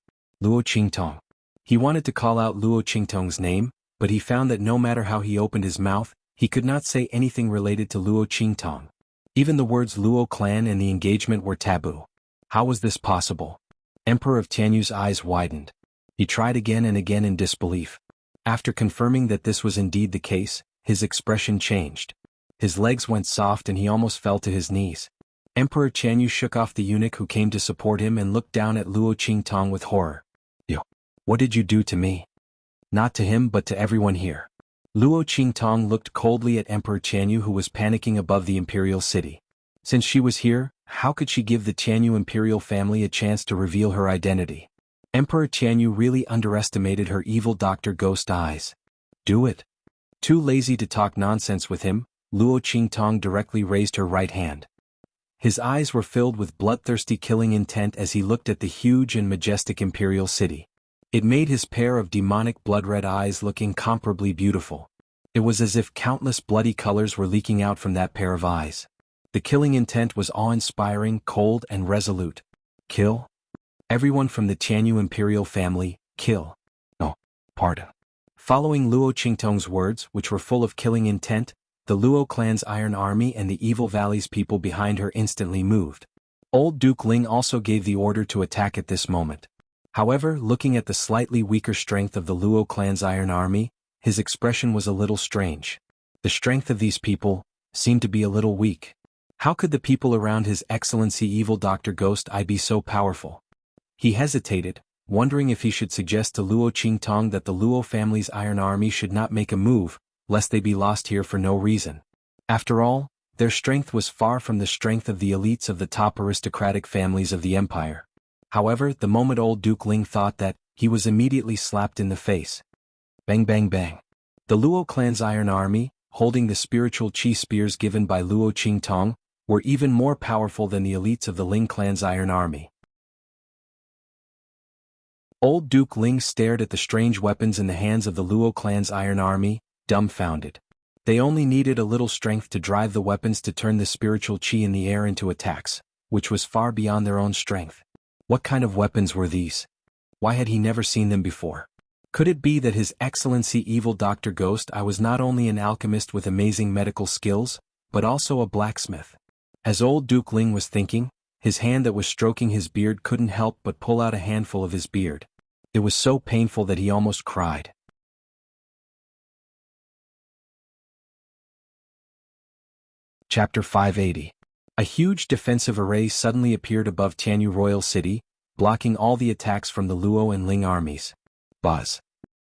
Luo Qingtong. He wanted to call out Luo Qingtong's name, but he found that no matter how he opened his mouth, he could not say anything related to Luo Qingtong. Even the words Luo clan and the engagement were taboo. How was this possible? Emperor of Tianyu's eyes widened. He tried again and again in disbelief. After confirming that this was indeed the case, his expression changed. His legs went soft and he almost fell to his knees. Emperor Tianyu shook off the eunuch who came to support him and looked down at Luo Qingtong with horror. "You. What did you do to me?" "Not to him but to everyone here." Luo Qingtong looked coldly at Emperor Tianyu who was panicking above the imperial city. Since she was here, how could she give the Tianyu imperial family a chance to reveal her identity? Emperor Tianyu really underestimated her evil Dr. Ghost eyes. "Do it." Too lazy to talk nonsense with him, Luo Qingtong directly raised her right hand. His eyes were filled with bloodthirsty killing intent as he looked at the huge and majestic imperial city. It made his pair of demonic blood-red eyes look incomparably beautiful. It was as if countless bloody colors were leaking out from that pair of eyes. The killing intent was awe-inspiring, cold, and resolute. "Kill? Everyone from the Tianyu imperial family, kill." "No, pardon." Following Luo Qingtong's words, which were full of killing intent, the Luo clan's Iron Army and the Evil Valley's people behind her instantly moved. Old Duke Ling also gave the order to attack at this moment. However, looking at the slightly weaker strength of the Luo clan's Iron Army, his expression was a little strange. The strength of these people seemed to be a little weak. How could the people around His Excellency Evil Dr. Ghost I be so powerful? He hesitated, wondering if he should suggest to Luo Qingtong that the Luo family's Iron Army should not make a move, lest they be lost here for no reason. After all, their strength was far from the strength of the elites of the top aristocratic families of the empire. However, the moment old Duke Ling thought that, he was immediately slapped in the face. Bang bang bang. The Luo clan's Iron Army, holding the spiritual chi spears given by Luo Qingtong, were even more powerful than the elites of the Ling clan's Iron Army. Old Duke Ling stared at the strange weapons in the hands of the Luo clan's Iron Army, dumbfounded. They only needed a little strength to drive the weapons to turn the spiritual chi in the air into attacks, which was far beyond their own strength. What kind of weapons were these? Why had he never seen them before? Could it be that His Excellency Evil Dr. Ghost I was not only an alchemist with amazing medical skills, but also a blacksmith? As old Duke Ling was thinking, his hand that was stroking his beard couldn't help but pull out a handful of his beard. It was so painful that he almost cried. Chapter 580. A huge defensive array suddenly appeared above Tianyu Royal City, blocking all the attacks from the Luo and Ling armies. Buzz.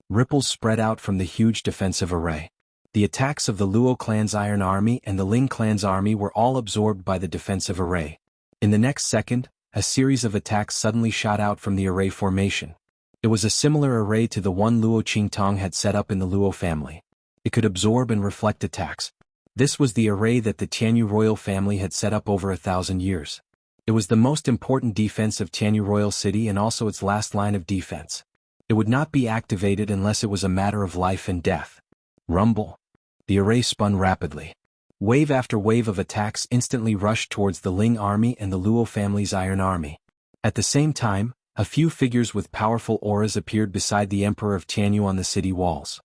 Ripples spread out from the huge defensive array. The attacks of the Luo clan's Iron Army and the Ling clan's army were all absorbed by the defensive array. In the next second, a series of attacks suddenly shot out from the array formation. It was a similar array to the one Luo Qingtong had set up in the Luo family. It could absorb and reflect attacks. This was the array that the Tianyu royal family had set up over 1,000 years. It was the most important defense of Tianyu Royal City and also its last line of defense. It would not be activated unless it was a matter of life and death. Rumble. The array spun rapidly. Wave after wave of attacks instantly rushed towards the Ling army and the Luo family's Iron Army. At the same time, a few figures with powerful auras appeared beside the Emperor of Tianyu on the city walls.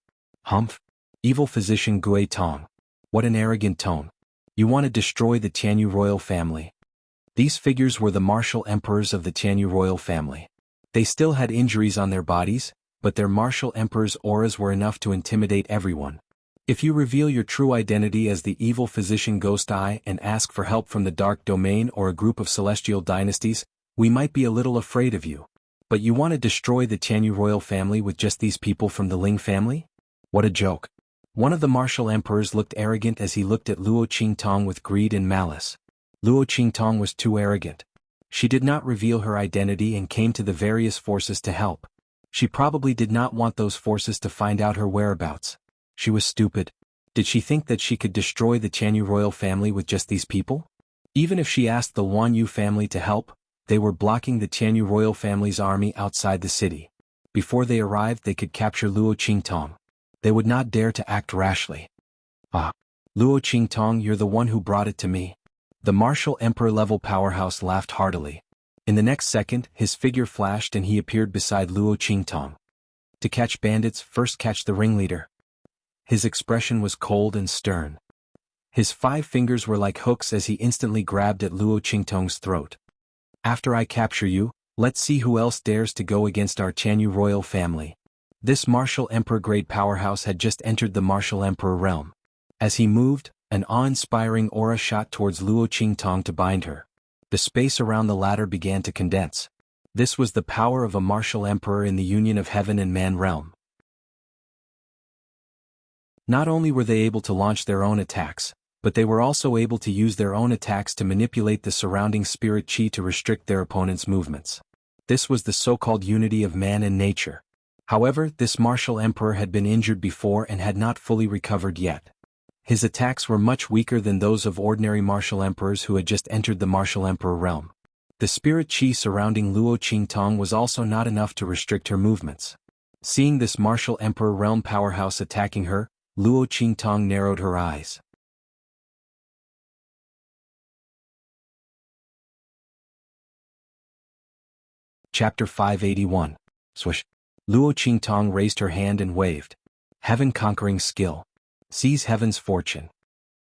Humph! Evil physician Gui Tong. What an arrogant tone. You want to destroy the Tianyu royal family. These figures were the martial emperors of the Tianyu royal family. They still had injuries on their bodies, but their martial emperor's auras were enough to intimidate everyone. If you reveal your true identity as the evil physician Ghost Eye and ask for help from the Dark Domain or a group of celestial dynasties, we might be a little afraid of you. But you want to destroy the Tianyu royal family with just these people from the Ling family? What a joke. One of the martial emperors looked arrogant as he looked at Luo Qingtong with greed and malice. Luo Qingtong was too arrogant. She did not reveal her identity and came to the various forces to help. She probably did not want those forces to find out her whereabouts. She was stupid. Did she think that she could destroy the Tianyu royal family with just these people? Even if she asked the Wan Yu family to help, they were blocking the Tianyu royal family's army outside the city. Before they arrived, they could capture Luo Qingtong. They would not dare to act rashly. Ah, Luo Qingtong, you're the one who brought it to me. The martial emperor-level powerhouse laughed heartily. In the next second, his figure flashed and he appeared beside Luo Qingtong. To catch bandits, first catch the ringleader. His expression was cold and stern. His 5 fingers were like hooks as he instantly grabbed at Luo Qingtong's throat. After I capture you, let's see who else dares to go against our Tianyu royal family. This martial emperor-grade powerhouse had just entered the martial emperor realm. As he moved, an awe-inspiring aura shot towards Luo Qingtong to bind her. The space around the latter began to condense. This was the power of a martial emperor in the union of heaven and man realm. Not only were they able to launch their own attacks, but they were also able to use their own attacks to manipulate the surrounding spirit chi to restrict their opponent's movements. This was the so-called unity of man and nature. However, this martial emperor had been injured before and had not fully recovered yet. His attacks were much weaker than those of ordinary martial emperors who had just entered the martial emperor realm. The spirit chi surrounding Luo Qingtong was also not enough to restrict her movements. Seeing this martial emperor realm powerhouse attacking her, Luo Qingtong narrowed her eyes. Chapter 581. Swish. Luo Qingtong raised her hand and waved. Heaven-conquering skill. Seize heaven's fortune.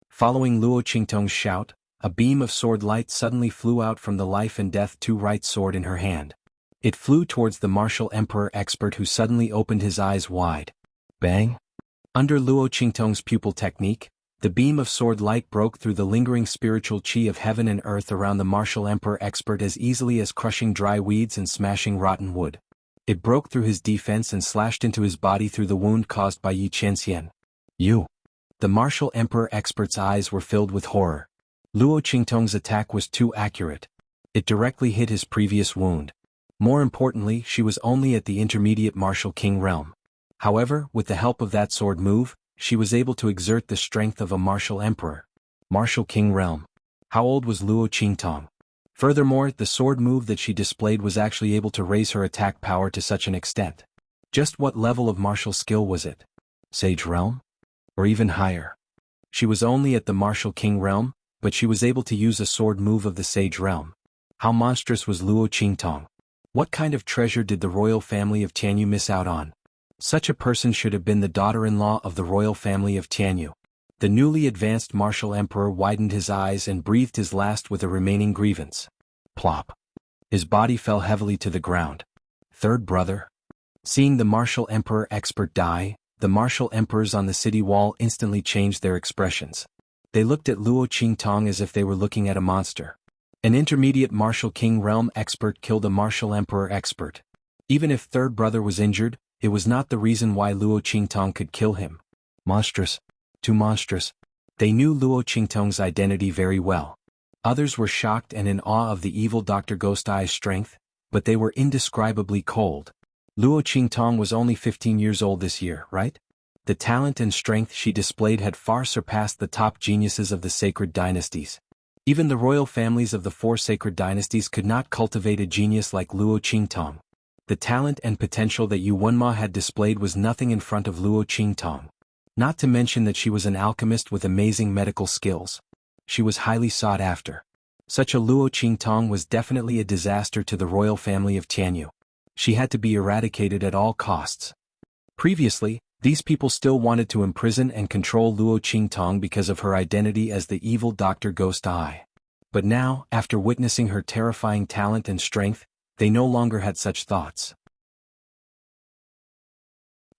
Following Luo Qingtong's shout, a beam of sword light suddenly flew out from the life and death 2 right sword in her hand. It flew towards the martial emperor expert who suddenly opened his eyes wide. Bang! Under Luo Qingtong's pupil technique, the beam of sword light broke through the lingering spiritual chi of heaven and earth around the martial emperor expert as easily as crushing dry weeds and smashing rotten wood. It broke through his defense and slashed into his body through the wound caused by Yi Qianxian. You! The martial emperor expert's eyes were filled with horror. Luo Qingtong's attack was too accurate. It directly hit his previous wound. More importantly, she was only at the intermediate martial king realm. However, with the help of that sword move, she was able to exert the strength of a martial emperor. Martial king realm. How old was Luo Qingtong? Furthermore, the sword move that she displayed was actually able to raise her attack power to such an extent. Just what level of martial skill was it? Sage realm? Or even higher? She was only at the martial king realm, but she was able to use a sword move of the sage realm. How monstrous was Luo Qingtong? What kind of treasure did the royal family of Tianyu miss out on? Such a person should have been the daughter-in-law of the royal family of Tianyu. The newly advanced martial emperor widened his eyes and breathed his last with a remaining grievance. Plop. His body fell heavily to the ground. Third brother? Seeing the martial emperor expert die, the martial emperors on the city wall instantly changed their expressions. They looked at Luo Qingtong as if they were looking at a monster. An intermediate martial king realm expert killed a martial emperor expert. Even if third brother was injured, it was not the reason why Luo Qingtong could kill him. Monstrous. Too monstrous. They knew Luo Qingtong's identity very well. Others were shocked and in awe of the evil Dr. Ghost Eye's strength, but they were indescribably cold. Luo Qingtong was only 15 years old this year, right? The talent and strength she displayed had far surpassed the top geniuses of the sacred dynasties. Even the royal families of the four sacred dynasties could not cultivate a genius like Luo Qingtong. The talent and potential that Yu Wenma had displayed was nothing in front of Luo Qingtong. Not to mention that she was an alchemist with amazing medical skills. She was highly sought after. Such a Luo Qingtong was definitely a disaster to the royal family of Tianyu. She had to be eradicated at all costs. Previously, these people still wanted to imprison and control Luo Qingtong because of her identity as the evil Dr. Ghost Eye. But now, after witnessing her terrifying talent and strength, they no longer had such thoughts.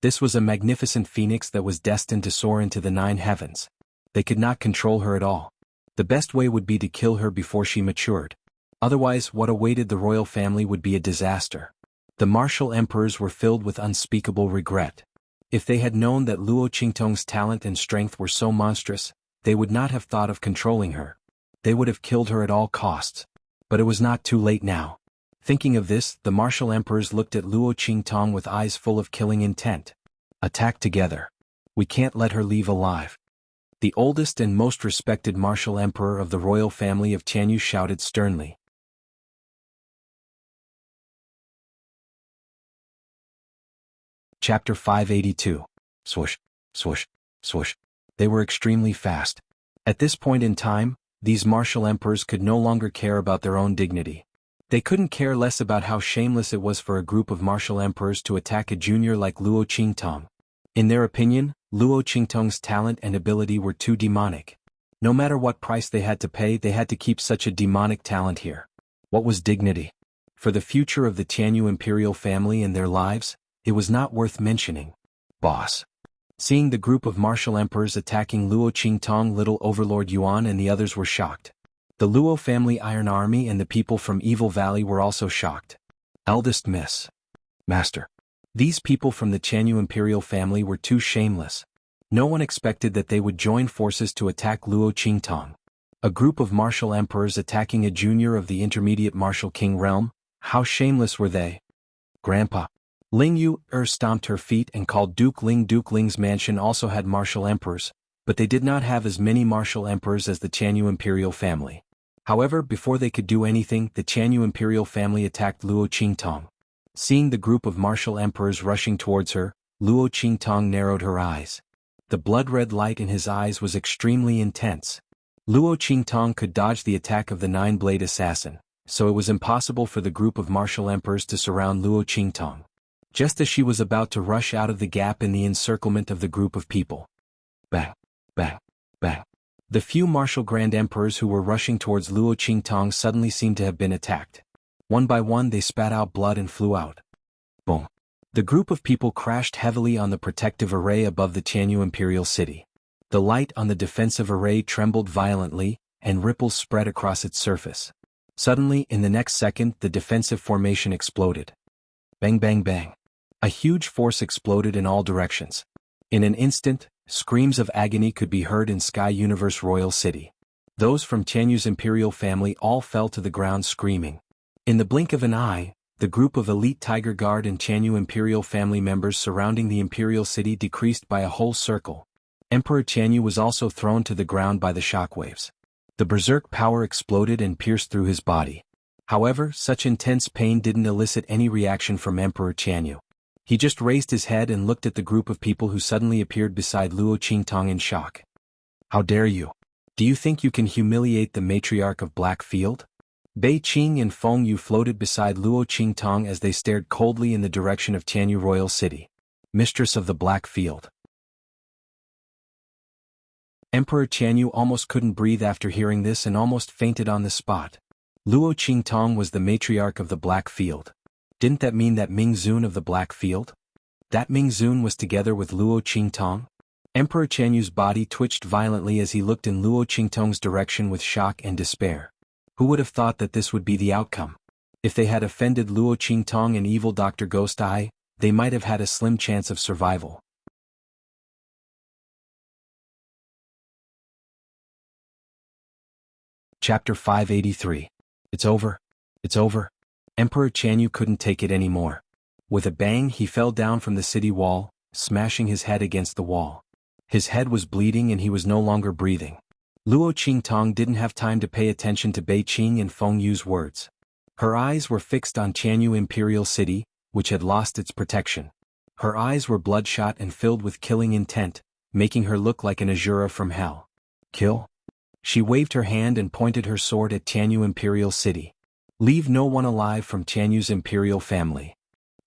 This was a magnificent phoenix that was destined to soar into the 9 heavens. They could not control her at all. The best way would be to kill her before she matured. Otherwise, what awaited the royal family would be a disaster. The martial emperors were filled with unspeakable regret. If they had known that Luo Qingtong's talent and strength were so monstrous, they would not have thought of controlling her. They would have killed her at all costs. But it was not too late now. Thinking of this, the martial emperors looked at Luo Qingtong with eyes full of killing intent. Attack together. We can't let her leave alive. The oldest and most respected martial emperor of the royal family of Tianyu shouted sternly. Chapter 582. Swoosh, swoosh, swoosh. They were extremely fast. At this point in time, these martial emperors could no longer care about their own dignity. They couldn't care less about how shameless it was for a group of martial emperors to attack a junior like Luo Qingtong. In their opinion, Luo Qingtong's talent and ability were too demonic. No matter what price they had to pay, they had to keep such a demonic talent here. What was dignity? For the future of the Tianyu imperial family and their lives, it was not worth mentioning. Boss. Seeing the group of martial emperors attacking Luo Qingtong, little overlord Yuan and the others were shocked. The Luo family Iron Army and the people from Evil Valley were also shocked. Eldest Miss. Master. These people from the Tianyu imperial family were too shameless. No one expected that they would join forces to attack Luo Qingtong. A group of martial emperors attacking a junior of the intermediate martial king realm? How shameless were they? Grandpa. Ling Yu stomped her feet and called Duke Ling. Duke Ling's mansion also had martial emperors, but they did not have as many martial emperors as the Tianyu imperial family. However, before they could do anything, the Tianyu imperial family attacked Luo Qingtong. Seeing the group of martial emperors rushing towards her, Luo Qingtong narrowed her eyes. The blood-red light in his eyes was extremely intense. Luo Qingtong could dodge the attack of the 9-blade assassin, so it was impossible for the group of martial emperors to surround Luo Qingtong. Just as she was about to rush out of the gap in the encirclement of the group of people. Bang, bang, bang. The few martial grand emperors who were rushing towards Luo Qingtong suddenly seemed to have been attacked. One by one they spat out blood and flew out. Boom. The group of people crashed heavily on the protective array above the Tianyu imperial city. The light on the defensive array trembled violently, and ripples spread across its surface. Suddenly, in the next second, the defensive formation exploded. Bang bang bang. A huge force exploded in all directions. In an instant, screams of agony could be heard in Sky Universe Royal City. Those from Tianyu's imperial family all fell to the ground screaming. In the blink of an eye, the group of elite Tiger Guard and Tianyu imperial family members surrounding the imperial city decreased by a whole circle. Emperor Tianyu was also thrown to the ground by the shockwaves. The berserk power exploded and pierced through his body. However, such intense pain didn't elicit any reaction from Emperor Tianyu. He just raised his head and looked at the group of people who suddenly appeared beside Luo Qingtong in shock. How dare you? Do you think you can humiliate the matriarch of Blackfield? Bei Qing and Feng Yu floated beside Luo Qingtong as they stared coldly in the direction of Tianyu Royal City. Mistress of the Blackfield. Emperor Tianyu almost couldn't breathe after hearing this and almost fainted on the spot. Luo Qingtong was the matriarch of the Blackfield. Didn't that mean that Ming Zun of the Blackfield? That Ming Zun was together with Luo Qingtong? Emperor Tianyu's body twitched violently as he looked in Luo Qingtong's direction with shock and despair. Who would have thought that this would be the outcome? If they had offended Luo Qingtong and evil Dr. Ghost Eye, they might have had a slim chance of survival. Chapter 583. It's over. It's over. Emperor Tianyu couldn't take it anymore. With a bang he fell down from the city wall, smashing his head against the wall. His head was bleeding and he was no longer breathing. Luo Qingtong didn't have time to pay attention to Bei Qing and Feng Yu's words. Her eyes were fixed on Tianyu Imperial City, which had lost its protection. Her eyes were bloodshot and filled with killing intent, making her look like an Azura from hell. Kill? She waved her hand and pointed her sword at Tianyu Imperial City. Leave no one alive from Tianyu's imperial family.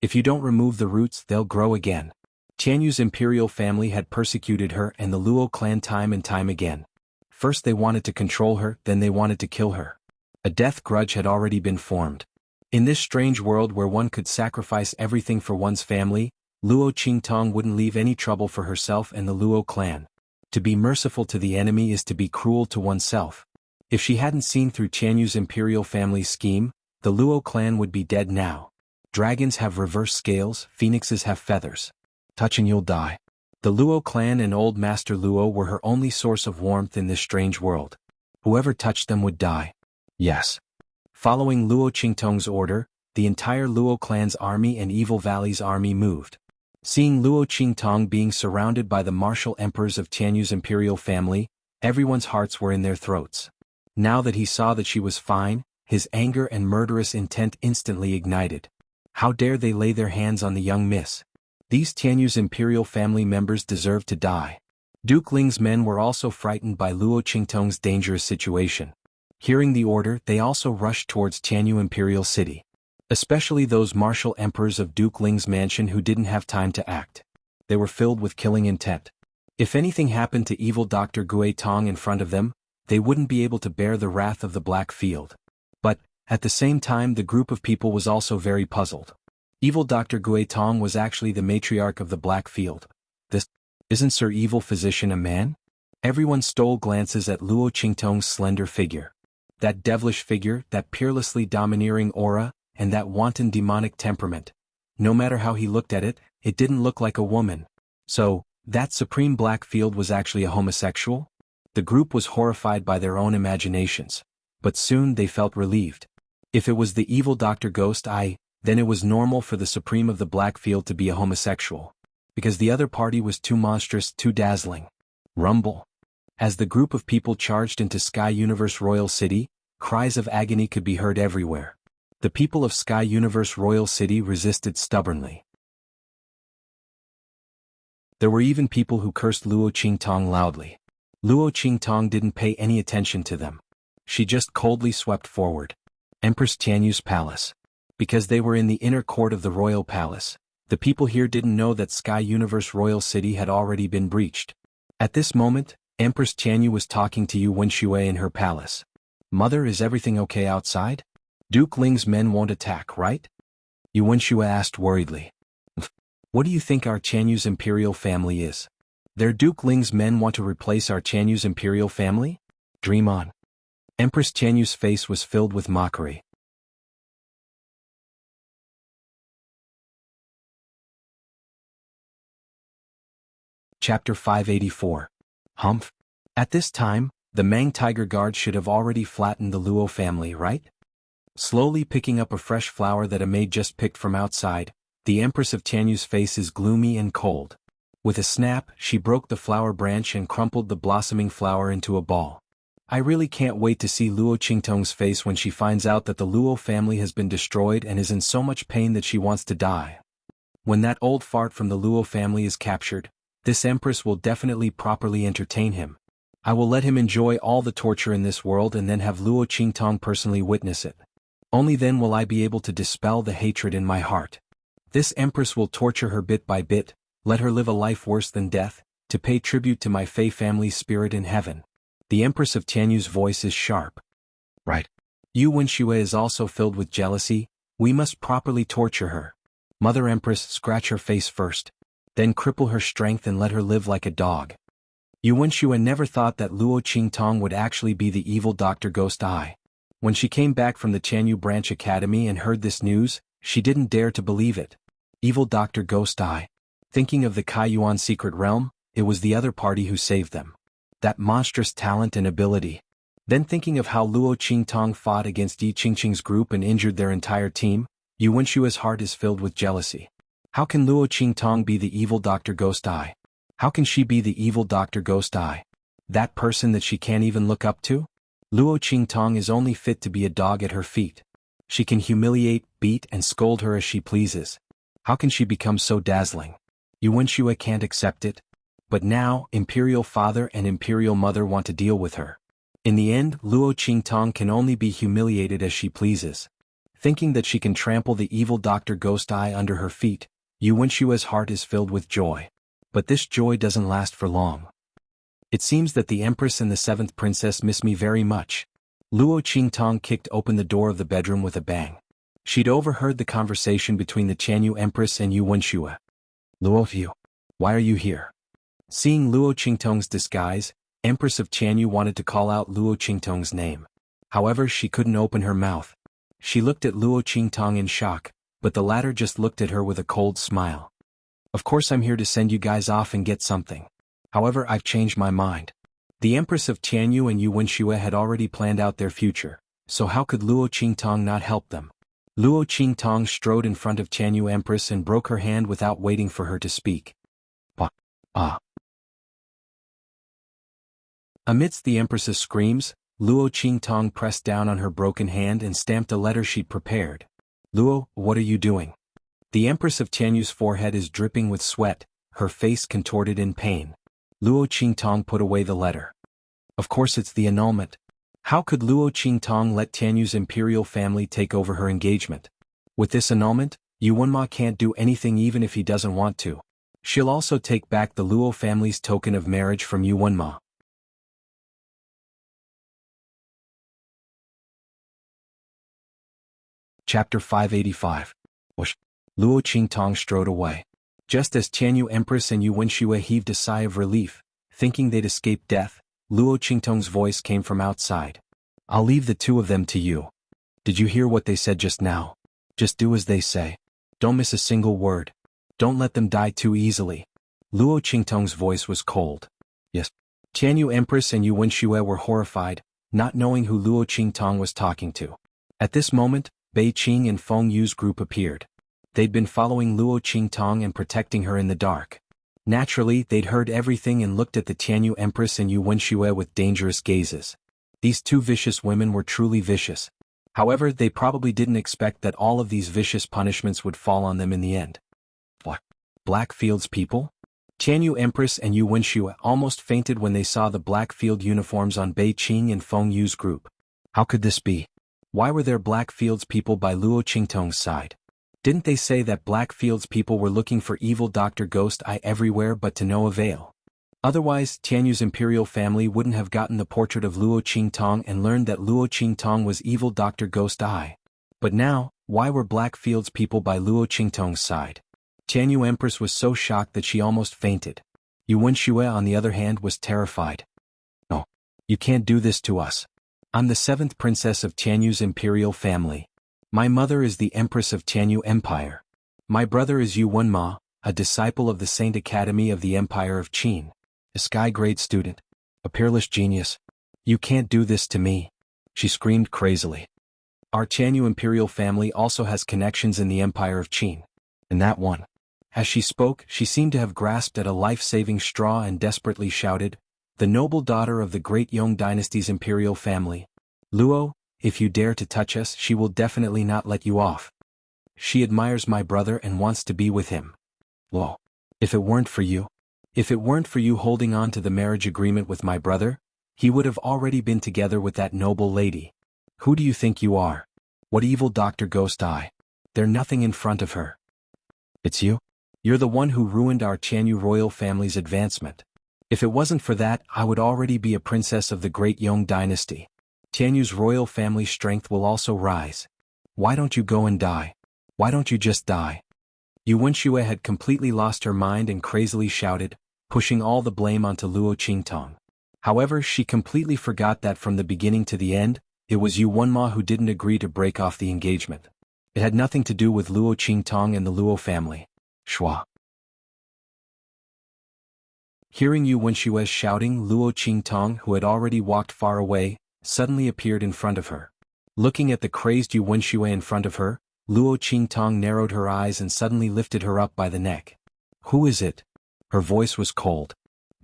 If you don't remove the roots, they'll grow again. Tianyu's imperial family had persecuted her and the Luo clan time and time again. First they wanted to control her, then they wanted to kill her. A death grudge had already been formed. In this strange world where one could sacrifice everything for one's family, Luo Qingtong wouldn't leave any trouble for herself and the Luo clan. To be merciful to the enemy is to be cruel to oneself. If she hadn't seen through Tianyu's imperial family's scheme, the Luo clan would be dead now. Dragons have reverse scales, phoenixes have feathers. Touch and you'll die. The Luo clan and Old Master Luo were her only source of warmth in this strange world. Whoever touched them would die. Yes. Following Luo Qingtong's order, the entire Luo clan's army and Evil Valley's army moved. Seeing Luo Qingtong being surrounded by the martial emperors of Tianyu's imperial family, everyone's hearts were in their throats. Now that he saw that she was fine, his anger and murderous intent instantly ignited. How dare they lay their hands on the young miss? These Tianyu's imperial family members deserved to die. Duke Ling's men were also frightened by Luo Qingtong's dangerous situation. Hearing the order, they also rushed towards Tianyu Imperial City. Especially those martial emperors of Duke Ling's mansion who didn't have time to act. They were filled with killing intent. If anything happened to evil Dr. Gui Tong in front of them, they wouldn't be able to bear the wrath of the Black Field. But, at the same time, the group of people was also very puzzled. Evil Dr. Gui Tong was actually the matriarch of the Black Field. Isn't Sir Evil Physician a man? Everyone stole glances at Luo Qingtong's slender figure. That devilish figure, that peerlessly domineering aura, and that wanton demonic temperament. No matter how he looked at it, it didn't look like a woman. So, that Supreme Black Field was actually a homosexual? The group was horrified by their own imaginations. But soon they felt relieved. If it was the evil Dr. Ghost Eye, then it was normal for the Supreme of the Black Field to be a homosexual. Because the other party was too monstrous, too dazzling. Rumble. As the group of people charged into Sky Universe Royal City, cries of agony could be heard everywhere. The people of Sky Universe Royal City resisted stubbornly. There were even people who cursed Luo Qingtong loudly. Luo Qingtong didn't pay any attention to them. She just coldly swept forward. Empress Tianyu's palace. Because they were in the inner court of the royal palace, the people here didn't know that Sky Universe Royal City had already been breached. At this moment, Empress Tianyu was talking to Yu Wenxue in her palace. Mother, is everything okay outside? Duke Ling's men won't attack, right? Yu Wenxue asked worriedly. What do you think our Tianyu's imperial family is? Their Duke Ling's men want to replace our Tianyu's imperial family? Dream on. Empress Tianyu's face was filled with mockery. Chapter 584. Humph. At this time, the Mang Tiger Guard should have already flattened the Luo family, right? Slowly picking up a fresh flower that a maid just picked from outside, the Empress of Tianyu's face is gloomy and cold. With a snap, she broke the flower branch and crumpled the blossoming flower into a ball. I really can't wait to see Luo Qingtong's face when she finds out that the Luo family has been destroyed and is in so much pain that she wants to die. When that old fart from the Luo family is captured, this Empress will definitely properly entertain him. I will let him enjoy all the torture in this world and then have Luo Qingtong personally witness it. Only then will I be able to dispel the hatred in my heart. This Empress will torture her bit by bit, let her live a life worse than death, to pay tribute to my Fei family's spirit in heaven. The Empress of Tianyu's voice is sharp. Right. Yu Wenxue is also filled with jealousy. We must properly torture her. Mother Empress, scratch her face first. Then cripple her strength and let her live like a dog. Yu Wenxue never thought that Luo Qingtong would actually be the evil Dr. Ghost Eye. When she came back from the Tianyu Branch Academy and heard this news, she didn't dare to believe it. Evil Dr. Ghost Eye. Thinking of the Kaiyuan secret realm, it was the other party who saved them. That monstrous talent and ability. Then thinking of how Luo Qingtong fought against Yi Qingqing's group and injured their entire team, Yu Wenshue's heart is filled with jealousy. How can Luo Qingtong be the evil Dr. Ghost Eye? How can she be the evil Dr. Ghost Eye? That person that she can't even look up to? Luo Qingtong is only fit to be a dog at her feet. She can humiliate, beat and scold her as she pleases. How can she become so dazzling? Yuan Shue can't accept it. But now, Imperial Father and Imperial Mother want to deal with her. In the end, Luo Qingtong can only be humiliated as she pleases. Thinking that she can trample the evil Dr. Ghost Eye under her feet, Yuan Shue's heart is filled with joy. But this joy doesn't last for long. It seems that the Empress and the 7th Princess miss me very much. Luo Qingtong kicked open the door of the bedroom with a bang. She'd overheard the conversation between the Qianyu Empress and Yuan Shue. Luo Fu, why are you here? Seeing Luo Qingtong's disguise, Empress of Qianyu wanted to call out Luo Qingtong's name. However, she couldn't open her mouth. She looked at Luo Qingtong in shock, but the latter just looked at her with a cold smile. Of course I'm here to send you guys off and get something. However, I've changed my mind. The Empress of Qianyu and Yuan Shue had already planned out their future, so how could Luo Qingtong not help them? Luo Qingtong strode in front of Qianyu Empress and broke her hand without waiting for her to speak. Amidst the Empress's screams, Luo Qingtong pressed down on her broken hand and stamped a letter she'd prepared. Luo, what are you doing? The Empress of Tianyu's forehead is dripping with sweat, her face contorted in pain. Luo Qingtong put away the letter. Of course it's the annulment. How could Luo Qingtong let Tianyu's imperial family take over her engagement? With this annulment, Yuanma can't do anything even if he doesn't want to. She'll also take back the Luo family's token of marriage from Yuanma. Chapter 585. Whoosh. Luo Qingtong strode away. Just as Tianyu Empress and Yuan Shue heaved a sigh of relief, thinking they'd escaped death, Luo Qingtong's voice came from outside. I'll leave the two of them to you. Did you hear what they said just now? Just do as they say. Don't miss a single word. Don't let them die too easily. Luo Qingtong's voice was cold. Yes. Tianyu Empress and Yuan Shue were horrified, not knowing who Luo Qingtong was talking to. At this moment, Bei Qing and Feng Yu's group appeared. They'd been following Luo Qingtong and protecting her in the dark. Naturally, they'd heard everything and looked at the Tianyu Empress and Yuan Shue with dangerous gazes. These two vicious women were truly vicious. However, they probably didn't expect that all of these vicious punishments would fall on them in the end. What? Blackfield's people? Tianyu Empress and Yuan Shue almost fainted when they saw the Blackfield uniforms on Bei Qing and Feng Yu's group. How could this be? Why were there Blackfield's people by Luo Qingtong's side? Didn't they say that Blackfield's people were looking for evil Dr. Ghost Eye everywhere but to no avail? Otherwise, Tianyu's imperial family wouldn't have gotten the portrait of Luo Qingtong and learned that Luo Qingtong was evil Dr. Ghost Eye. But now, why were Blackfield's people by Luo Qingtong's side? Tianyu Empress was so shocked that she almost fainted. Yuan Shue, on the other hand, was terrified. No, you can't do this to us. I'm the 7th princess of Tianyu's imperial family. My mother is the Empress of Tianyu Empire. My brother is Yuanma, a disciple of the Saint Academy of the Empire of Qin. A sky-grade student. A peerless genius. You can't do this to me. She screamed crazily. Our Tianyu imperial family also has connections in the Empire of Qin. And that one. As she spoke, she seemed to have grasped at a life-saving straw and desperately shouted, the noble daughter of the great Yong dynasty's imperial family. Luo, if you dare to touch us, she will definitely not let you off. She admires my brother and wants to be with him. Luo, if it weren't for you holding on to the marriage agreement with my brother, he would have already been together with that noble lady. Who do you think you are? What evil Dr. Ghost Eye? They're nothing in front of her. It's you? You're the one who ruined our Tianyu royal family's advancement. If it wasn't for that, I would already be a princess of the great Yong dynasty. Tianyu's royal family strength will also rise. Why don't you go and die? Why don't you just die? Yuan Shue had completely lost her mind and crazily shouted, pushing all the blame onto Luo Qingtong. However, she completely forgot that from the beginning to the end, it was Yuanma who didn't agree to break off the engagement. It had nothing to do with Luo Qingtong and the Luo family. Shua. Hearing Yuan Shue's shouting, Luo Qingtong, who had already walked far away, suddenly appeared in front of her. Looking at the crazed Yuan Shue in front of her, Luo Qingtong narrowed her eyes and suddenly lifted her up by the neck. Who is it? Her voice was cold.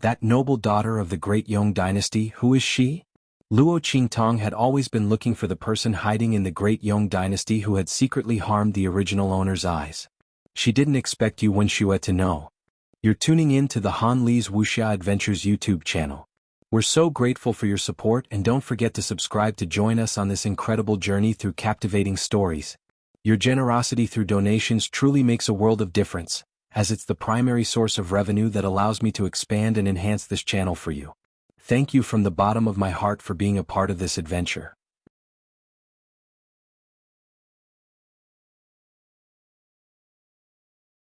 That noble daughter of the great Yong dynasty, who is she? Luo Qingtong had always been looking for the person hiding in the great Yong dynasty who had secretly harmed the original owner's eyes. She didn't expect you Wenxue to know. You're tuning in to the Han Li's Wuxia Adventures YouTube channel. We're so grateful for your support, and don't forget to subscribe to join us on this incredible journey through captivating stories. Your generosity through donations truly makes a world of difference, as it's the primary source of revenue that allows me to expand and enhance this channel for you. Thank you from the bottom of my heart for being a part of this adventure.